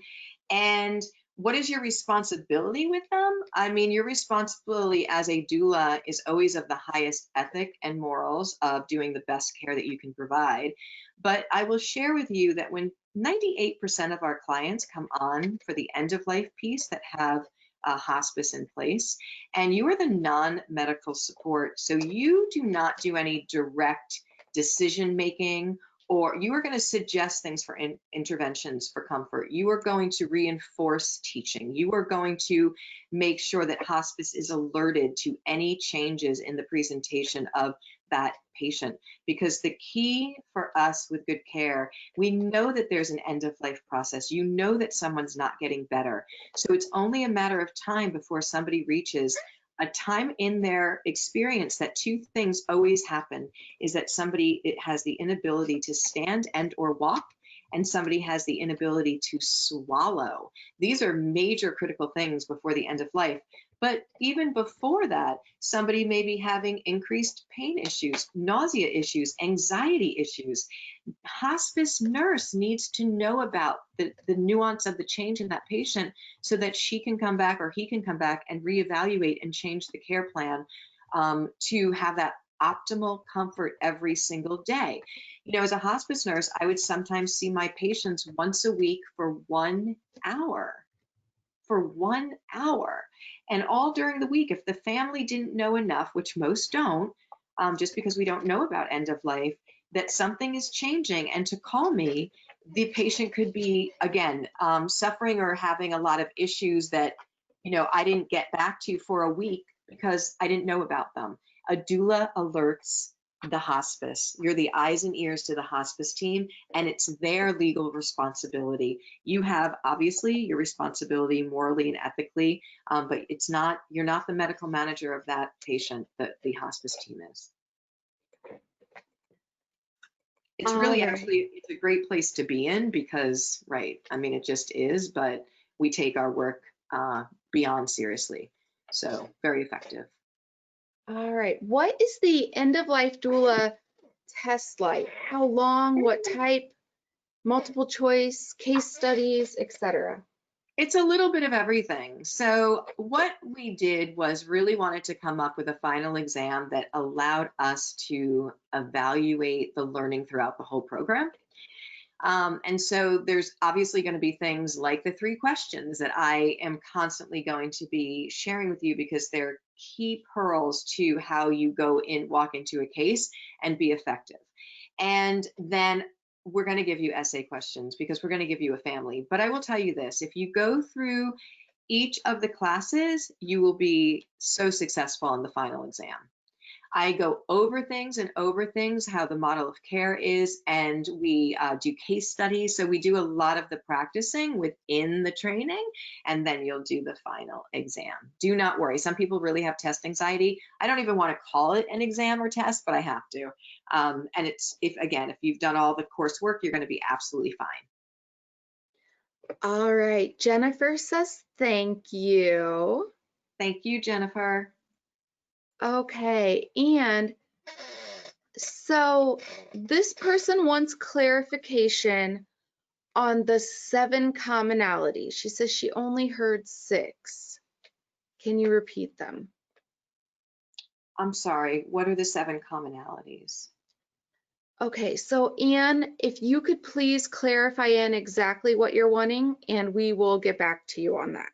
And what is your responsibility with them? I mean, your responsibility as a doula is always of the highest ethic and morals of doing the best care that you can provide. But I will share with you that when 98% of our clients come on for the end of life piece that have a hospice in place, and you are the non-medical support, so you do not do any direct decision making, or you are going to suggest things for interventions for comfort. You are going to reinforce teaching. You are going to make sure that hospice is alerted to any changes in the presentation of that patient. Because the key for us with good care, we know that there's an end of life process. You know that someone's not getting better. So it's only a matter of time before somebody reaches a time in their experience that two things always happen, is that somebody has the inability to stand and or walk, and somebody has the inability to swallow. These are major critical things before the end of life. But even before that, somebody may be having increased pain issues, nausea issues, anxiety issues. Hospice nurse needs to know about the nuance of the change in that patient so that she can come back or he can come back and reevaluate and change the care plan to have that optimal comfort every single day. You know, as a hospice nurse, I would sometimes see my patients once a week for 1 hour. For 1 hour. And all during the week, if the family didn't know enough, which most don't, just because we don't know about end of life, that something is changing, and to call me, the patient could be, again, suffering or having a lot of issues that, you know, I didn't get back to for a week because I didn't know about them. A doula alerts the hospice. You're the eyes and ears to the hospice team, and it's their legal responsibility. You have obviously your responsibility morally and ethically, but it's not, you're not the medical manager of that patient, that the hospice team is. It's really actually, it's a great place to be in because, right, I mean, it just is, but we take our work beyond seriously. So very effective. All right. What is the end of life doula test like? How long, what type, multiple choice, case studies, etc.? It's a little bit of everything. So what we did was really wanted to come up with a final exam that allowed us to evaluate the learning throughout the whole program. And so there's obviously going to be things like the 3 questions that I am constantly going to be sharing with you because they're key pearls to how you walk into a case and be effective. And then we're going to give you essay questions because we're going to give you a family. But I will tell you this, if you go through each of the classes, you will be so successful in the final exam. I go over things and over things, how the model of care is, and we do case studies. So we do a lot of the practicing within the training, and then you'll do the final exam. Do not worry. Some people really have test anxiety. I don't even want to call it an exam or test, but I have to. And it's, if you've done all the coursework, you're going to be absolutely fine. All right. Jennifer says thank you. Thank you, Jennifer. Okay, and so this person wants clarification on the 7 commonalities. She says she only heard 6. Can you repeat them? I'm sorry, what are the 7 commonalities? Okay, so Anne, if you could please clarify in exactly what you're wanting, and we will get back to you on that.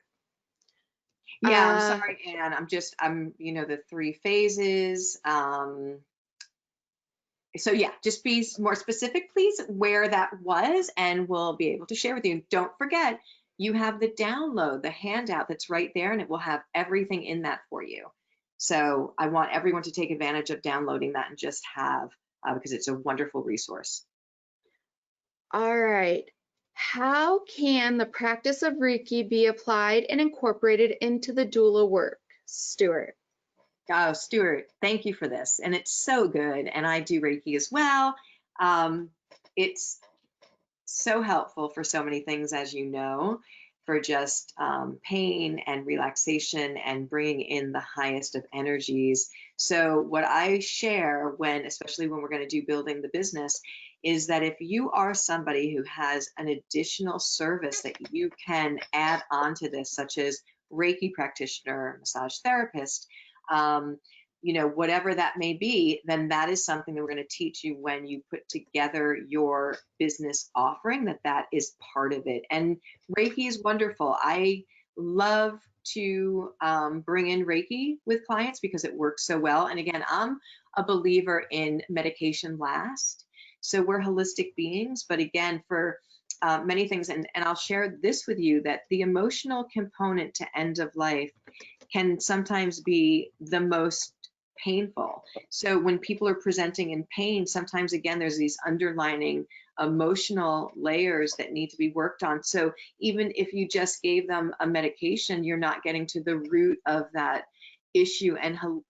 Yeah, I'm sorry, Anne. I'm, you know, the 3 phases. So yeah, just be more specific, please, where that was, and we'll be able to share with you. Don't forget, you have the download, the handout that's right there, and it will have everything in that for you. So I want everyone to take advantage of downloading that and just have, because it's a wonderful resource. All right. How can the practice of Reiki be applied and incorporated into the doula work? Stuart. Oh, Stuart, thank you for this. And it's so good. And I do Reiki as well. It's so helpful for so many things, as you know, for just pain and relaxation and bringing in the highest of energies. So what I share especially when we're going to do building the business, is that if you are somebody who has an additional service that you can add on to this, such as Reiki practitioner, massage therapist, you know, whatever that may be, then that is something that we're going to teach you when you put together your business offering, that is part of it. And Reiki is wonderful. I love to bring in Reiki with clients because it works so well. And again, I'm a believer in medication last. So we're holistic beings, but again, for many things, and I'll share this with you, that the emotional component to end of life can sometimes be the most painful. So when people are presenting in pain, sometimes again, there's these underlining emotional layers that need to be worked on. So even if you just gave them a medication, you're not getting to the root of that issue.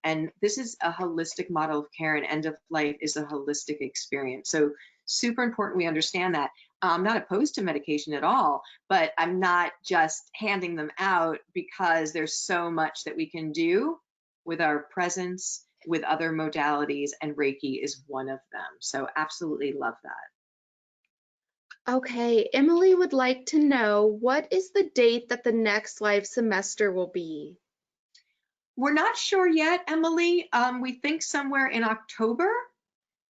And this is a holistic model of care, and end of life is a holistic experience. So super important we understand that. I'm not opposed to medication at all, but I'm not just handing them out, because there's so much that we can do with our presence, with other modalities, and Reiki is one of them. So absolutely love that. Okay, Emily would like to know, what is the date that the next live semester will be? We're not sure yet, Emily. We think somewhere in October.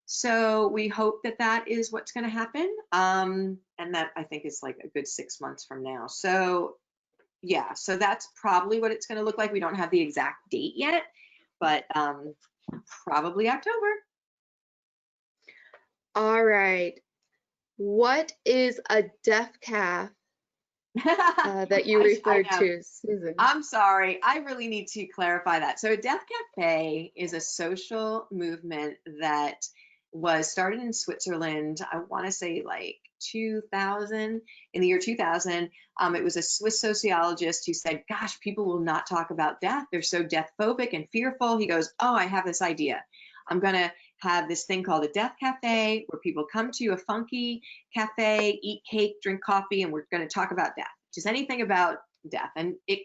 So we hope that that is what's going to happen. And that I think is like a good 6 months from now. So yeah, so that's probably what it's going to look like. We don't have the exact date yet, but probably October. All right. What is a death calf that you referred to, Susan? I'm sorry. I really need to clarify that. So a death cafe is a social movement that was started in Switzerland, I want to say like 2000, in the year 2000. It was a Swiss sociologist who said, gosh, people will not talk about death. They're so death phobic and fearful. He goes, oh, I have this idea. I'm going to have this thing called a death cafe where people come to a funky cafe, eat cake, drink coffee, and we're going to talk about death, just anything about death. And it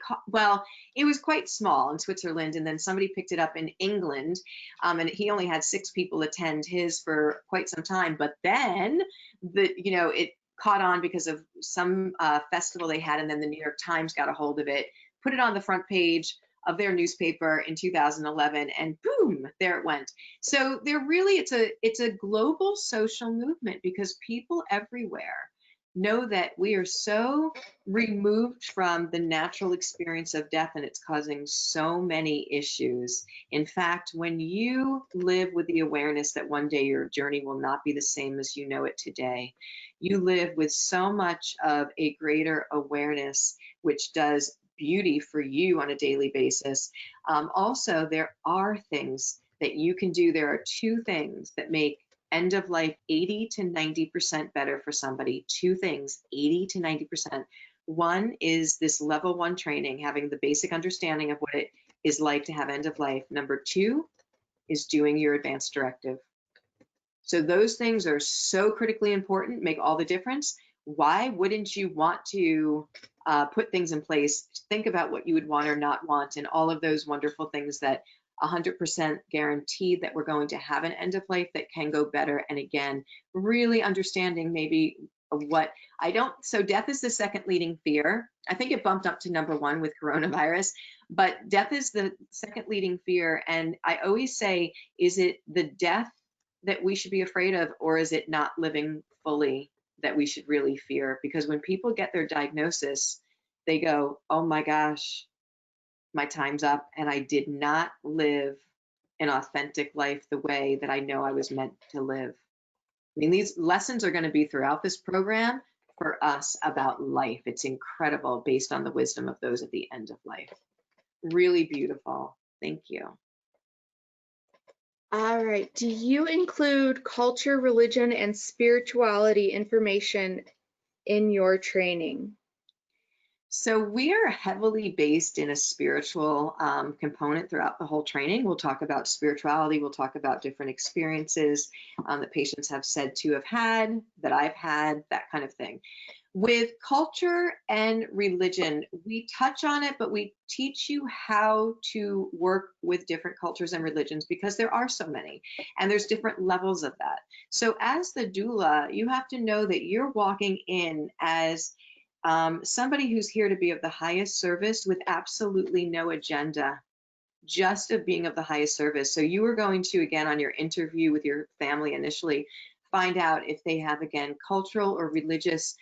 was quite small in Switzerland, and then somebody picked it up in England, and he only had 6 people attend his for quite some time. But then it caught on because of some festival they had, and then the New York Times got a hold of it, put it on the front page of their newspaper in 2011, and boom, there it went. So it's a global social movement because people everywhere know that we are so removed from the natural experience of death, and it's causing so many issues. In fact, when you live with the awareness that one day your journey will not be the same as you know it today, you live with so much of a greater awareness, which does beauty for you on a daily basis. Also, there are things that you can do. There are 2 things that make end of life 80 to 90% better for somebody. 2 things, 80 to 90%. One is this level 1 training, having the basic understanding of what it is like to have end of life. Number 2 is doing your advanced directive. So those things are so critically important, make all the difference. Why wouldn't you want to put things in place, think about what you would want or not want, and all of those wonderful things that 100% guaranteed that we're going to have an end of life that can go better. And again, really understanding maybe so death is the second leading fear. I think it bumped up to number 1 with coronavirus, but death is the second leading fear. And I always say, is it the death that we should be afraid of, or is it not living fully that we should really fear? Because when people get their diagnosis, they go, oh my gosh, my time's up, and I did not live an authentic life the way that I know I was meant to live. I mean, these lessons are going to be throughout this program for us about life. It's incredible based on the wisdom of those at the end of life. Really beautiful. Thank you. All right. Do you include culture, religion, and spirituality information in your training? So we are heavily based in a spiritual component throughout the whole training. We'll talk about spirituality. We'll talk about different experiences that patients have said to have had, that I've had, that kind of thing. With culture and religion, we touch on it, but we teach you how to work with different cultures and religions because there are so many, and there's different levels of that. So as the doula, you have to know that you're walking in as somebody who's here to be of the highest service with absolutely no agenda, just of being of the highest service. So you are going to, again, on your interview with your family initially, find out if they have, again, cultural or religious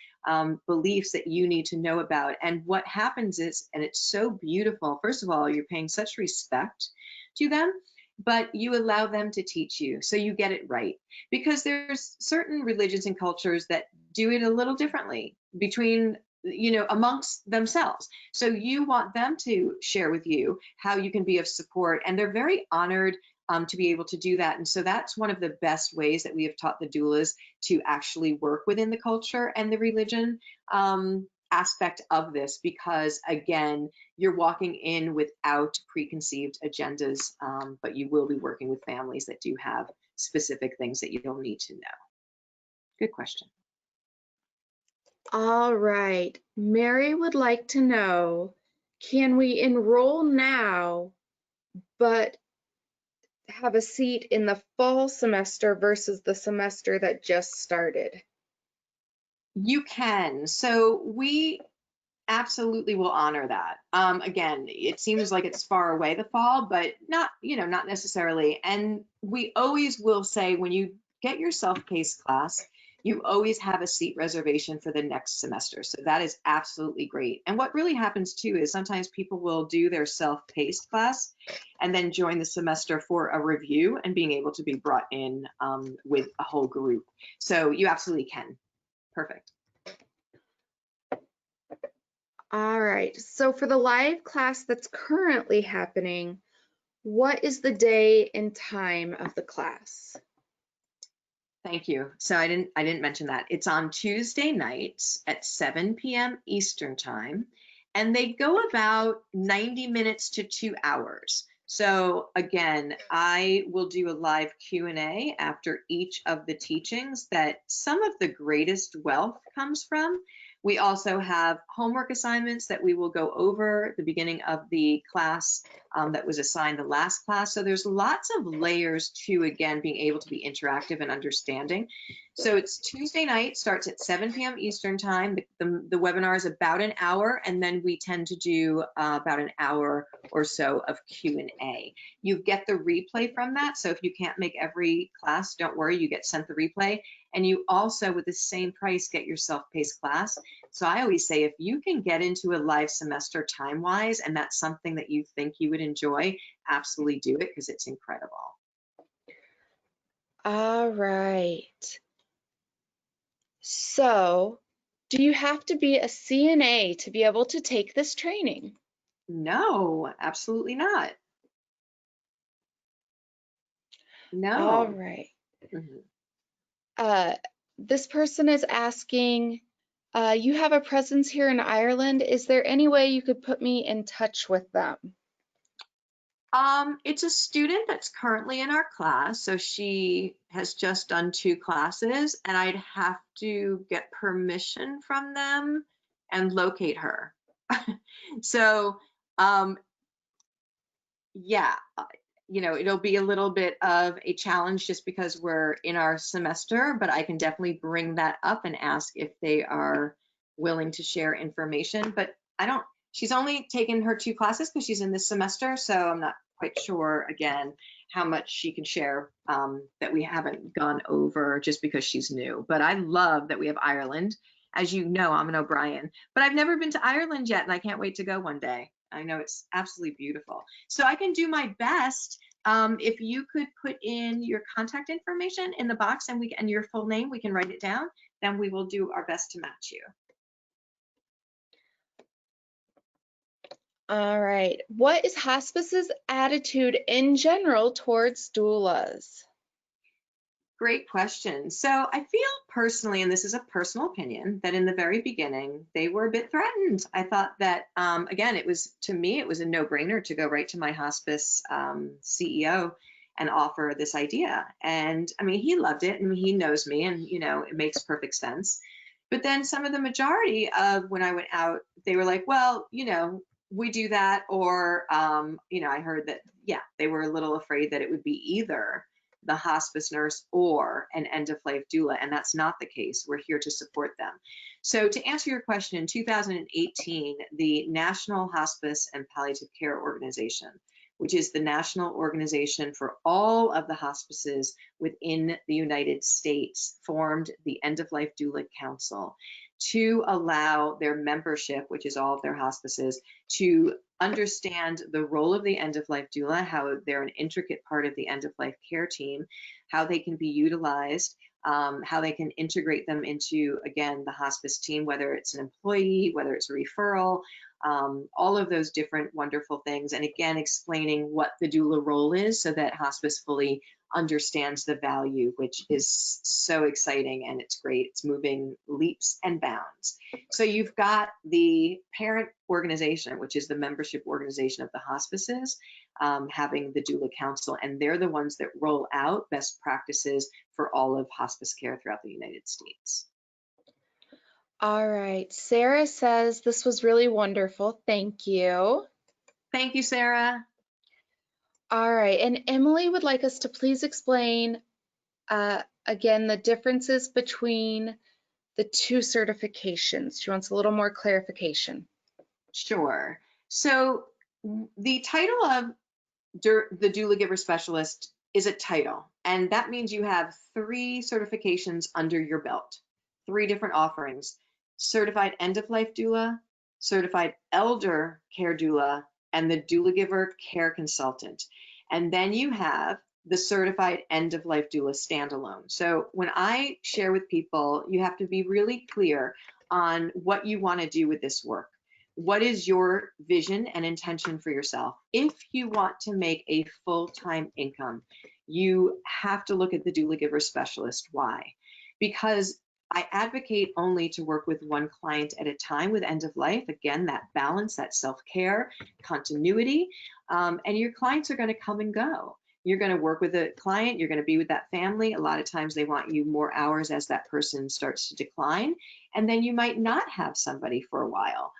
beliefs that you need to know about. And what happens is, and it's so beautiful, first of all, you're paying such respect to them, but you allow them to teach you, so you get it right. Because there's certain religions and cultures that do it a little differently between, amongst themselves. So you want them to share with you how you can be of support, and they're very honored to be able to do that. And so that's one of the best ways that we have taught the doulas to actually work within the culture and the religion aspect of this, because again, you're walking in without preconceived agendas, but you will be working with families that do have specific things that you'll need to know. Good question. All right. Mary would like to know, can we enroll now, but have a seat in the fall semester versus the semester that just started? You can. So we absolutely will honor that. Again, it seems like it's far away the fall, but not, not necessarily. And we always will say, when you get your self-paced class, you always have a seat reservation for the next semester. So that is absolutely great. And what really happens too is sometimes people will do their self-paced class and then join the semester for a review and being able to be brought in with a whole group. So you absolutely can. Perfect. All right, so for the live class that's currently happening, what is the day and time of the class? Thank you. So I didn't mention that. It's on Tuesday nights at 7 p.m. Eastern time, and they go about 90 minutes to 2 hours. So again, I will do a live Q&A after each of the teachings that some of the greatest wealth comes from. We also have homework assignments that we will go over at the beginning of the class that was assigned the last class. So there's lots of layers to, again, being able to be interactive and understanding. So it's Tuesday night, starts at 7 p.m. Eastern time. The webinar is about an hour, and then we tend to do about an hour or so of Q&A. You get the replay from that. So if you can't make every class, don't worry, you get sent the replay. And you also, with the same price, get your self-paced class. So I always say, if you can get into a live semester time-wise, and that's something that you think you would enjoy, absolutely do it, because it's incredible. All right. So, do you have to be a CNA to be able to take this training? No, absolutely not. No. All right. Mm-hmm. This person is asking, you have a presence here in Ireland. Is there any way you could put me in touch with them? It's a student that's currently in our class. So she has just done 2 classes, and I'd have to get permission from them and locate her. So, yeah, it'll be a little bit of a challenge just because we're in our semester, but I can definitely bring that up and ask if they are willing to share information. But she's only taken her 2 classes because she's in this semester, so I'm not quite sure, again, how much she can share that we haven't gone over just because she's new. But I love that we have Ireland. As you know, I'm an O'Brien, but I've never been to Ireland yet, and I can't wait to go one day. I know it's absolutely beautiful. So I can do my best. If you could put in your contact information in the box and your full name, we can write it down, then we will do our best to match you. All right. What is hospice's attitude in general towards doulas? Great question. So I feel personally, and this is a personal opinion, that in the very beginning, they were a bit threatened. I thought that, again, to me, it was a no-brainer to go right to my hospice CEO and offer this idea. And I mean, he loved it, and he knows me, and, it makes perfect sense. But then some of the majority of when I went out, they were like, well, we do that. Or, I heard that, yeah, they were a little afraid that it would be either the hospice nurse or an end-of-life doula, and that's not the case. We're here to support them. So to answer your question, in 2018, the National Hospice and Palliative Care Organization, which is the national organization for all of the hospices within the United States, formed the End of Life Doula Council to allow their membership, which is all of their hospices, to understand the role of the end-of-life doula, how they're an intricate part of the end-of-life care team, how they can be utilized, how they can integrate them into, again, the hospice team, whether it's an employee, whether it's a referral, all of those different wonderful things. And again, explaining what the doula role is so that hospice fully understands the value, which is so exciting, and it's great. It's moving leaps and bounds. So you've got the parent organization, which is the membership organization of the hospices, having the doula council, and they're the ones that roll out best practices for all of hospice care throughout the United States. All right, Sarah says this was really wonderful. Thank you. Thank you, Sarah. All right, and Emily would like us to please explain again the differences between the 2 certifications. She wants a little more clarification. Sure. So the title of the Doulagiver Specialist is a title, and that means you have 3 certifications under your belt, 3 different offerings: Certified End of Life Doula, Certified Elder Care Doula, and the Doulagiver Care Consultant. And then you have the Certified End of Life Doula standalone. So when I share with people, you have to be really clear on what you want to do with this work. What is your vision and intention for yourself? If you want to make a full-time income, you have to look at the Doulagiver Specialist. Why? Because I advocate only to work with one client at a time with end of life. Again, that balance, that self-care, continuity, and your clients are going to come and go. You're going to work with a client, you're going to be with that family. A lot of times they want you more hours as that person starts to decline, and then you might not have somebody for a while.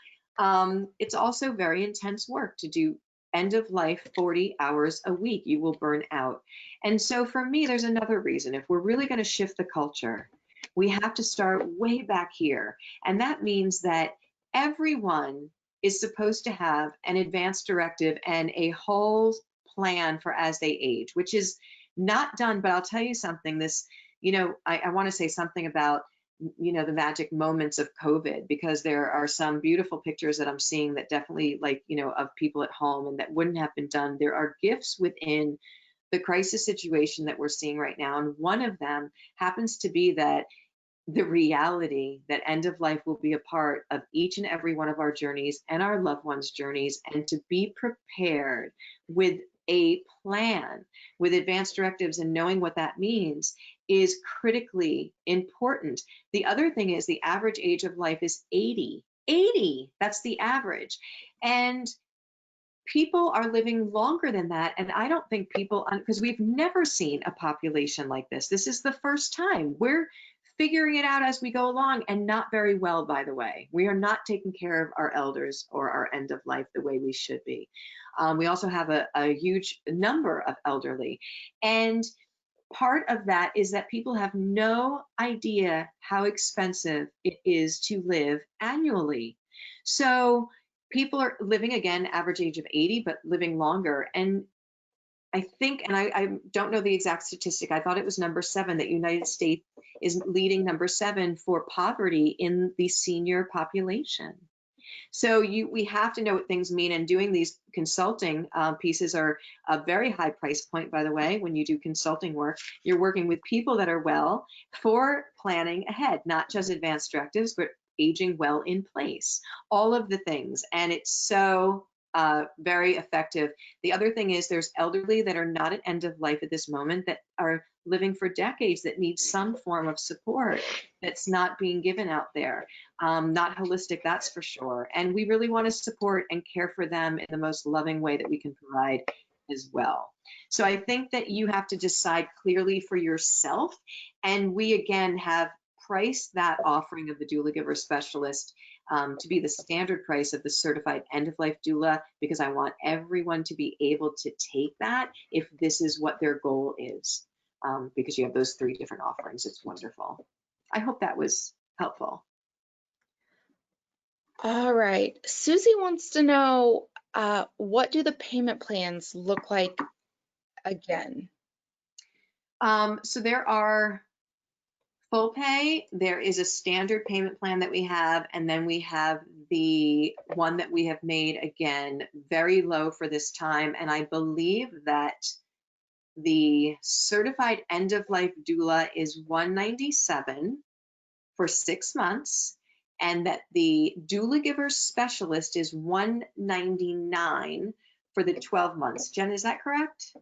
It's also very intense work to do end of life 40 hours a week. You will burn out. And so for me, there's another reason. If we're really going to shift the culture, we have to start way back here. And that means that everyone is supposed to have an advance directive and a whole plan for as they age, which is not done. But I'll tell you something, this, I want to say something about the magic moments of COVID, because there are some beautiful pictures that I'm seeing that definitely of people at home and that wouldn't have been done. There are gifts within the crisis situation that we're seeing right now. And one of them happens to be that the reality that end of life will be a part of each and every one of our journeys and our loved ones' journeys, and to be prepared with a plan, with advanced directives and knowing what that means is critically important. The other thing is the average age of life is 80. 80, that's the average. And people are living longer than that. And I don't think people, because we've never seen a population like this. This is the first time. We're figuring it out as we go along, and not very well, by the way. We are not taking care of our elders or our end of life the way we should be. We also have a huge number of elderly. And part of that is that people have no idea how expensive it is to live annually. So people are living, again, average age of 80, but living longer. And I think, and I don't know the exact statistic, I thought it was number 7, that United States is leading number 7 for poverty in the senior population. So we have to know what things mean, and doing these consulting pieces are a very high price point, by the way. When you do consulting work, you're working with people that are well for planning ahead, not just advanced directives, but aging well in place, all of the things. And it's so very effective. The other thing is there's elderly that are not at end of life at this moment that are living for decades that need some form of support that's not being given out there. Not holistic, that's for sure. And we really want to support and care for them in the most loving way that we can provide as well. So I think that you have to decide clearly for yourself. And we, again, have priced that offering of the Doulagiver Specialist to be the standard price of the Certified End of Life Doula, because I want everyone to be able to take that if this is what their goal is, because you have those 3 different offerings. It's wonderful. I hope that was helpful. All right. Susie wants to know, what do the payment plans look like again? So there are full pay, there is a standard payment plan that we have, and then we have the one that we have made, again, very low for this time. And I believe that the Certified End of Life Doula is $197 for 6 months, and that the Doulagiver Specialist is $199 for the 12 months. Jen, is that correct?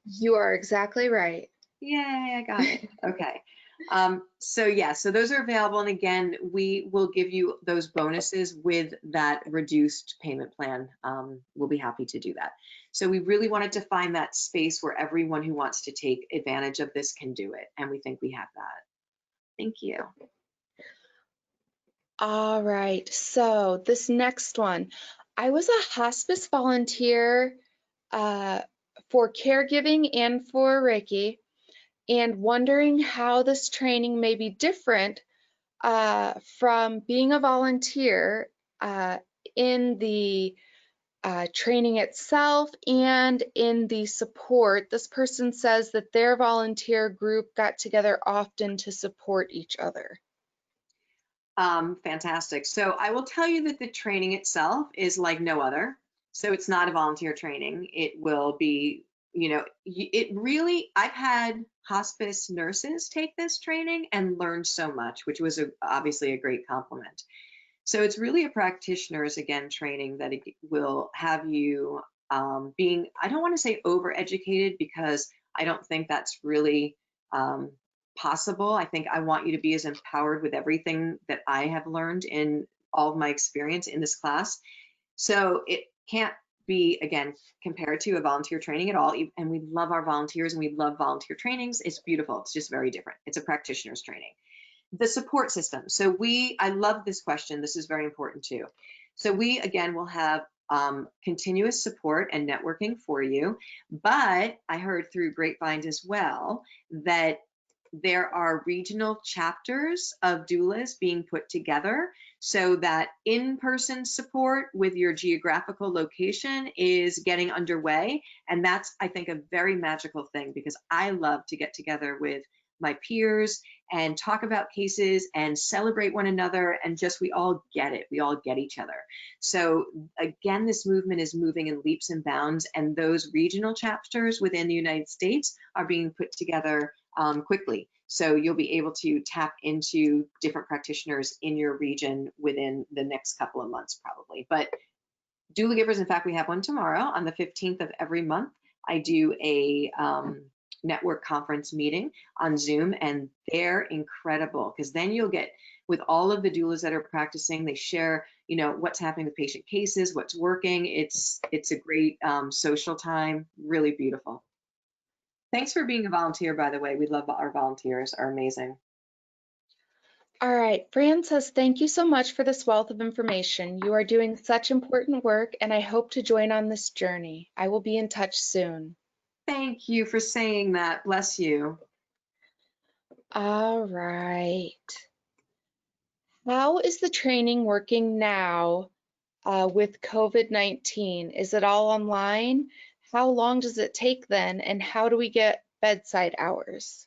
You are exactly right. Yay, I got it. Okay. So those are available. And again, we will give you those bonuses with that reduced payment plan. We'll be happy to do that. So we really wanted to find that space where everyone who wants to take advantage of this can do it. And we think we have that. Thank you. All right. So this next one, I was a hospice volunteer for caregiving and for Reiki, and wondering how this training may be different from being a volunteer in the training itself and in the support. This person says that their volunteer group got together often to support each other. Fantastic. So I will tell you that the training itself is like no other. So it's not a volunteer training. It will be, you know, it really, I've had hospice nurses take this training and learn so much, which was obviously a great compliment. So it's really a practitioners, again, training that it will have you being, I don't want to say overeducated, because I don't think that's really possible. I think I want you to be as empowered with everything that I have learned in all of my experience in this class. So it can't be, again, compared to a volunteer training at all. And we love our volunteers and we love volunteer trainings. It's beautiful. It's just very different. It's a practitioner's training. The support system. So I love this question. This is very important too. So we, again, will have continuous support and networking for you. But I heard through grapevines as well that there are regional chapters of doulas being put together so that in-person support with your geographical location is getting underway. And that's, I think, a very magical thing, because I love to get together with my peers and talk about cases and celebrate one another, and just we all get it. We all get each other. So again, this movement is moving in leaps and bounds, and those regional chapters within the United States are being put together quickly. So you'll be able to tap into different practitioners in your region within the next couple of months, probably. But Doulagivers, in fact, we have one tomorrow on the 15th of every month. I do a network conference meeting on Zoom, and they're incredible, because then you'll get with all of the doulas that are practicing. They share, you know, what's happening with patient cases, what's working. It's a great social time, really beautiful. Thanks for being a volunteer, by the way. We love our volunteers, are amazing. All right, Fran says, thank you so much for this wealth of information. You are doing such important work, and I hope to join on this journey. I will be in touch soon. Thank you for saying that. Bless you. All right. How is the training working now with COVID-19? Is it all online? How long does it take then? And how do we get bedside hours?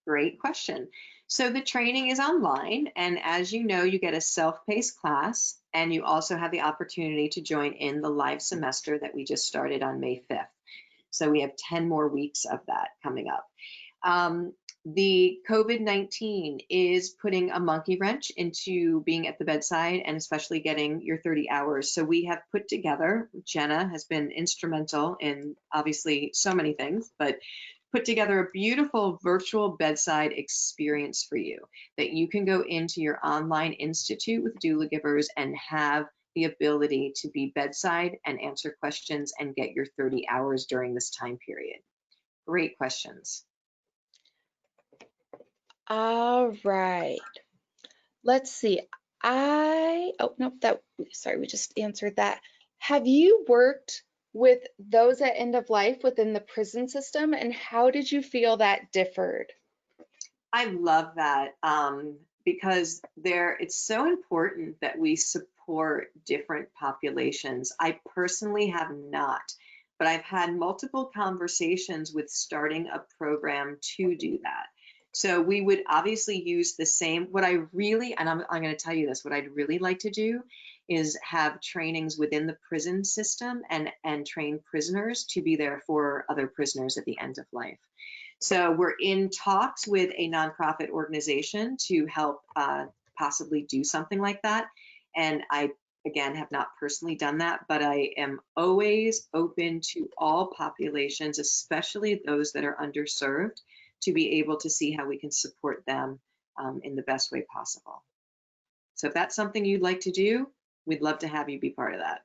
Great question. So the training is online, and as you know, you get a self-paced class, and you also have the opportunity to join in the live semester that we just started on May 5th. So we have 10 more weeks of that coming up. The COVID-19 is putting a monkey wrench into being at the bedside, and especially getting your 30 hours. So we have put together, Jenna has been instrumental in obviously so many things, but put together a beautiful virtual bedside experience for you that you can go into your online institute with Doulagivers and have the ability to be bedside and answer questions and get your 30 hours during this time period. Great questions. All right. Let's see. Oh, nope, sorry, we just answered that. Have you worked with those at end of life within the prison system, and how did you feel that differed? I love that because it's so important that we support different populations. I personally have not, but I've had multiple conversations with starting a program to do that. So we would obviously use the same, what I really, and I'm going to tell you this, what I'd really like to do is have trainings within the prison system and train prisoners to be there for other prisoners at the end of life. So we're in talks with a nonprofit organization to help possibly do something like that. And I, again, have not personally done that, but I am always open to all populations, especially those that are underserved, to be able to see how we can support them in the best way possible. So if that's something you'd like to do, we'd love to have you be part of that.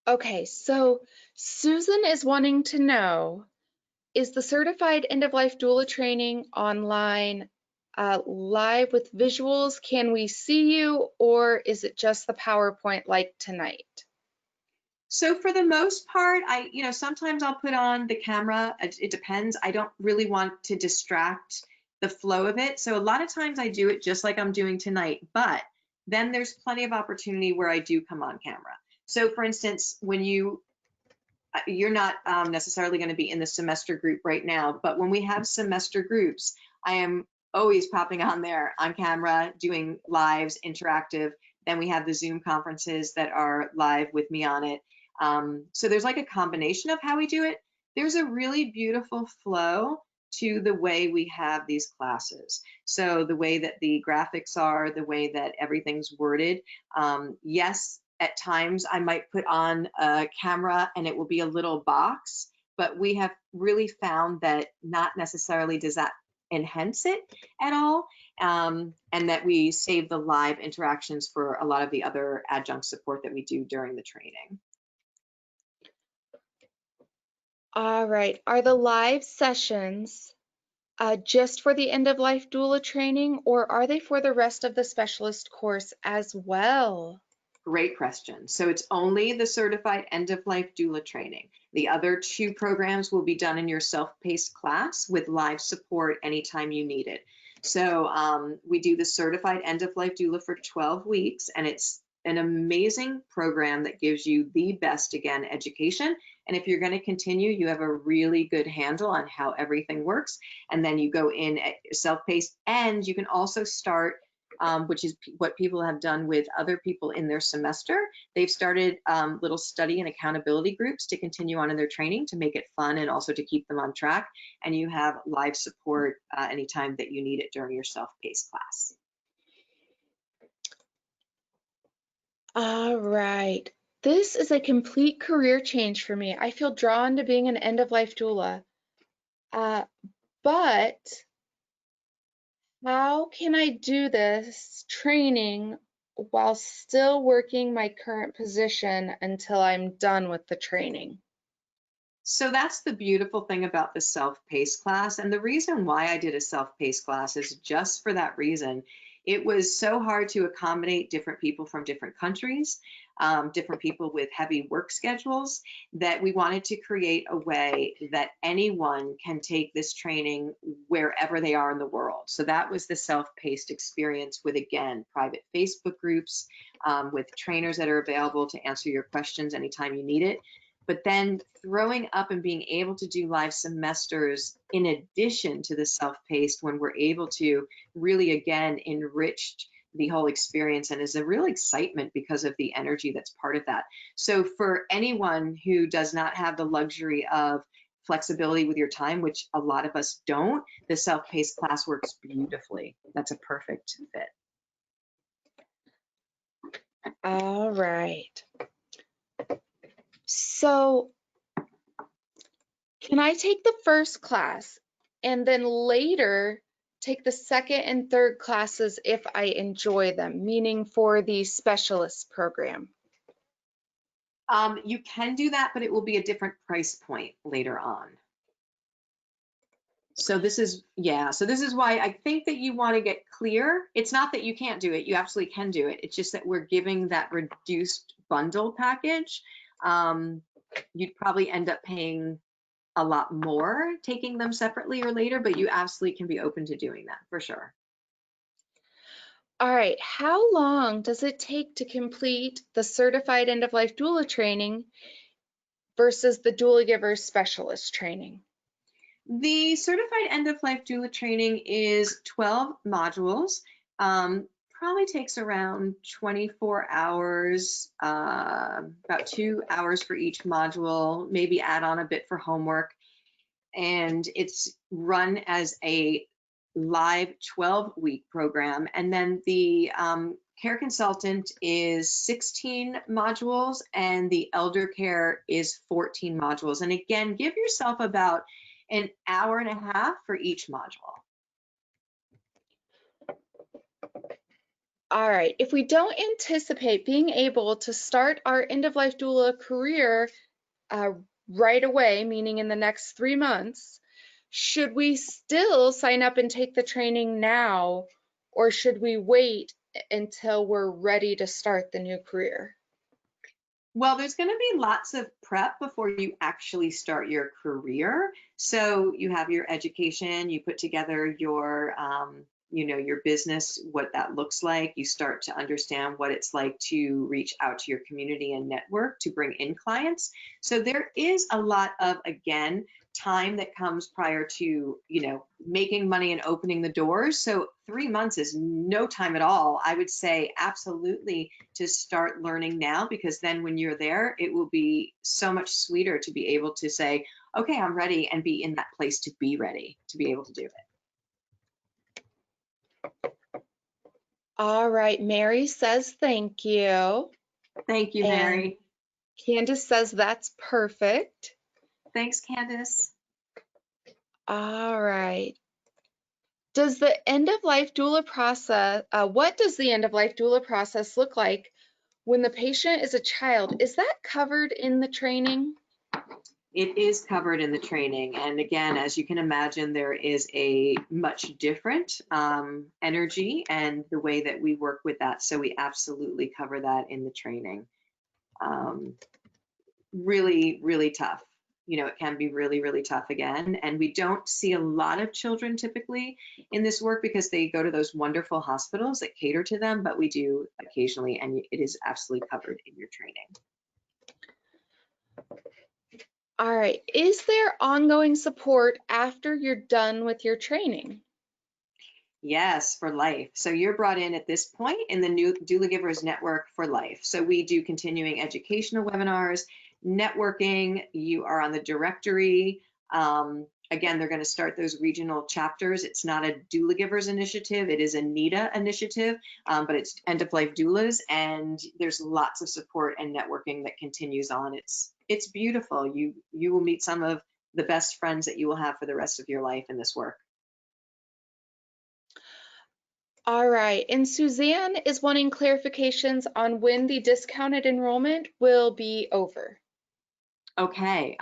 Okay, so Susan is wanting to know, is the certified end-of-life doula training online, live with visuals? Can we see you, or is it just the PowerPoint like tonight? So for the most part, sometimes I'll put on the camera. It depends. I don't really want to distract the flow of it. So a lot of times I do it just like I'm doing tonight, but then there's plenty of opportunity where I do come on camera. So for instance, when you're not necessarily going to be in the semester group right now, but when we have semester groups, I am always popping on there on camera, doing lives, interactive. Then we have the Zoom conferences that are live with me on it. So there's like a combination of how we do it. There's a really beautiful flow to the way we have these classes. So the way that the graphics are, the way that everything's worded. Yes, at times I might put on a camera and it will be a little box, but we have really found that not necessarily does that enhance it at all, and that we save the live interactions for a lot of the other adjunct support that we do during the training. All right. Are the live sessions just for the end of life doula training, or are they for the rest of the specialist course as well? Great question. So it's only the certified end of life doula training. The other 2 programs will be done in your self-paced class with live support anytime you need it. So we do the certified end of life doula for 12 weeks, and it's an amazing program that gives you the best, again, education. And if you're going to continue, you have a really good handle on how everything works. And then you go in at self-paced, and you can also start, which is what people have done with other people in their semester. They've started little study and accountability groups to continue on in their training to make it fun and also to keep them on track. And you have live support anytime that you need it during your self-paced class. All right. This is a complete career change for me. I feel drawn to being an end of life doula. But how can I do this training while still working my current position until I'm done with the training? So that's the beautiful thing about the self-paced class. And the reason why I did a self-paced class is just for that reason. It was so hard to accommodate different people from different countries, different people with heavy work schedules, that we wanted to create a way that anyone can take this training wherever they are in the world. So that was the self-paced experience with, again, private Facebook groups, with trainers that are available to answer your questions anytime you need it. But then throwing up and being able to do live semesters in addition to the self-paced, when we're able to really, again, enrich the whole experience, and is a real excitement because of the energy that's part of that. So for anyone who does not have the luxury of flexibility with your time, which a lot of us don't, the self-paced class works beautifully. That's a perfect fit. All right. So can I take the first class and then later take the second and third classes if I enjoy them, meaning for the specialist program? You can do that, but it will be a different price point later on. So this is, yeah, so this is why I think that you want to get clear. It's not that you can't do it. You absolutely can do it. It's just that we're giving that reduced bundle package. You'd probably end up paying a lot more taking them separately or later, but you absolutely can be open to doing that for sure. All right, how long does it take to complete the certified end of life doula training versus the Doulagiver specialist training? The certified end of life doula training is 12 modules. Probably takes around 24 hours, about 2 hours for each module, maybe add on a bit for homework. And it's run as a live 12-week program. And then the care consultant is 16 modules and the elder care is 14 modules. And again, give yourself about an hour and a half for each module. All right, if we don't anticipate being able to start our end of life doula career right away, meaning in the next 3 months, should we still sign up and take the training now, or should we wait until we're ready to start the new career? Well, there's going to be lots of prep before you actually start your career. So you have your education, you put together your you know, your business, what that looks like. You start to understand what it's like to reach out to your community and network to bring in clients. So there is a lot of, again, time that comes prior to, you know, making money and opening the doors. So 3 months is no time at all. I would say absolutely to start learning now, because then when you're there, it will be so much sweeter to be able to say, okay, I'm ready, and be in that place to be ready to be able to do it. All right, Mary says thank you. Thank you, Mary. And Candace says that's perfect. Thanks, Candace. All right. Does the end of life doula process, what does the end of life doula process look like when the patient is a child? Is that covered in the training? It is covered in the training. And again, as you can imagine, there is a much different energy and the way that we work with that. So we absolutely cover that in the training. Really, really tough. You know, it can be really, really tough again. And we don't see a lot of children typically in this work because they go to those wonderful hospitals that cater to them, but we do occasionally, and it is absolutely covered in your training. All right. Is there ongoing support after you're done with your training? Yes, for life. So you're brought in at this point in the new Doulagivers Network for life. So we do continuing educational webinars, networking. You are on the directory. Again, they're going to start those regional chapters. It's not a Doulagivers initiative. It is a NEDA initiative, but it's End of Life Doulas, and there's lots of support and networking that continues on. It's beautiful. You will meet some of the best friends that you will have for the rest of your life in this work. All right. And Suzanne is wanting clarifications on when the discounted enrollment will be over. Okay.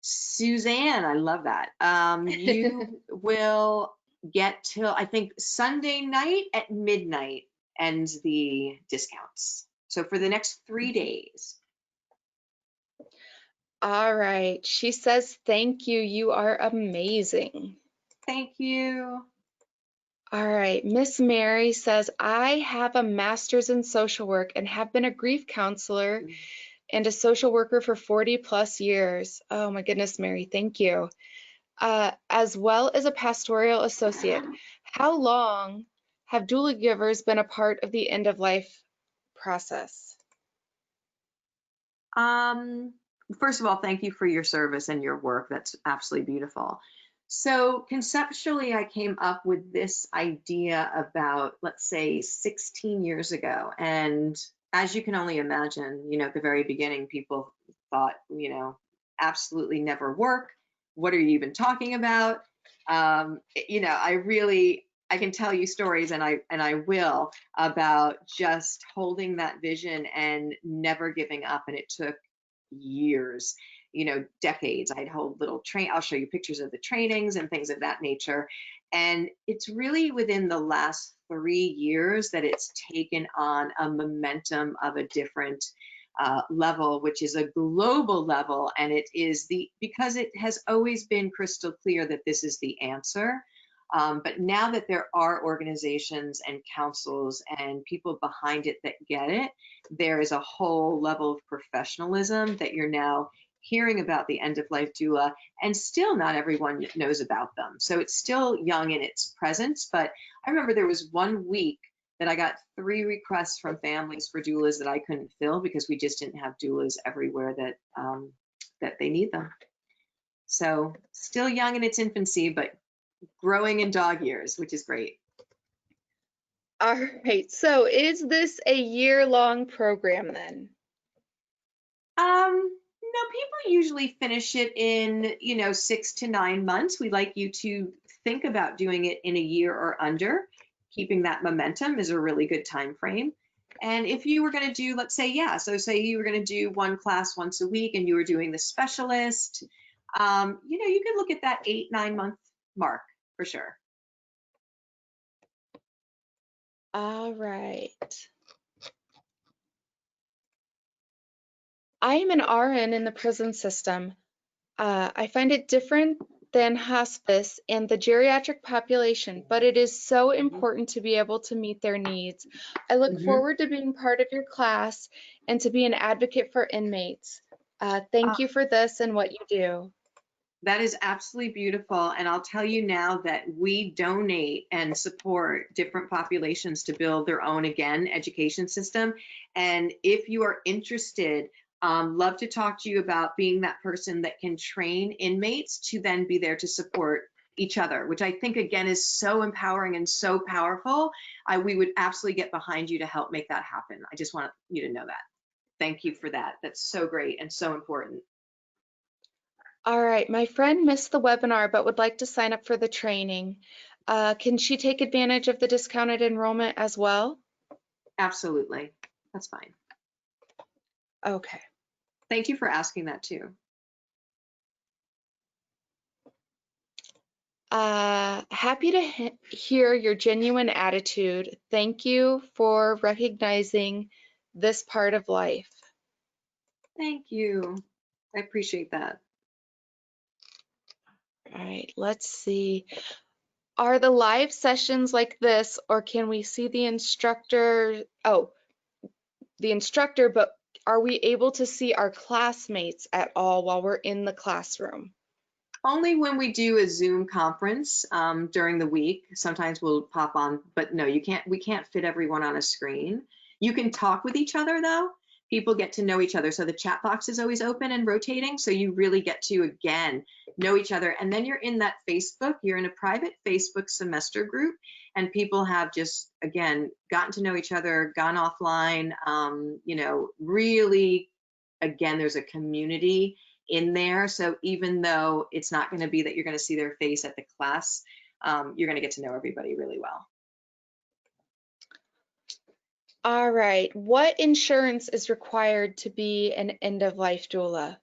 Suzanne, I love that. You will get till, I think, Sunday night at midnight ends the discounts. So for the next 3 days. All right. She says, thank you. You are amazing. Thank you. All right. Miss Mary says, I have a master's in social work and have been a grief counselor and a social worker for 40+ years. Oh my goodness, Mary, thank you. As well as a pastoral associate. How long have doula givers been a part of the end of life process? First of all, thank you for your service and your work. That's absolutely beautiful. So conceptually, I came up with this idea about, let's say, 16 years ago. And as you can only imagine, you know, at the very beginning, people thought, you know, absolutely never work. What are you even talking about? You know, I can tell you stories, and I will, about just holding that vision and never giving up. And it took years, you know, decades. I'd hold little I'll show you pictures of the trainings and things of that nature. And it's really within the last 3 years that it's taken on a momentum of a different level, which is a global level. And it is because it has always been crystal clear that this is the answer. But now that there are organizations and councils and people behind it that get it, there is a whole level of professionalism that you're now hearing about the end of life doula, and still not everyone knows about them. So it's still young in its presence. But I remember there was 1 week that I got 3 requests from families for doulas that I couldn't fill because we just didn't have doulas everywhere that they need them. So still young in its infancy, but growing in dog years, which is great. All right. So is this a year-long program then? No, people usually finish it in, you know, 6 to 9 months. We like you to think about doing it in a year or under. Keeping that momentum is a really good time frame. And if you were going to do, let's say, so say you were going to do 1 class once a week and you were doing the specialist, you know, you could look at that 8-9 month mark for sure. All right. I am an RN in the prison system. I find it different than hospice and the geriatric population, but it is so important to be able to meet their needs. I look forward to being part of your class and to be an advocate for inmates. Thank you for this and what you do. That is absolutely beautiful. And I'll tell you now that we donate and support different populations to build their own, again, education system. And if you are interested, love to talk to you about being that person that can train inmates to then be there to support each other, which I think, again, is so empowering and so powerful. We would absolutely get behind you to help make that happen. I just want you to know that. Thank you for that. That's so great and so important. All right, my friend missed the webinar but would like to sign up for the training. Can she take advantage of the discounted enrollment as well? Absolutely. That's fine. Okay. Thank you for asking that too. Happy to hear your genuine attitude. Thank you for recognizing this part of life. Thank you. I appreciate that. All right, let's see. Are the live sessions like this, or can we see the instructor? Oh, the instructor, but are we able to see our classmates at all while we're in the classroom? Only when we do a Zoom conference during the week. Sometimes we'll pop on, but no, you can't. We can't fit everyone on a screen. You can talk with each other though. People get to know each other. So the chat box is always open and rotating. So you really get to, again, know each other. And then you're in that Facebook, you're in a private Facebook semester group, and people have just, again, gotten to know each other, gone offline, you know, really, again, there's a community in there. So even though it's not going to be that you're going to see their face at the class, you're going to get to know everybody really well. All right, what insurance is required to be an end-of-life doula?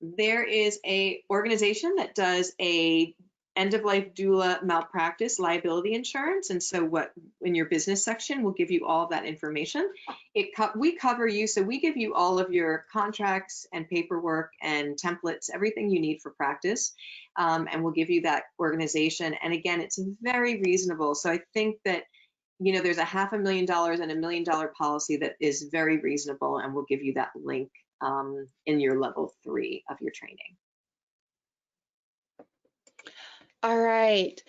There is a organization that does a end-of-life doula malpractice liability insurance, and so what in your business section will give you all of that information. We cover you, so we give you all of your contracts and paperwork and templates, everything you need for practice, and we'll give you that organization. And again, it's very reasonable. So I think that, you know, there's a $500,000 and $1 million policy that is very reasonable, and we'll give you that link in your level 3 of your training. All right.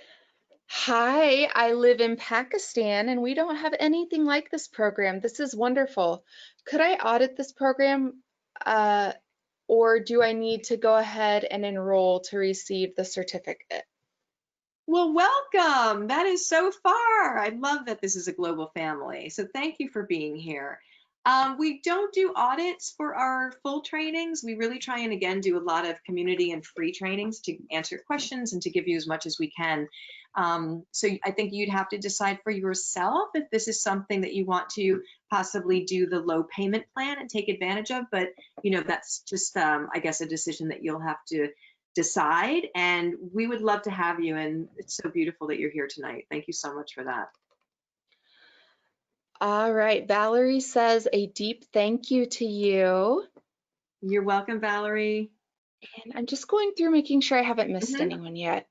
Hi, I live in Pakistan and we don't have anything like this program. This is wonderful. Could I audit this program or do I need to go ahead and enroll to receive the certificate? Well, welcome. That is so far. I love that this is a global family. So thank you for being here. We don't do audits for our full trainings. We really try and, again, do a lot of community and free trainings to answer questions and to give you as much as we can. So I think you'd have to decide for yourself if this is something that you want to possibly do the low payment plan and take advantage of. But, you know, that's just, I guess, a decision that you'll have to decide. And we would love to have you. And it's so beautiful that you're here tonight. Thank you so much for that. All right, Valerie says a deep thank you to you. You're welcome, Valerie. And I'm just going through making sure I haven't missed anyone yet.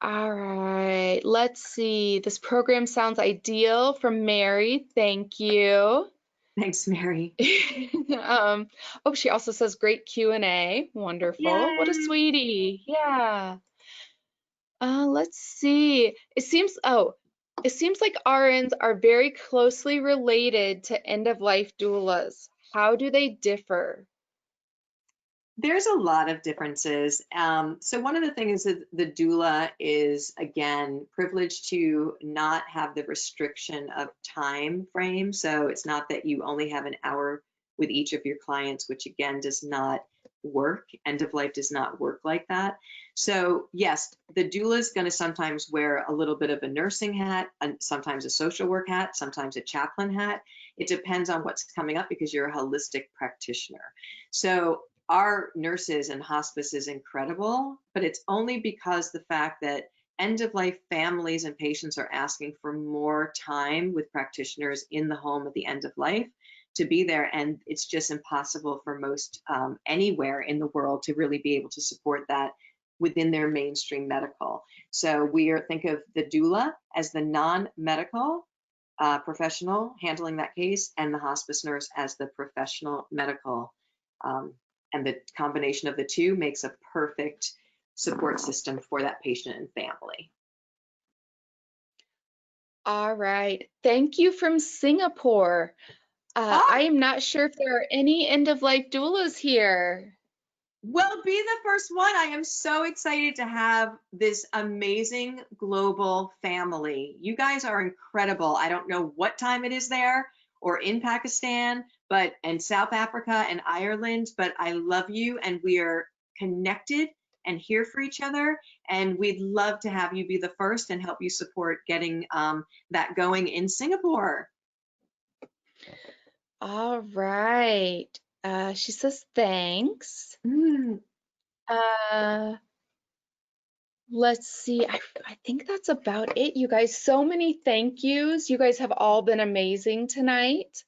All right, let's see. This program sounds ideal from Mary. Thank you. Thanks, Mary. Oh, she also says great Q&A. Wonderful. Yay. What a sweetie. Yeah. Let's see. It seems like RNs are very closely related to end-of-life doulas. How do they differ? There's a lot of differences. So one of the things is that the doula is, again, privileged to not have the restriction of time frame. So it's not that you only have an hour with each of your clients, which again does not work. End of life does not work like that. So yes, the doula is going to sometimes wear a little bit of a nursing hat, and sometimes a social work hat, sometimes a chaplain hat. It depends on what's coming up because you're a holistic practitioner. So our nurses and hospice is incredible, but it's only because the fact that end-of-life families and patients are asking for more time with practitioners in the home at the end of life to be there, and it's just impossible for most anywhere in the world to really be able to support that within their mainstream medical. So think of the doula as the non-medical professional handling that case, and the hospice nurse as the professional medical. And the combination of the two makes a perfect support system for that patient and family. All right. Thank you from Singapore. I am not sure if there are any end-of-life doulas here. Well, be the first one. I am so excited to have this amazing global family. You guys are incredible. I don't know what time it is there or in Pakistan, and South Africa and Ireland, but I love you, and we are connected and here for each other. And we'd love to have you be the first and help you support getting that going in Singapore. All right. She says thanks. Let's see. I think that's about it, you guys. So many thank yous. You guys have all been amazing tonight.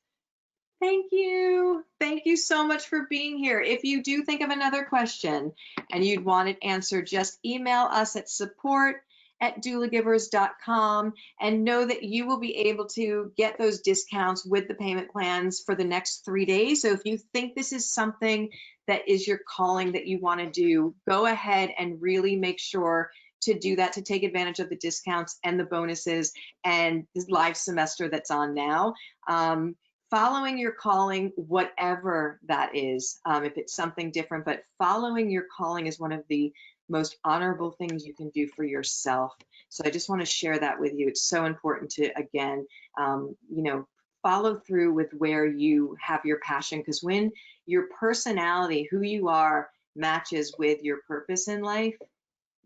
Thank you. Thank you so much for being here. If you do think of another question and you'd want it answered, just email us at support@doulagivers.com, and know that you will be able to get those discounts with the payment plans for the next 3 days. So if you think this is something that is your calling that you want to do, go ahead and really make sure to do that, to take advantage of the discounts and the bonuses and this live semester that's on now. Following your calling, whatever that is, if it's something different, but following your calling is one of the most honorable things you can do for yourself. So I just want to share that with you. It's so important to, again, follow through with where you have your passion, because when your personality, who you are, matches with your purpose in life,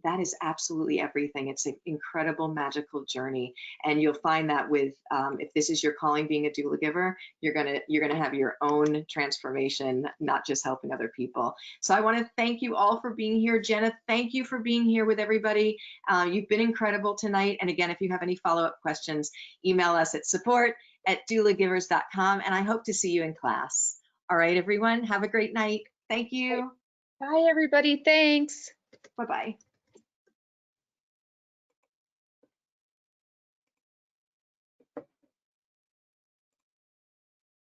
that is absolutely everything. It's an incredible, magical journey, and you'll find that with if this is your calling, being a doula giver, you're gonna have your own transformation, not just helping other people. So I want to thank you all for being here. Jenna, thank you for being here with everybody. You've been incredible tonight. And again, if you have any follow-up questions, email us at support@doulagivers.com, and I hope to see you in class. All right, everyone, have a great night. Thank you. Bye, everybody. Thanks. Bye-bye.